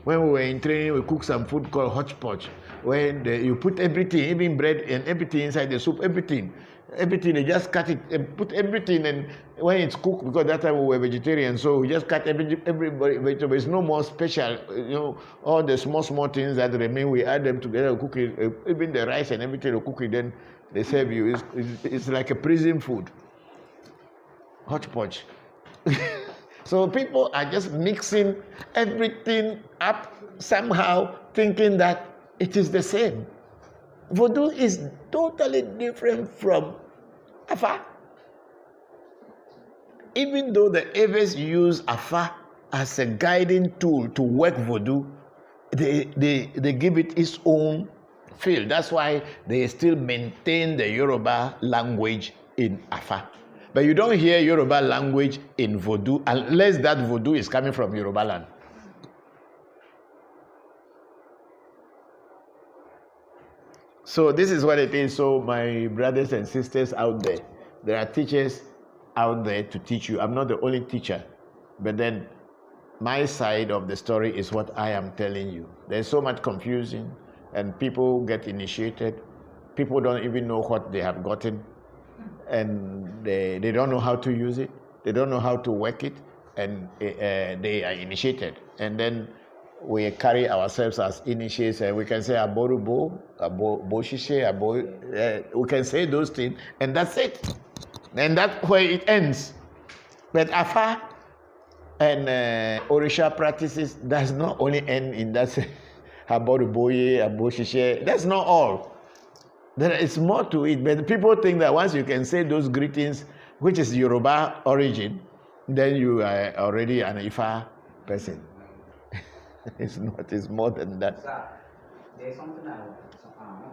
A: When we were in training, we cooked some food called hodgepodge. When you put everything, even bread and everything inside the soup, everything, they just cut it and put everything. And when it's cooked, because that time we were vegetarian, so we just cut every vegetable. It's no more special, all the small things that remain, we add them together, cook it, even the rice and everything, we cook it, then they serve you. It's like a prison food. Hodgepodge. So people are just mixing everything up somehow, thinking that it is the same. Voodoo is totally different from Afa. Even though the Aves use Afa as a guiding tool to work voodoo, they give it its own feel. That's why they still maintain the Yoruba language in Afa. But you don't hear Yoruba language in vodu unless that vodu is coming from Yoruba land. So this is what it is. So my brothers and sisters out there are teachers out there to teach you. I'm not the only teacher, but then my side of the story is what I am telling you. There's so much confusion and people get initiated. People don't even know what they have gotten and they don't know how to use it. They don't know how to work it and they are initiated. And then we carry ourselves as initiates and we can say aborubo, aboshishe, we can say those things and that's it. And that's where it ends. But Afa and Orisha practices does not only end in that aboruboye, aboshishe. That's not all. There is more to it. But people think that once you can say those greetings, which is Yoruba origin, then you are already an Ifa person. It's not, it's more than that.
F: Sir, there's something I want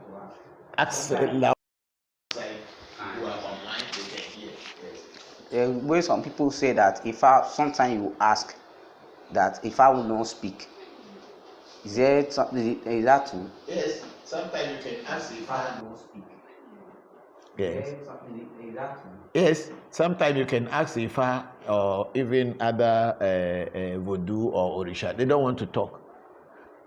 F: to
A: Ask
F: ask.
A: loud.
F: The way some people say that sometimes you ask that if I will not speak, is there something, is that true?
A: Yes, sometimes you can ask if I
F: will not speak.
A: Yes.
F: Is that true?
A: Yes, sometimes you can ask Ifa or even other vodu or Orisha. They don't want to talk.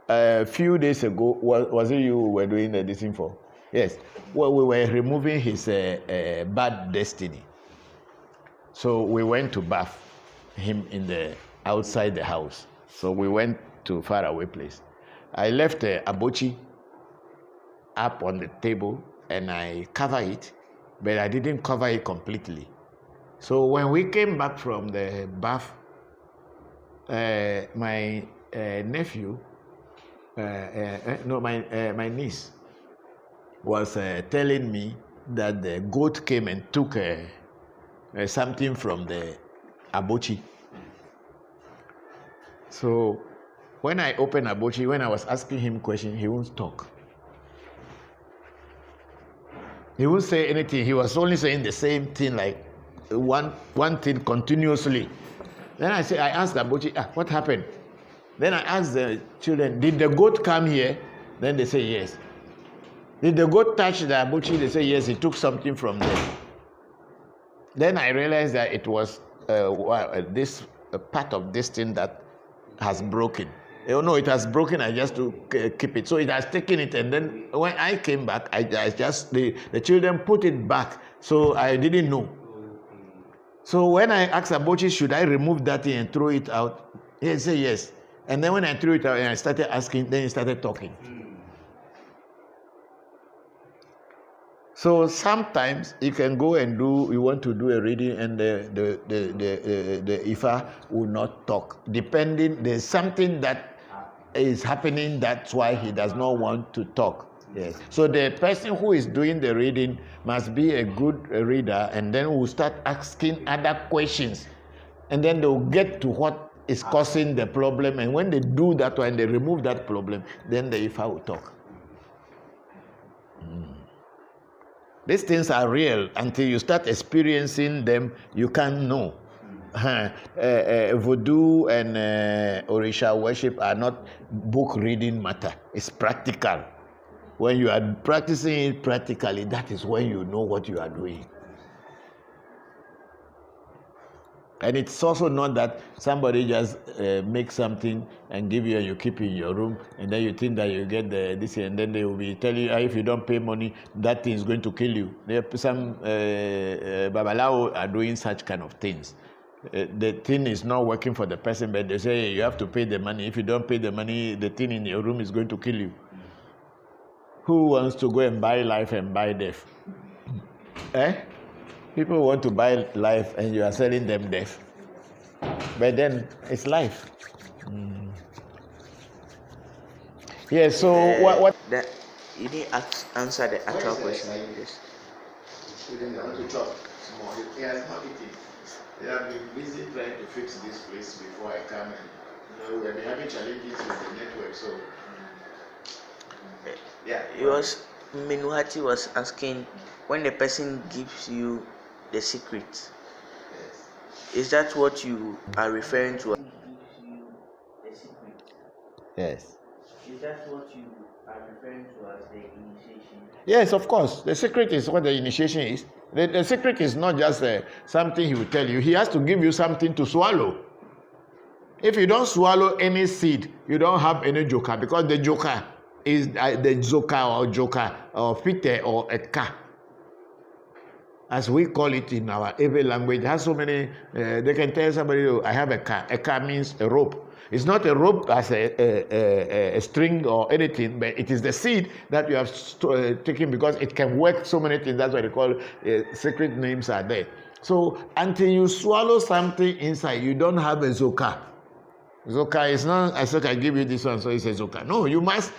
A: A few days ago, was it you were doing this thing for? Yes. Well, we were removing his bad destiny. So we went to bath him outside the house. So we went to far away place. I left Abochi up on the table and I cover it, but I didn't cover it completely. So when we came back from the bath, my nephew, my niece was telling me that the goat came and took something from the Abochi. So when I opened Abochi, when I was asking him questions, he won't talk. He won't say anything. He was only saying the same thing, like one thing continuously. Then I asked Abochi, what happened? Then I asked the children, did the goat come here? Then they say yes. Did the goat touch the Abochi? They say yes, he took something from there. Then I realized that it was this part of this thing that has broken. Oh no, it has broken. I just to keep it. So it has taken it, and then when I came back, I just the children put it back. So I didn't know. So when I asked Abochi, should I remove that thing and throw it out? He said yes. And then when I threw it out and I started asking, then he started talking. So sometimes you can go and you want to do a reading and the Ifa will not talk. Depending, there's something that is happening, that's why he does not want to talk. Yes. So the person who is doing the reading must be a good reader and then will start asking other questions. And then they'll get to what is causing the problem. And when they do that one, they remove that problem, then the Ifa will talk. These things are real. Until you start experiencing them, you can't know. Voodoo and Orisha worship are not book reading matter. It's practical. When you are practicing it practically, that is when you know what you are doing. And it's also not that somebody just makes something and give you and you keep it in your room and then you think that you get this and then they will be telling you if you don't pay money, that thing is going to kill you. Some Babalao are doing such kind of things. The thing is not working for the person, but they say you have to pay the money. If you don't pay the money, the thing in your room is going to kill you. Who wants to go and buy life and buy death? People want to buy life and you are selling them death. But then it's life. Yeah, so what?
C: You didn't answer the actual question. Yes.
A: Students want to talk small. He has not eaten. They have been busy trying to fix this place before I come and we have been having challenges with the network, so
F: Yeah.
C: It was Menuhati was asking, when the person gives you the secret,
F: Yes.
C: is that what you are referring to?
D: Gives you the secret.
A: Yes.
D: Is that what you are referring to as the initiation?
A: Yes, of course. The secret is what the initiation is. The secret is not just something he will tell you. He has to give you something to swallow. If you don't swallow any seed, you don't have any joker, because the joker is the joker or fite or eka, as we call it in our every language. It has so many. They can tell somebody, oh, I have a car. A car means a rope. It's not a rope as a string or anything, but it is the seed that you have taken, because it can work so many things. That's why they call secret names are there. So until you swallow something inside, you don't have a zoka. Zoka is not, I said, I give you this one, so it's a zoka. No, you must,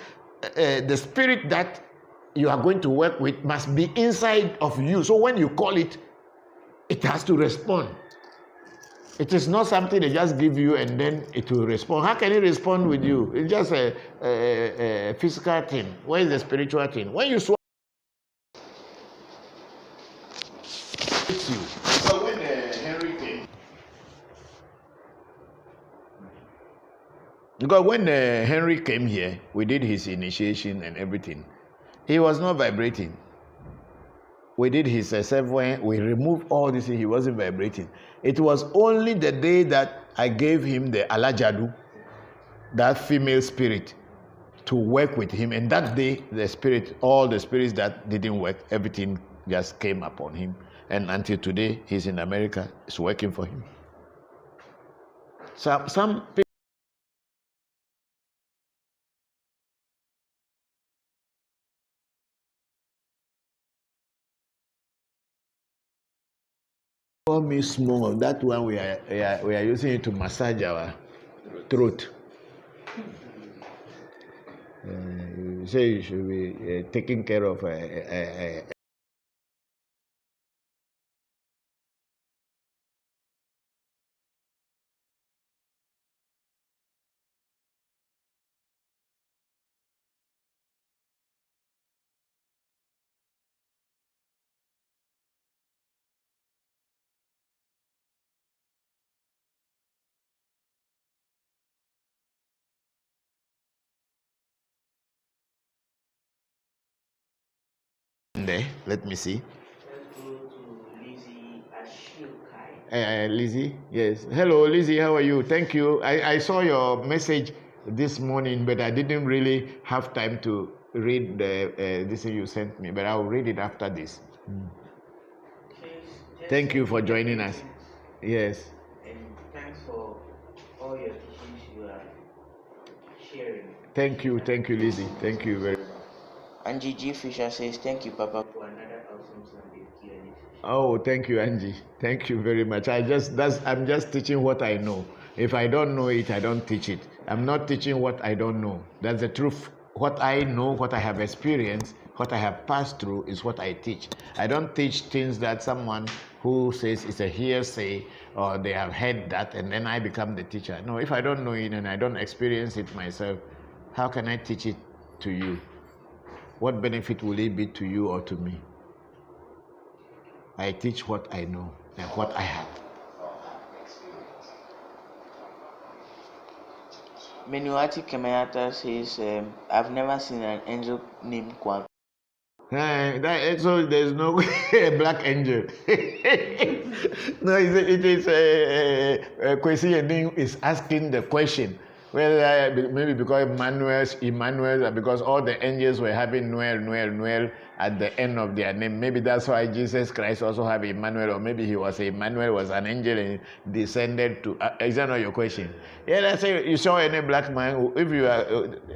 A: the spirit that you are going to work with must be inside of you. So when you call it, it has to respond. It is not something they just give you and then it will respond. How can it respond with you? It's just a physical thing. Where is the spiritual thing? When you swallow, it's you. So when Henry came, because when Henry came here, we did his initiation and everything. He was not vibrating. We did his seven. We removed all this. He wasn't vibrating. It was only the day that I gave him the alajadu, that female spirit, to work with him. And that day, the spirit, all the spirits that didn't work, everything just came upon him. And until today, he's in America. It's working for him. So some people me small. That one we are using it to massage our throat. You say you should be taking care of there. Let me see.
D: Let's go to Lizzie Ashiokai.
A: Lizzie, yes. Hello, Lizzie. How are you? Thank you. I saw your message this morning, but I didn't really have time to read this thing you sent me. But I'll read it after this. Thank you for joining us. Yes.
D: And thanks for all your teachings you are sharing.
A: Thank you, Lizzie. Thank you very much.
C: Angie G. Fisher says, thank you, Papa.
D: For another awesome Sunday Q&A session.
A: Oh, thank you, Angie. Thank you very much. I'm just teaching what I know. If I don't know it, I don't teach it. I'm not teaching what I don't know. That's the truth. What I know, what I have experienced, what I have passed through is what I teach. I don't teach things that someone who says it's a hearsay or they have heard that and then I become the teacher. No, if I don't know it and I don't experience it myself, how can I teach it to you? What benefit will it be to you or to me? I teach what I know and what I have.
C: Menuhati Kemayata says, I've never seen an angel named Kwame.
A: So there's no black angel. No, it is Kwesi Ening is asking the question. Well, maybe because Emmanuel, because all the angels were having Noel at the end of their name. Maybe that's why Jesus Christ also have Emmanuel, or maybe Emmanuel was an angel and descended to. Is that not your question? Yeah, that's it. You saw any black man? If you are,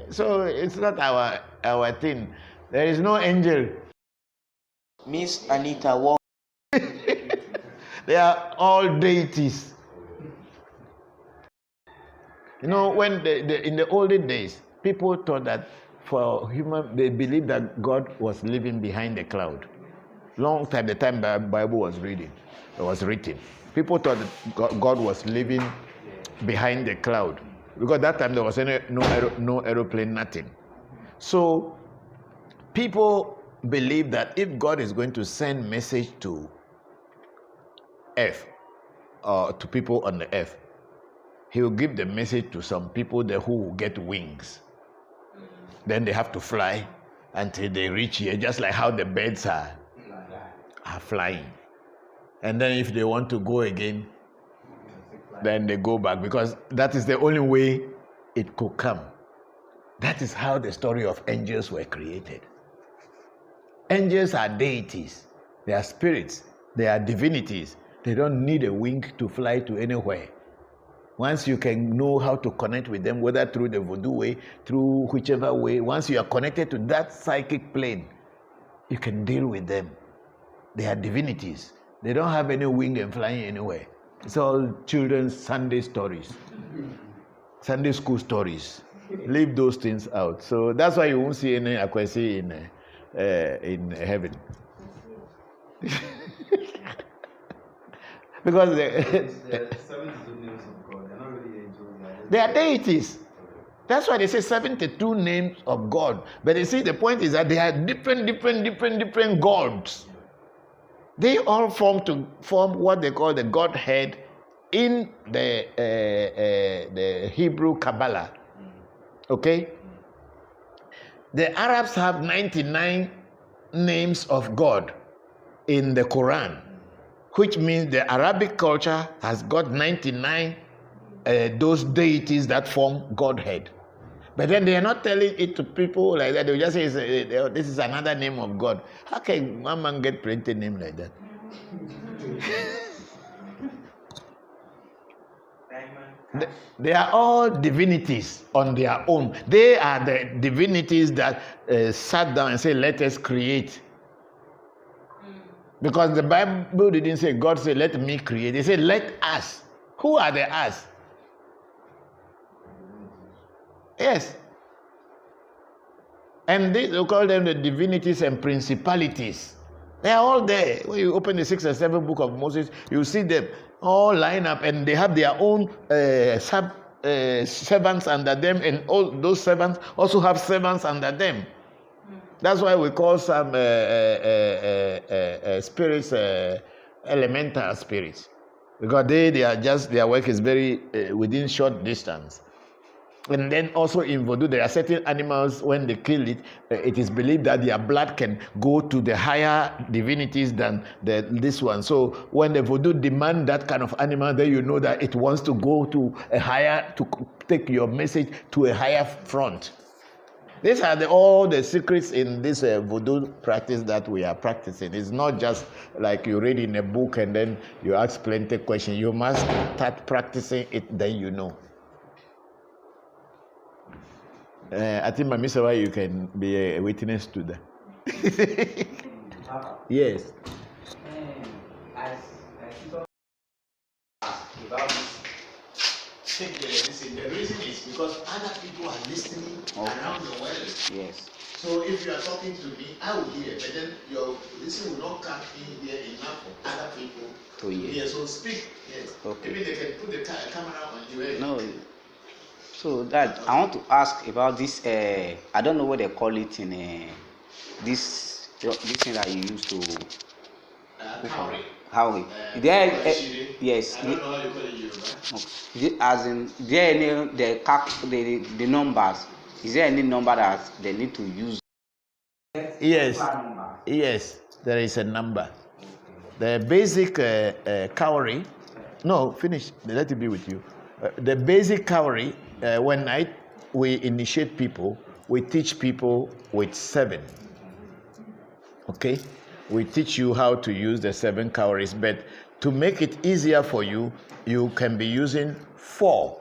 A: so it's not our thing. There is no angel.
C: Miss Anita Wong.
A: They are all deities. You know, when in the olden days, people thought that they believed that God was living behind the cloud. Long time, the time the Bible was written. People thought that God was living behind the cloud. Because that time there was no aeroplane, nothing. So people believe that if God is going to send message to earth or to people on the earth, he will give the message to some people there who will get wings. Then they have to fly until they reach here, just like how the birds are flying. And then if they want to go again, then they go back, because that is the only way it could come. That is how the story of angels were created. Angels are deities. They are spirits. They are divinities. They don't need a wing to fly to anywhere. Once you can know how to connect with them, whether through the voodoo way, through whichever way, once you are connected to that psychic plane, you can deal with them. They are divinities. They don't have any wing and flying anywhere. It's all children's Sunday stories, Sunday school stories. Leave those things out. So that's why you won't see any Akwesi in heaven. Because they are deities. That's why they say 72 names of God. But you see, the point is that they are different gods. They all form what they call the Godhead in the Hebrew Kabbalah. Okay? The Arabs have 99 names of God in the Quran, which means the Arabic culture has got 99 those deities that form Godhead. But then they are not telling it to people like that. They will just say, this is another name of God. How can one man get printed name like that? They are all divinities on their own. They are the divinities that sat down and said, let us create. Because the Bible didn't say, God said, let me create. They said, let us. Who are the us? Yes. And we call them the divinities and principalities. They are all there. When you open the 6th and 7th book of Moses, you see them all line up, and they have their own servants under them, and all those servants also have servants under them. That's why we call some spirits elemental spirits, because they are just, their work is very within short distance. And then also in voodoo, there are certain animals, when they kill it, it is believed that their blood can go to the higher divinities than this one. So when the voodoo demand that kind of animal, then you know that it wants to go to a higher, to take your message to a higher front. These are all the secrets in this voodoo practice that we are practicing. It's not just like you read in a book and then you ask plenty of questions. You must start practicing it, then you know. I think, Mamisawa, you can be a witness to that. Yes. The reason is because other people are listening around the world.
F: Yes.
A: So if you are talking to me, I will hear, but then your listen will not come in here enough for other people to hear. So speak. Yes. Okay. Maybe they can put the camera on you.
F: No. So that I want to ask about this. I don't know what they call it in this thing that you use to. How? There, yes.
A: I don't know how you call it in Yoruba.
F: As in, there any the numbers? Is there any number that they need to use?
A: Yes. Yes, there is a number. The basic cowrie. No, finish. Let it be with you. The basic cowrie. When we initiate people, we teach people with 7. Okay? We teach you how to use the 7 cowries, but to make it easier for you, you can be using 4,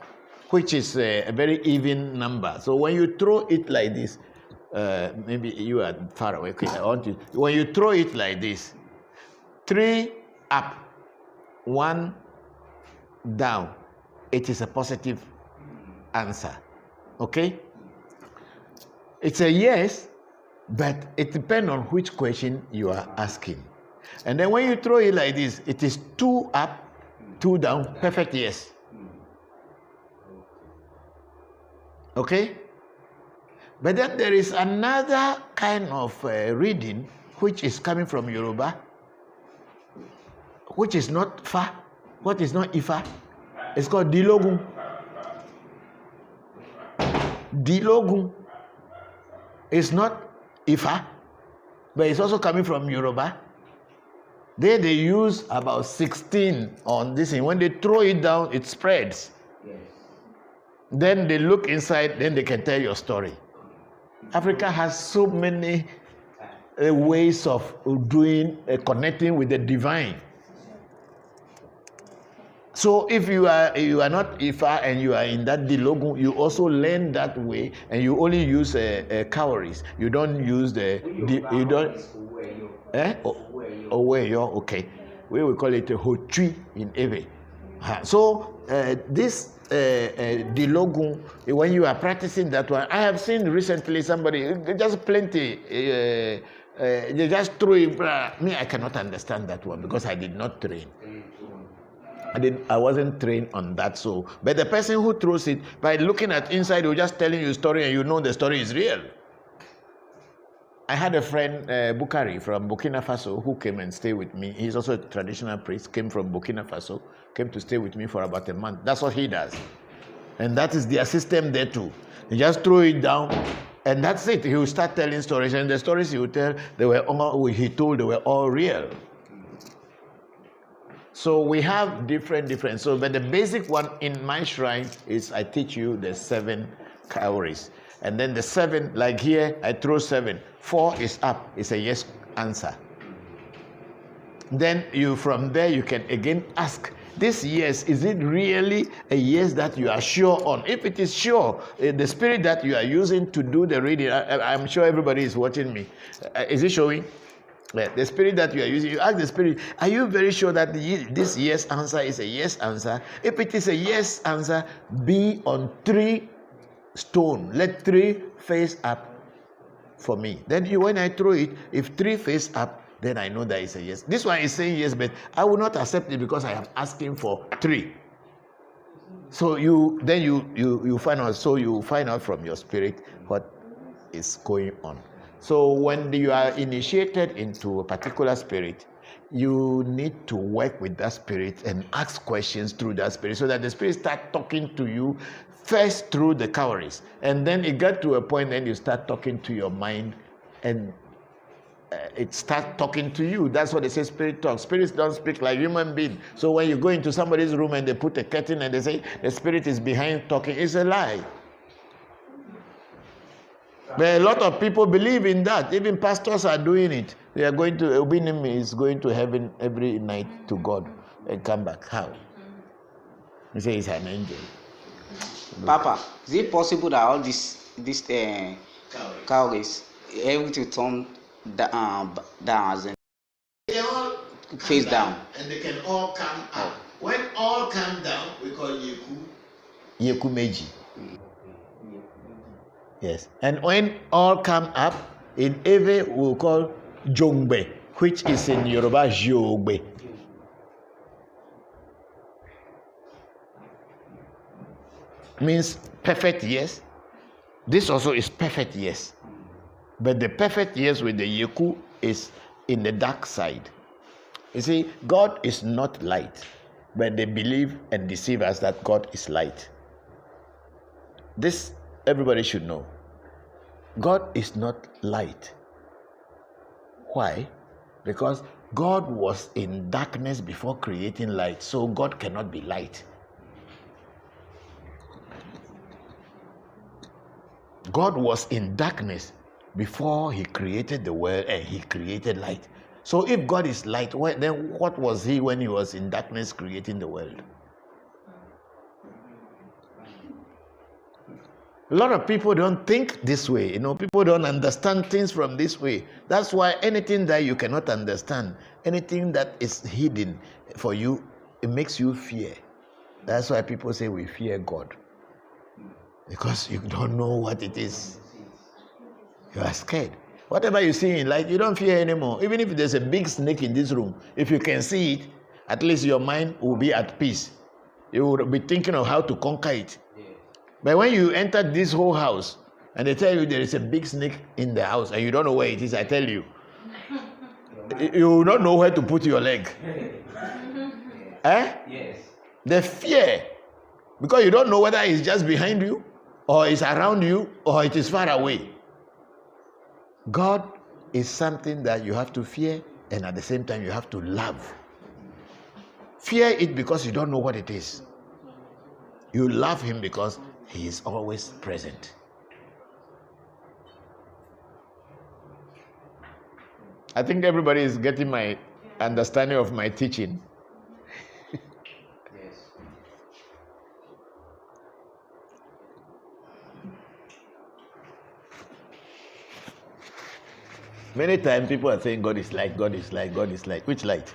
A: which is a very even number. So when you throw it like this, maybe you are far away. Okay, I want you. When you throw it like this, 3 up, 1 down, it is a positive answer. Okay? It's a yes, but it depends on which question you are asking. And then when you throw it like this, it is 2 up, 2 down, perfect yes. Okay? But then there is another kind of reading which is coming from Yoruba, which is not Fa, what is not Ifa. It's called Dilogun. Dilogun is not Ifa, but it's also coming from Yoruba. They use about 16 on this thing. When they throw it down, it spreads.
F: Yes.
A: Then they look inside, then they can tell your story. Africa has so many ways of doing, connecting with the divine. So if you are not Ifa and you are in that Dilogun, you also learn that way, and you only use cowries. You don't use you don't. Oweyo, okay. We will call it a Hotui in Ewe. So this Dilogun, when you are practicing that one, I have seen recently somebody just plenty. They just throw it. Me, I cannot understand that one because I did not train. I wasn't trained on that. So, but the person who throws it, by looking at inside, will just telling you a story, and you know the story is real. I had a friend, Bukari from Burkina Faso, who came and stayed with me. He's also a traditional priest, came from Burkina Faso, came to stay with me for about a month. That's what he does. And that is their system there too. They just throw it down, and that's it. He will start telling stories, and the stories he would tell, they were all real. So we have different. So, but the basic one in my shrine is I teach you the 7 cowries. And then the 7, like here, I throw 7. 4 is up. It's a yes answer. Then from there, you can again ask, this yes, is it really a yes that you are sure on? If it is sure, the spirit that you are using to do the reading, I'm sure everybody is watching me. Is it showing? The spirit that you are using, you ask the spirit, are you very sure that this yes answer is a yes answer? If it is a yes answer, be on 3 stone. Let 3 face up for me. Then when I throw it, if 3 face up, then I know that it's a yes. This one is saying yes, but I will not accept it because I am asking for 3. So you find out. So you find out from your spirit what is going on. So when you are initiated into a particular spirit, you need to work with that spirit and ask questions through that spirit so that the spirit starts talking to you first through the cowries. And then it got to a point then you start talking to your mind and it starts talking to you. That's what they say spirit talks. Spirits don't speak like human beings. So when you go into somebody's room and they put a curtain and they say the spirit is behind talking, it's a lie. But a lot of people believe in that. Even pastors are doing it. They are going to, Obinim is going to heaven every night to God and come back. How? You say he's an angel.
F: Papa, is it possible that all these cowries able to turn down as in
A: They all
F: face down?
A: And they can all come up. When all come down, we call Yeku Meji. Yes. And when all come up, in Ewe we call Jongbe, which is in Yoruba Jogbe. Means perfect yes. This also is perfect yes. But the perfect yes with the Yeku is in the dark side. You see, God is not light, but they believe and deceive us that God is light. This everybody should know. God is not light. Why? Because God was in darkness before creating light, so God cannot be light. God was in darkness before he created the world and he created light. So if God is light, then what was he when he was in darkness creating the world? A lot of people don't think this way. People don't understand things from this way. That's why anything that you cannot understand, anything that is hidden for you, it makes you fear. That's why people say we fear God. Because you don't know what it is. You are scared. Whatever you see in light, you don't fear anymore. Even if there's a big snake in this room, if you can see it, at least your mind will be at peace. You will be thinking of how to conquer it. But when you enter this whole house, and they tell you there is a big snake in the house and you don't know where it is, I tell you, you don't know where to put your leg.
F: Yes.
A: The fear, because you don't know whether it's just behind you or it's around you or it is far away. God is something that you have to fear, and at the same time you have to love. Fear it because you don't know what it is. You love him because he is always present. I think everybody is getting my understanding of my teaching.
F: Yes.
A: Many times people are saying God is light, God is light, God is light. Which light?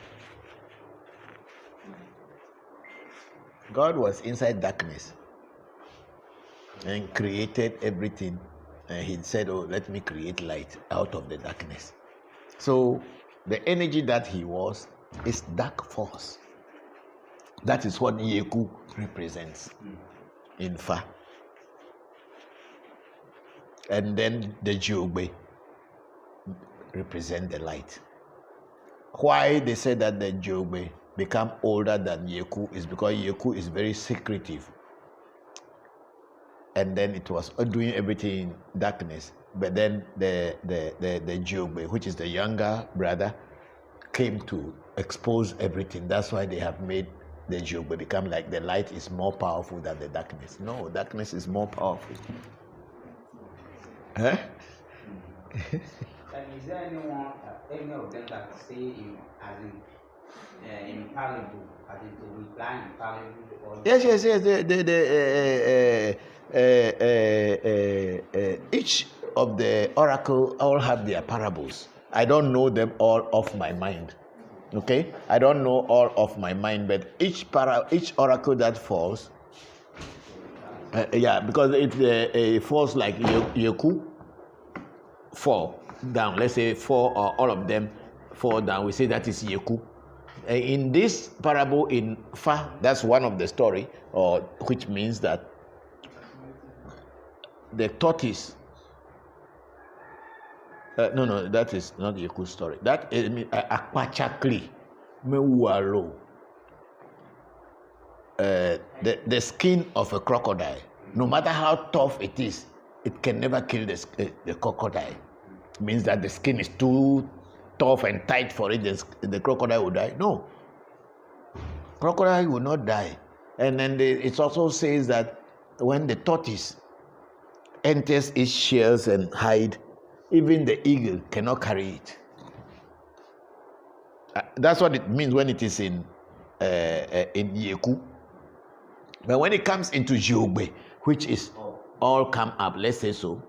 A: God was inside darkness and created everything. And he said, oh, let me create light out of the darkness. So the energy that he was is dark force. That is what Yeku represents in Fa. And then the Jogbe represent the light. Why they say that the Jogbe become older than Yeku is because Yeku is very secretive. And then it was doing everything in darkness. But then the Jogbe, which is the younger brother, came to expose everything. That's why they have made the Jogbe become like the light is more powerful than the darkness. No, darkness is more powerful. Huh?
F: And is there anyone, any of them that say in, as in infallible, as in to reply infallible? Or
A: Yes. Each of the oracle all have their parables. I don't know them all off my mind. Okay, I don't know all of my mind, but each oracle that falls, because it falls like Yeku, fall down. Let's say four or all of them fall down. We say that is Yeku. In this parable in Fa, that's one of the story, or which means that the tortoise. No, that is not a good story. That is akpachakli mewalo. The skin of a crocodile, no matter how tough it is, it can never kill the crocodile. It means that the skin is too tough and tight for it. The crocodile will die. No, crocodile will not die. And then it also says that when the tortoise enters its shells and hide, even the eagle cannot carry it. That's what it means when it is in Yeku. But when it comes into Jogbe, which is all come up, let's say so.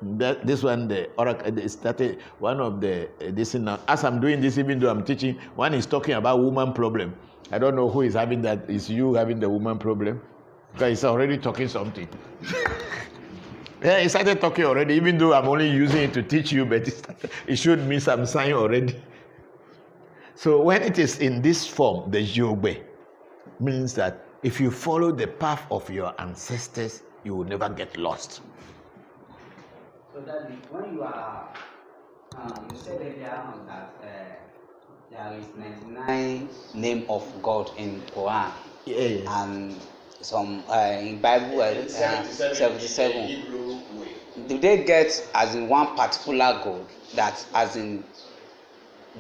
A: This one, the oracle started one of the this now. As I'm doing this, even though I'm teaching, one is talking about woman problem. I don't know who is having that. Is you having the woman problem? Because he's already talking something. Yeah, he started talking already, even though I'm only using it to teach you, but it showed me some sign already. So when it is in this form, the Jogbe means that if you follow the path of your ancestors, you will never get lost.
F: so that when you are, you said earlier on that there is 99 name of God in Quran, and some in Bible 77. Do they get as in one particular God that as in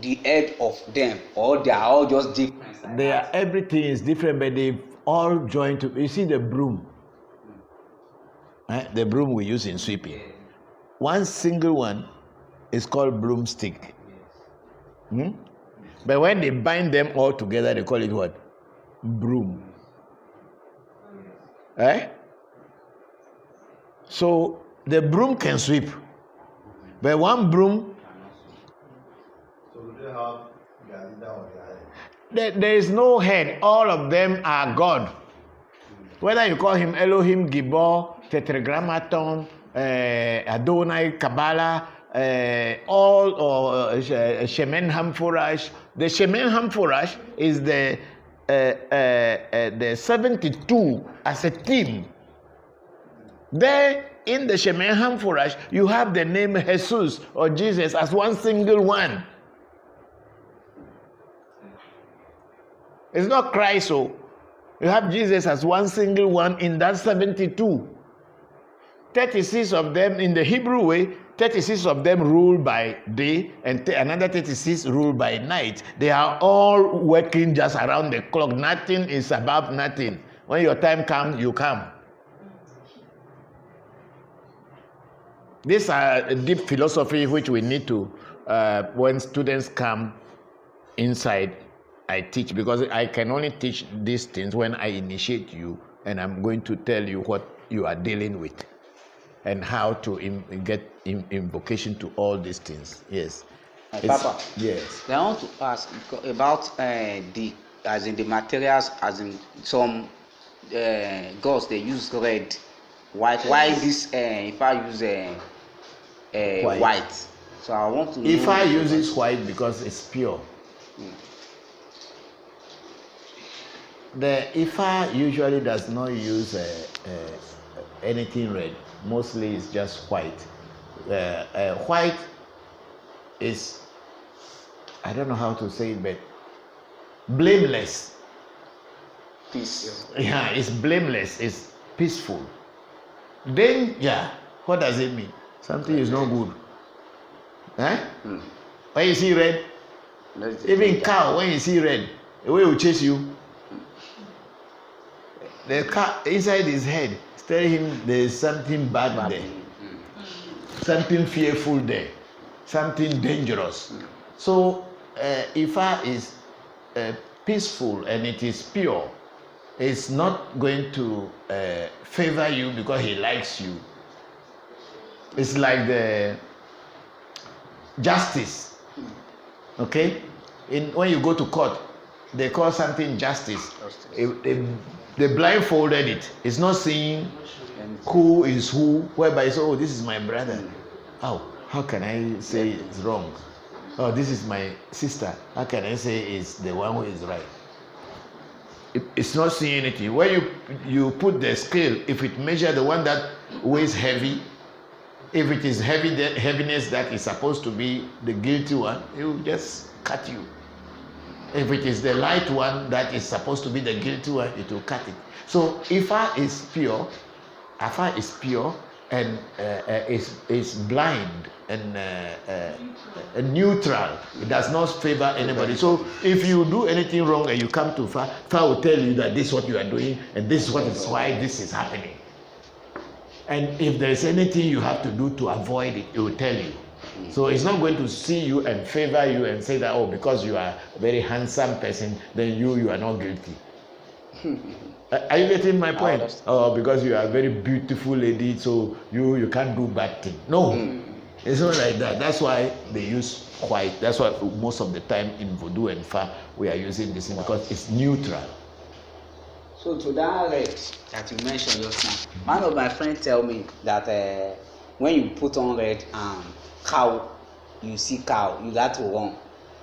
F: the head of them, or they are all just different?
A: Everything is different, but they all join to. You see the broom, the broom we use in sweeping. One single one is called broomstick. But when they bind them all together, they call it what? Broom. So the broom can sweep, but one broom.
E: So do they have their leader or their head?
A: There is no head. All of them are God. Whether you call him Elohim, Gibor, Tetragrammaton, Adonai, Kabbalah, all or Shemen Hamforash. The Shemen Hamforash is the 72 as a team. Then in the Shemehan Furash, you have the name Jesus or Jesus as one single one. It's not Christ, so you have Jesus as one single one in that 72. 36 of them in the Hebrew way, 36 of them rule by day and another 36 rule by night. They are all working just around the clock. Nothing is above nothing. When your time comes, you come. These are a deep philosophy which we need to, when students come inside, I teach, because I can only teach these things when I initiate you and I'm going to tell you what you are dealing with and how to get invocation to all these things. Yes.
F: Papa.
A: Yes.
F: I want to ask about the materials, as in some gods they use red, white. Why this? If I use white, so I want to know.
A: If I use this white because it's pure. The Ifa usually does not use anything red. Mostly it's just white. White is, I don't know how to say it, but blameless.
F: Peace.
A: Yeah, it's blameless. It's peaceful. Then, yeah, what does it mean? Something is not good. Huh? When you see red, even cow, when you see red, the way will chase you. The car inside his head is telling him there is something bad there, something fearful there, something dangerous. So Ifa is peaceful and it is pure. It's not going to favor you because he likes you. It's like the justice. Okay? When you go to court, they call something justice. They blindfolded it. It's not seeing who is who, whereby it's, oh, this is my brother. How can I say it's wrong? Oh, this is my sister. How can I say it's the one who is right? It's not seeing anything. When you put the scale, if it measures the one that weighs heavy, if it is heaviness that is supposed to be the guilty one, it will just cut you. If it is the light one that is supposed to be the guilty one, it will cut it. So Ifa is pure, Afa is pure, and is blind and neutral. It does not favor anybody. So if you do anything wrong and you come to Fa will tell you that this is what you are doing and this is what is why this is happening. And if there is anything you have to do to avoid it, it will tell you. So it's not going to see you and favor you and say that, oh, because you are a very handsome person, then you are not guilty. Are you getting my point? Oh, because you are a very beautiful lady, so you can't do bad thing. No, it's not like that. That's why they use white. That's why most of the time in vodu and fa we are using this because it's neutral.
F: So to that red that you mentioned just now, one of my friends tell me that when you put on red cow, you see cow, you got to run.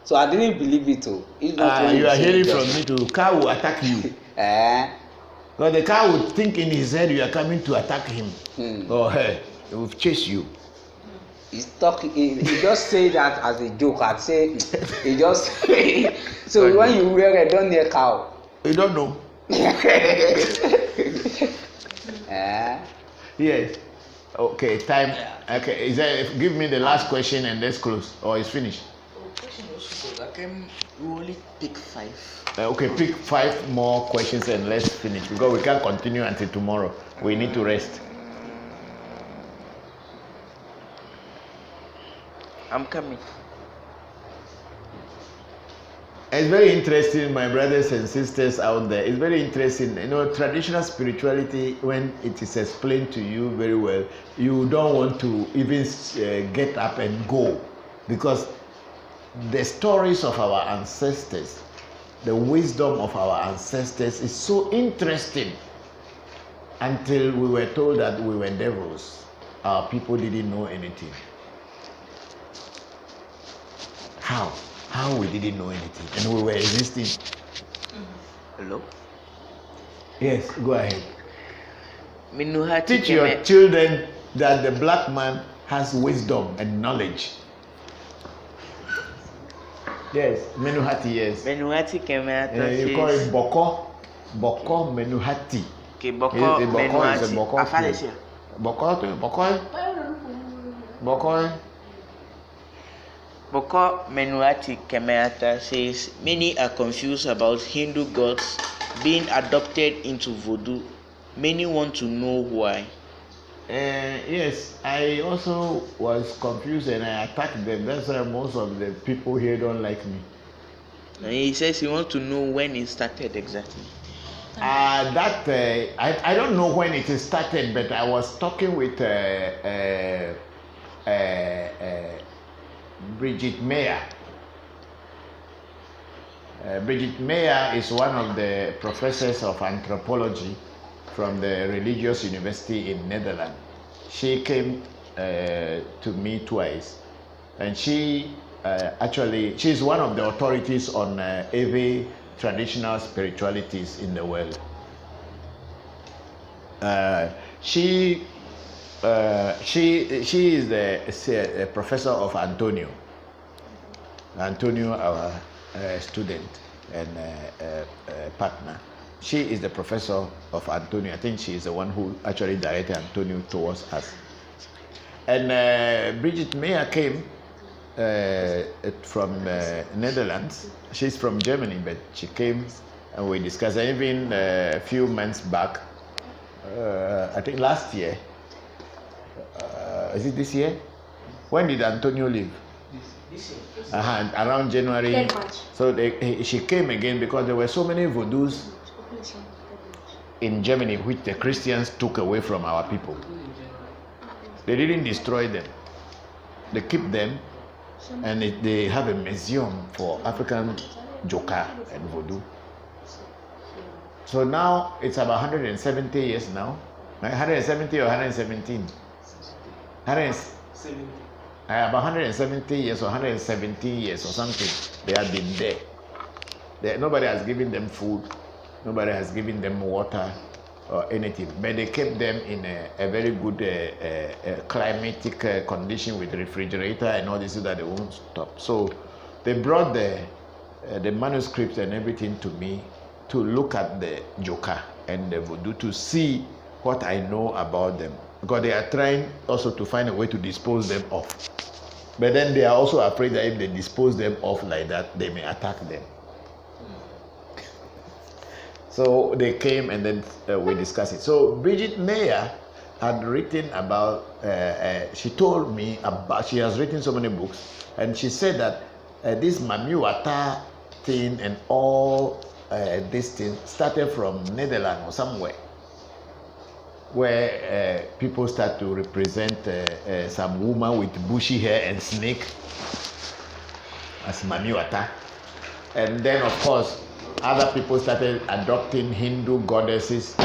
F: So I didn't believe it too. It's not when
A: you are hearing from me to cow will attack you. But the cow would think in his head you are coming to attack him or her. It will chase you.
F: He's talking. He just say that as a joke. I'd say he just. So when you wear red, don't near cow.
A: You don't know. Yes. Okay, time. Okay, give me the last question and let's close, or it's finished.
C: We only pick 5.
A: Okay, pick 5 more questions and let's finish because we can't continue until tomorrow. We need to rest.
C: I'm coming.
A: It's very interesting, my brothers and sisters out there. It's very interesting. You know, traditional spirituality, when it is explained to you very well, you don't want to even get up and go because the stories of our ancestors, the wisdom of our ancestors is so interesting until we were told that we were devils. Our people didn't know anything. How we didn't know anything and we were existing.
C: Hello?
A: Yes, go ahead. Teach your children that the black man has wisdom and knowledge. Yes, Menuhati, yes.
C: Menuhati Kemeata.
A: You call it Bokor Menuhati.
C: Okay, Bokor Menuhati.
A: Is a Bokor.
C: Bokor Menuhati Kemeata says many are confused about Hindu gods being adopted into voodoo. Many want to know why.
A: Yes, I also was confused and I attacked them. That's why most of the people here don't like me.
C: And he says he wants to know when it started exactly.
A: I don't know when it started, but I was talking with Bridget Mayer. Bridget Mayer is one of the professors of anthropology from the religious university in Netherlands. She came to me twice, and she she's one of the authorities on every traditional spiritualities in the world. She is a professor of Antonio, our student and partner. She is the professor of Antonio. I think she is the one who actually directed Antonio towards us. And Bridget Mayer came from Netherlands. She's from Germany, but she came and we discussed. And even a few months back, I think last year, is it this year? When did Antonio leave?
D: This year.
A: Around January. So she came again because there were so many voodoos in Germany which the Christians took away from our people. They didn't destroy them. They keep them, and they have a museum for African joker and voodoo. So now it's about 170 years now. 170 or 117? 170. About 170 years or 117 years or something. They have been there. Nobody has given them food. Nobody has given them water or anything. But they kept them in a very good climatic condition with refrigerator and all this so that they won't stop. So they brought the manuscripts and everything to me to look at the joker and the voodoo to see what I know about them. Because they are trying also to find a way to dispose them off. But then they are also afraid that if they dispose them off like that, they may attack them. So they came and then we discussed it. So Bridget Mayer had written about, she told me about, she has written so many books, and she said that this Mamiwata thing and all this thing started from Netherlands or somewhere, where people start to represent some woman with bushy hair and snake as Mamiwata. And then of course, other people started adopting Hindu goddesses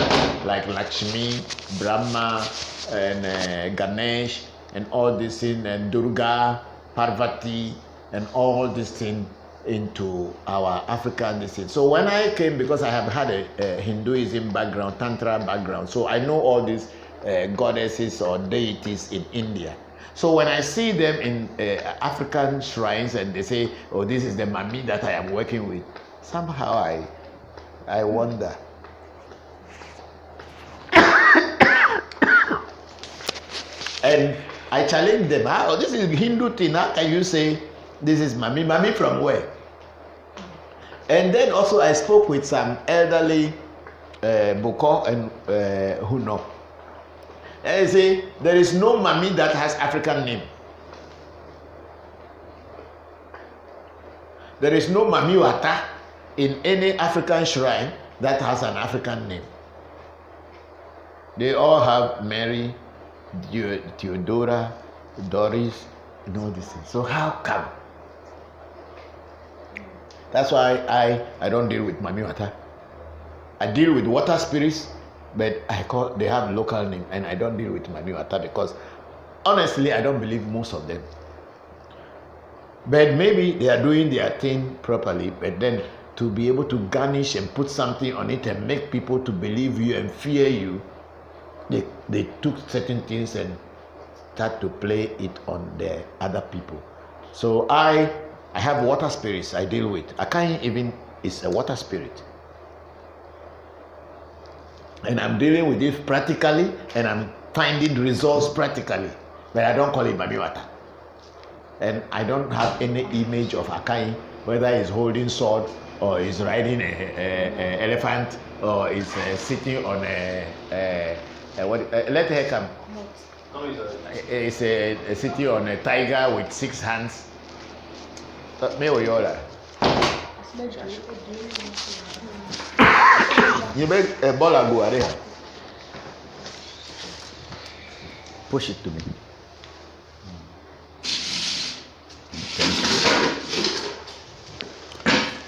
A: like Lakshmi, Brahma, and Ganesh, and all these things, and Durga, Parvati, and all these things into our African things. So when I came, because I have had a Hinduism background, Tantra background, so I know all these goddesses or deities in India. So when I see them in African shrines and they say, oh, this is the Mami that I am working with, somehow I wonder. And I challenge them, oh, this is Hindu thing, how can you say this is Mami? Mami from where? And then also I spoke with some elderly Bokor and Huno. And they say, there is no Mami that has African name. There is no Mami Wata in any African shrine that has an African name. They all have Mary, Theodora, Doris, and all these things. So how come? That's why I don't deal with Mami Wata. I deal with water spirits, but they have local name, and I don't deal with Mami Wata because honestly I don't believe most of them. But maybe they are doing their thing properly, but then to be able to garnish and put something on it and make people to believe you and fear you, they took certain things and start to play it on the other people. So I have water spirits I deal with. Akai even is a water spirit. And I'm dealing with it practically, and I'm finding results practically. But I don't call it Mami Wata. And I don't have any image of Akai, whether he's holding sword, or he's riding a elephant, or he's sitting on let her come. He's sitting on a tiger with 6 hands. Me or yola. You make a ball and go there. Push it to me.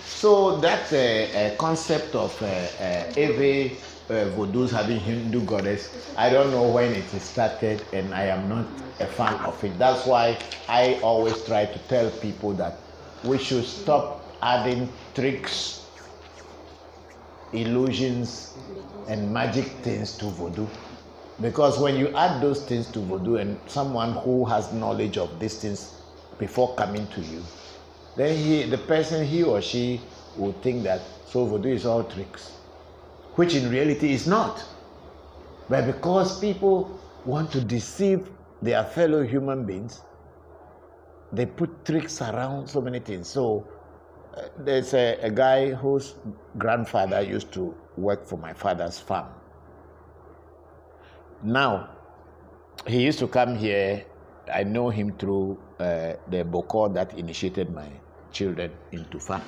A: So that's a concept of every vodus having Hindu goddess. I don't know when it started, and I am not a fan of it. That's why I always try to tell people that we should stop adding tricks, illusions, and magic things to voodoo. Because when you add those things to voodoo, and someone who has knowledge of these things before coming to you, then the person, he or she, would think that so voodoo is all tricks, which in reality is not. But because people want to deceive their fellow human beings, they put tricks around so many things. So there's a guy whose grandfather used to work for my father's farm. Now, he used to come here. I know him through the Bokor that initiated my children into farm.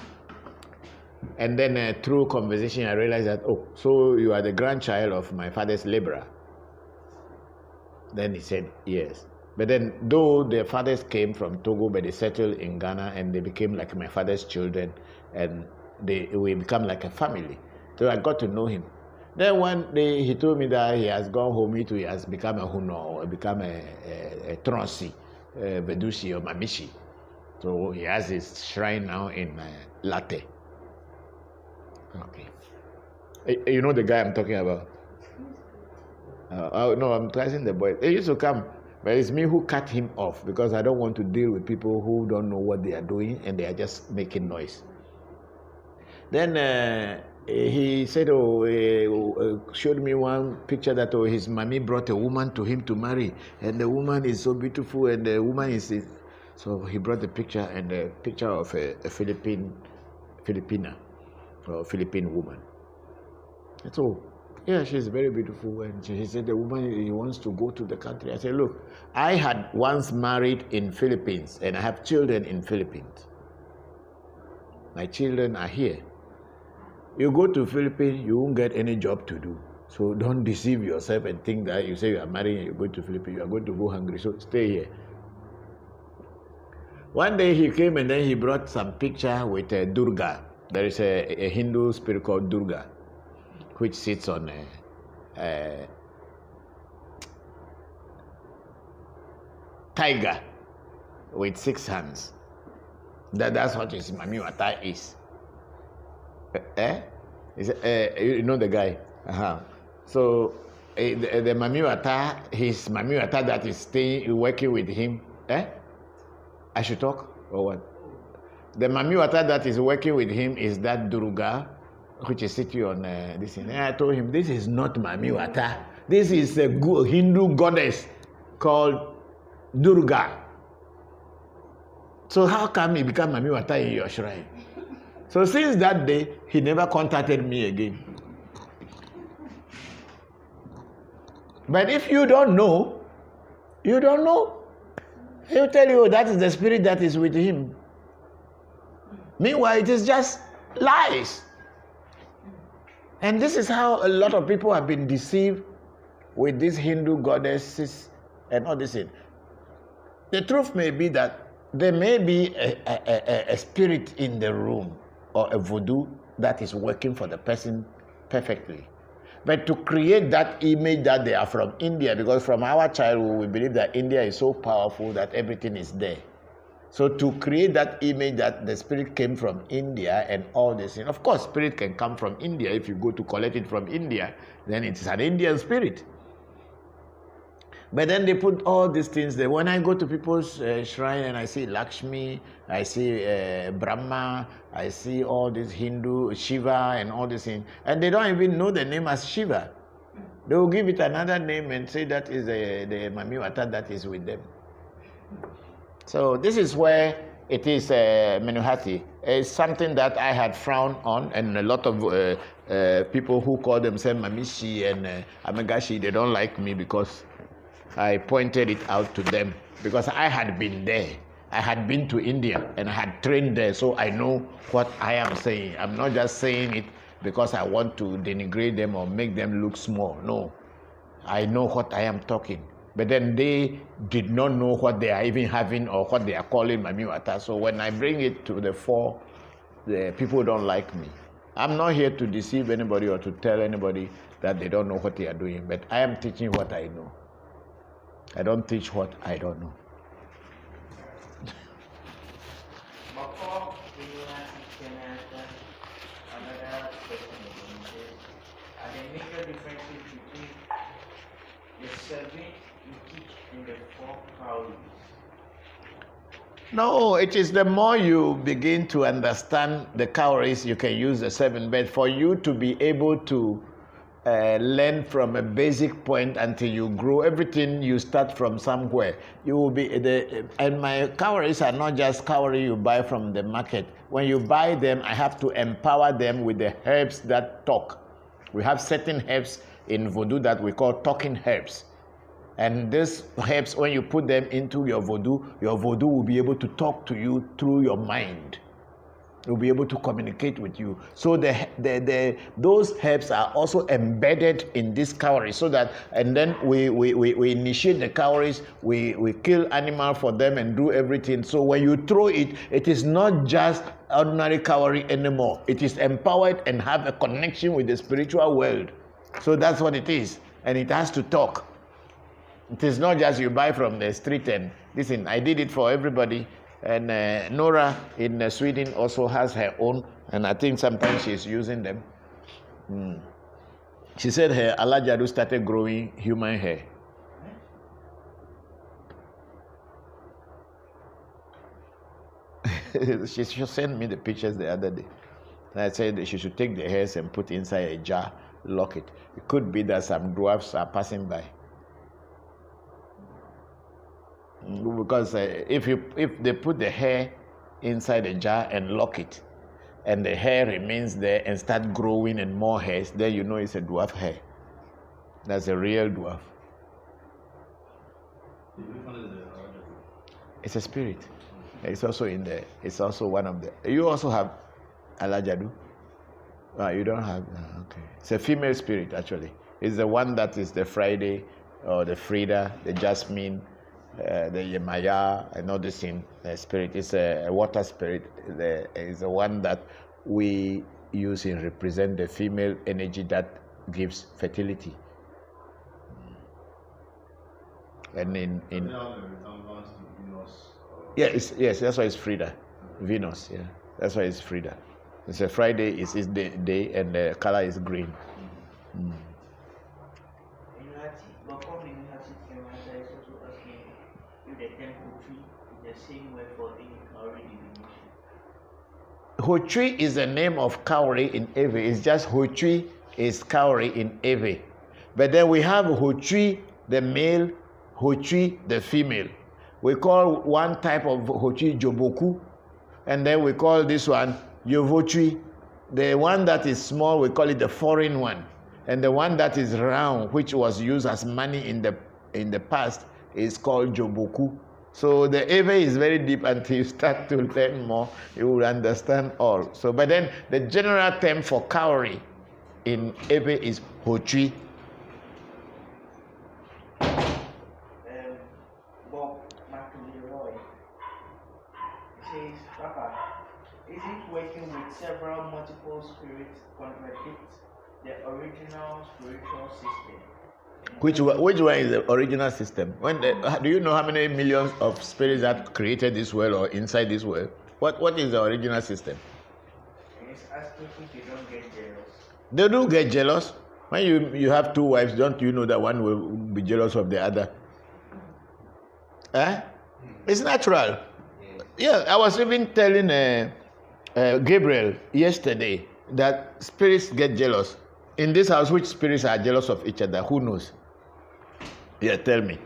A: And then through conversation, I realized that, oh, so you are the grandchild of my father's laborer. Then he said, yes. But then, though their fathers came from Togo, but they settled in Ghana, and they became like my father's children, and we become like a family. So I got to know him. Then one day, he told me that he has gone home, he has become a Huno, or become a Tronsi, Vedusi, or Mamishi. So he has his shrine now in Latte. Okay. You know the guy I'm talking about? No, I'm tracing the boy. He used to come, but it's me who cut him off because I don't want to deal with people who don't know what they are doing and they are just making noise. Then he said, showed me one picture that his mommy brought a woman to him to marry, and the woman is so beautiful, and the woman is. So he brought the picture, and the picture of a Filipina, or Philippine woman. And so, yeah, she's very beautiful, and he said the woman, he wants to go to the country. I said, look, I had once married in Philippines, and I have children in Philippines. My children are here. You go to Philippines, you won't get any job to do. So don't deceive yourself and think that you say you are marrying and you go to Philippines, you are going to go hungry. So stay here. One day he came and then he brought some picture with Durga. There is a Hindu spirit called Durga, which sits on a tiger with 6 hands. That's what his Mami Wata is. You know the guy? So the Mami Wata, his Mami Wata that is working with him. I should talk or what? The Mami Wata that is working with him is that Durga, which is sitting on this thing. And I told him, this is not Mami Wata. This is a Hindu goddess called Durga. So how come he become Mami Wata in your shrine? So since that day, he never contacted me again. But if you don't know, you don't know. He'll tell you that is the spirit that is with him. Meanwhile, it is just lies. And this is how a lot of people have been deceived with these Hindu goddesses and all this. The truth may be that there may be a spirit in the room, or a voodoo that is working for the person perfectly. But to create that image that they are from India, because from our childhood we believe that India is so powerful that everything is there. So to create that image that the spirit came from India and all this, and of course spirit can come from India. If you go to collect it from India, then it's an Indian spirit. But then they put all these things there. When I go to people's shrine and I see Lakshmi, I see Brahma, I see all this Hindu, Shiva and all these things. And they don't even know the name as Shiva. They will give it another name and say that is the Mamiwata that is with them. So this is where it is Menuhati. It's something that I had frowned on, and a lot of people who call themselves Mamishi and Amegashi, they don't like me because I pointed it out to them, because I had been there. I had been to India and I had trained there, so I know what I am saying. I'm not just saying it because I want to denigrate them or make them look small. No, I know what I am talking. But then they did not know what they are even having or what they are calling Mamiwata. So when I bring it to the fore, the people don't like me. I'm not here to deceive anybody or to tell anybody that they don't know what they are doing, but I am teaching what I know. I don't teach what I don't know.
D: Bokor, another question is, are there major differences between the 7 you teach and the 4 calories?
A: No, it is the more you begin to understand the calories, you can use the 7. But for you to be able to learn from a basic point until you grow, everything you start from somewhere. You will be and my calories are not just calories you buy from the market. When you buy them, I have to empower them with the herbs that talk. We have certain herbs in voodoo that we call talking herbs. And these herbs, when you put them into your voodoo will be able to talk to you through your mind. It will be able to communicate with you. So those herbs are also embedded in this cowrie, so that, and then we initiate the cowries, we kill animal for them and do everything. So when you throw it, it is not just ordinary cowrie anymore. It is empowered and have a connection with the spiritual world. So that's what it is. And it has to talk. It is not just you buy from the street and listen. I did it for everybody, and Nora in Sweden also has her own, and I think sometimes she's using them. She said her Alajadu started growing human hair. She sent me the pictures the other day, and I said that she should take the hairs and put inside a jar, lock it. It could be that some dwarfs are passing by. Because if they put the hair inside a jar and lock it, and the hair remains there and start growing and more hairs, then you know it's a dwarf hair. That's a real dwarf. It's a spirit. It's also in there. It's also one of the. You also have Alajadu. You don't have. Okay. It's a female spirit actually. It's the one that is the Friday or the Frida, the Jasmine. The Yemaya and all this in the spirit. It's a water spirit. It's the one that we use in represent the female energy that gives fertility. And in yes, that's why it's Frida, Venus. Yeah, that's why it's Frida. It's a Friday. It's the day, and the color is green. Hotri is the name of cowrie in Ewe. It's just Hotri is cowrie in Ewe. But then we have Hotri the male, Hotri the female. We call one type of Hotri Joboku, and then we call this one Yovotri. The one that is small, we call it the foreign one. And the one that is round, which was used as money in the past, is called Joboku. So the Ewe is very deep. Until you start to learn more, you will understand all. So, but then the general term for cowrie in Ewe is Hotri.
D: Bob McLeroy says, Papa, is it working with several multiple spirits contradicts the original spiritual system?
A: Which one is the original system? Do you know how many millions of spirits that created this world or inside this world? What is the original system?
D: He's asking if they don't get jealous.
A: They do get jealous. When you have two wives, don't you know that one will be jealous of the other? It's natural. Yeah, I was even telling Gabriel yesterday that spirits get jealous. In this house, which spirits are jealous of each other? Who knows? Yeah, tell me.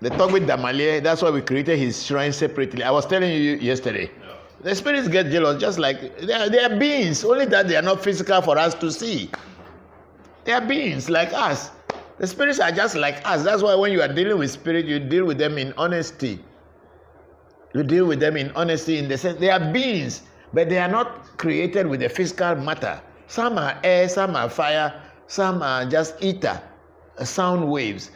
A: They talk with Damalie. That's why we created his shrine separately. I was telling you yesterday. Yeah. The spirits get jealous, just like they are beings. Only that they are not physical for us to see. They are beings like us. The spirits are just like us. That's why when you are dealing with spirit, you deal with them in honesty. You deal with them in honesty in the sense they are beings, but they are not created with the physical matter. Some are air, some are fire, some are just ether, sound waves.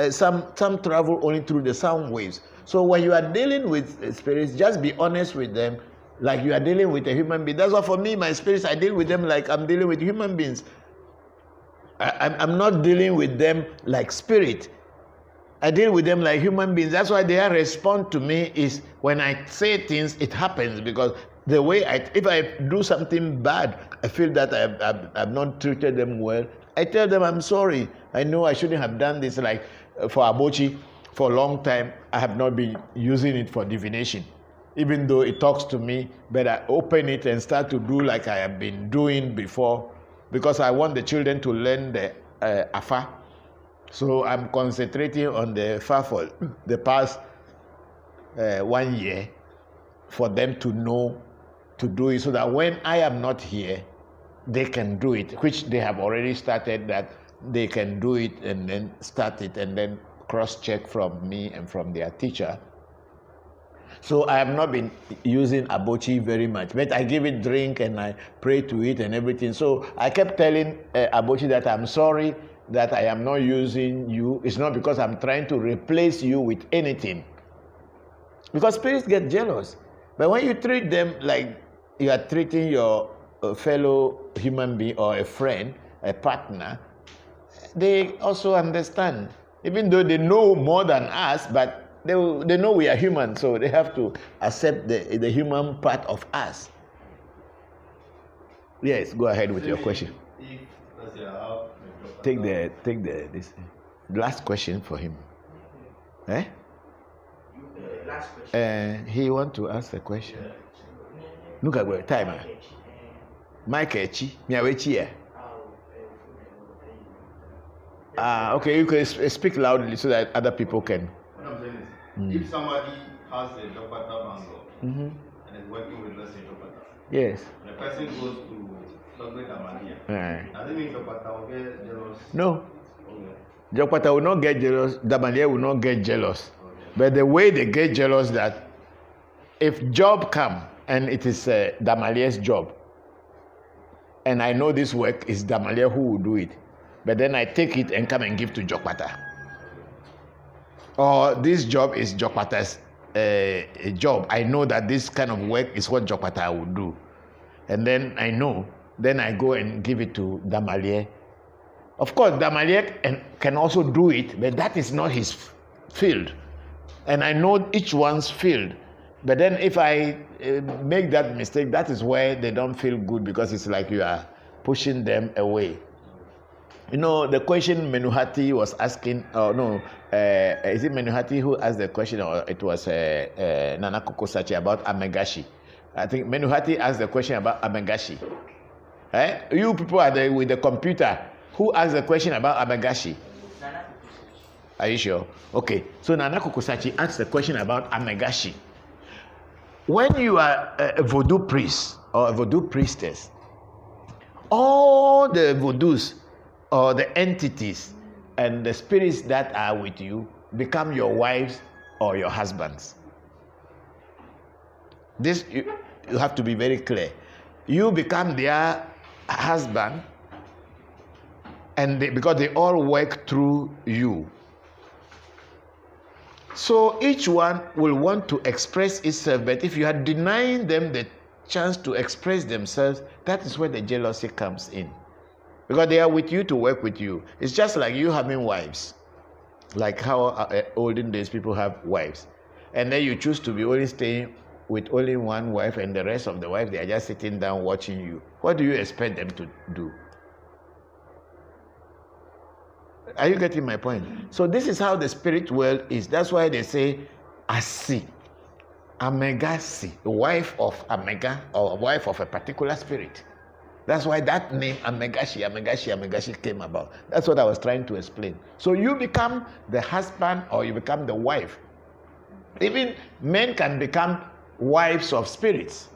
A: Some travel only through the sound waves. So when you are dealing with spirits, just be honest with them like you are dealing with a human being. That's why for me, my spirits, I deal with them like I'm dealing with human beings. I'm not dealing with them like spirit. I deal with them like human beings. That's why their response to me is when I say things, it happens, because the way if I do something bad, I feel that I've not treated them well. I tell them I'm sorry. I know I shouldn't have done this. Like for Abochi, for a long time, I have not been using it for divination. Even though it talks to me, but I open it and start to do like I have been doing before, because I want the children to learn the Afa. So I'm concentrating on the Afa for the past 1 year for them to know to do it, so that when I am not here, they can do it, which they have already started, that they can do it and then start it and then cross-check from me and from their teacher. So I have not been using Abochi very much, but I give it drink and I pray to it and everything. So I kept telling Abochi that I'm sorry that I am not using you. It's not because I'm trying to replace you with anything. Because spirits get jealous. But when you treat them like you are treating your fellow human being or a friend, a partner, they also understand. Even though they know more than us, but they know we are human, so they have to accept the human part of us. Yes, go ahead with your question. Take this last question for him.
D: Last question.
A: He want to ask a question. Look at where time. Mike Echi, Miawechi. Okay, you can speak loudly so that other people can.
E: What I'm saying is, if somebody has a Jopata bangle and is working with, let's say, Jopata,
A: yes,
E: the person goes to Dr. Damania, does it mean Jopata will get jealous?
A: No.
E: Okay.
A: Jopata will not get jealous, Damania will not get jealous. Okay. But the way they get jealous, that if job come and it is Damalia's job, and I know this work is Damalia who will do it, but then I take it and come and give to Jokpata. Or this job is Jokpata's job. I know that this kind of work is what Jokpata will do. And then I know, then I go and give it to Damalie. Of course, Damalie can also do it, but that is not his field. And I know each one's field. But then if I make that mistake, that is where they don't feel good, because it's like you are pushing them away. You know, the question Menuhati was asking, is it Menuhati who asked the question, or it was Nana Kokosachi about Amegashi? I think Menuhati asked the question about Amegashi. You people are there with the computer. Who asked the question about Amegashi? Are you sure? Okay, so Nana Kokosachi asked the question about Amegashi. When you are a voodoo priest or a voodoo priestess, all the voodoos or the entities and the spirits that are with you become your wives or your husbands. This you have to be very clear. You become their husband, and because they all work through you. So each one will want to express itself, but if you are denying them the chance to express themselves, that is where the jealousy comes in. Because they are with you to work with you. It's just like you having wives. Like how olden days people have wives. And then you choose to be only staying with only one wife, and the rest of the wives, they are just sitting down watching you. What do you expect them to do? Are you getting my point? So this is how the spirit world is. That's why they say Asi, Amegasi, wife of Amega, or wife of a particular spirit. That's why that name Amegashi came about. That's what I was trying to explain. So you become the husband or you become the wife. Even men can become wives of spirits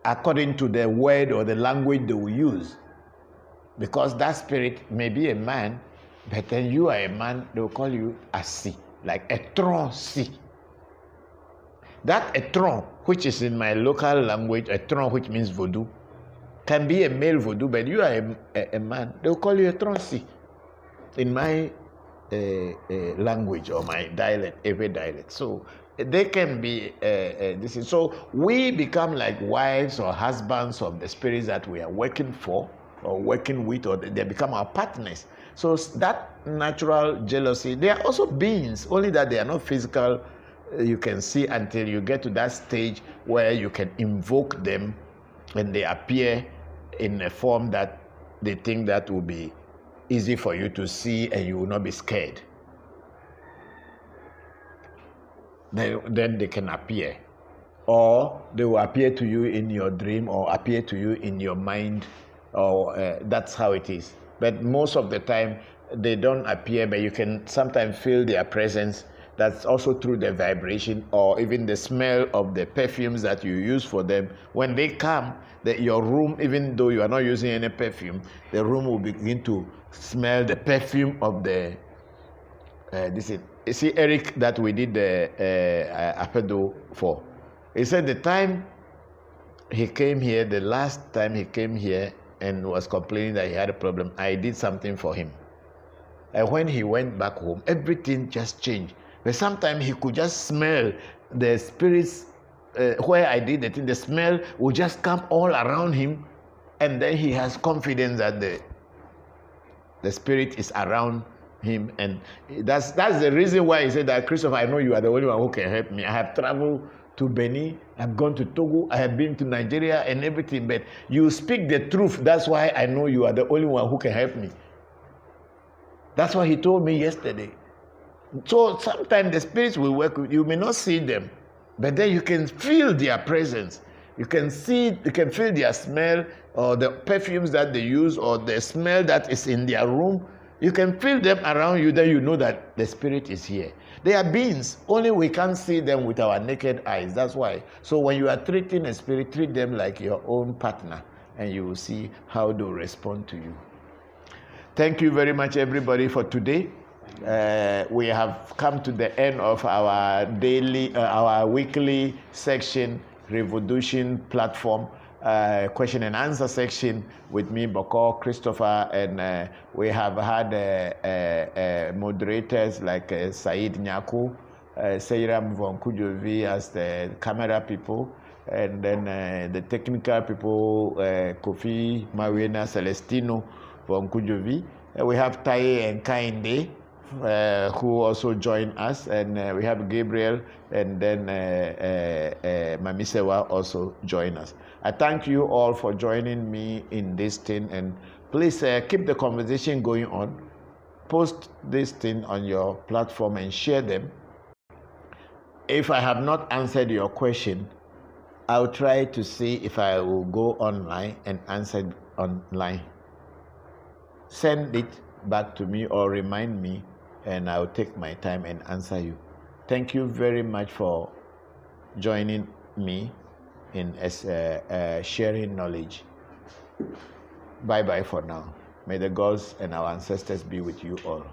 A: according to the word or the language they will use. Because that spirit may be a man, but then you are a man, they will call you Asi, like Etron Si. That Etron, which is in my local language, Etron, which means vodu, can be a male voodoo, but you are a man. They'll call you a tronsi in my language or my dialect, every dialect. So they can be this is so we become like wives or husbands of the spirits that we are working for or working with, or they become our partners. So that natural jealousy, they are also beings, only that they are not physical. You can see until you get to that stage where you can invoke them and they appear in a form that they think that will be easy for you to see and you will not be scared. Then they can appear. Or they will appear to you in your dream or appear to you in your mind, or that's how it is. But most of the time, they don't appear, but you can sometimes feel their presence. That's also through the vibration or even the smell of the perfumes that you use for them. When they come, your room, even though you are not using any perfume, the room will begin to smell the perfume of the. You see, Eric, that we did the apedo for. He said the time he came here, the last time he came here and was complaining that he had a problem, I did something for him. And when he went back home, everything just changed. But sometimes he could just smell the spirits where I did the thing. The smell would just come all around him, and then he has confidence that the spirit is around him. And that's the reason why he said that, Christopher, I know you are the only one who can help me. I have traveled to Benin, I've gone to Togo, I have been to Nigeria and everything, but you speak the truth. That's why I know you are the only one who can help me. That's what he told me yesterday. So sometimes the spirits will work with you. You may not see them, but then you can feel their presence. You can feel their smell, or the perfumes that they use, or the smell that is in their room. You can feel them around you, then you know that the spirit is here. They are beings, only we can't see them with our naked eyes. That's why. So when you are treating a spirit, treat them like your own partner, and you will see how they will respond to you. Thank you very much, everybody, for today. We have come to the end of our weekly section, Revolution platform, question and answer section with me, Bokor Christopher, and we have had moderators like Said Nyaku, Seiram Voncujovi as the camera people, and then the technical people, Kofi, Mariana, Celestino Voncujovi. We have Taye and Kainde, who also join us, and we have Gabriel, and then Mamisewa also join us. I thank you all for joining me in this thing, and please keep the conversation going on. Post this thing on your platform and share them. If I have not answered your question, I'll try to see if I will go online and answer it online. Send it back to me or remind me, and I'll take my time and answer you. Thank you very much for joining me in sharing knowledge. Bye-bye for now. May the gods and our ancestors be with you all.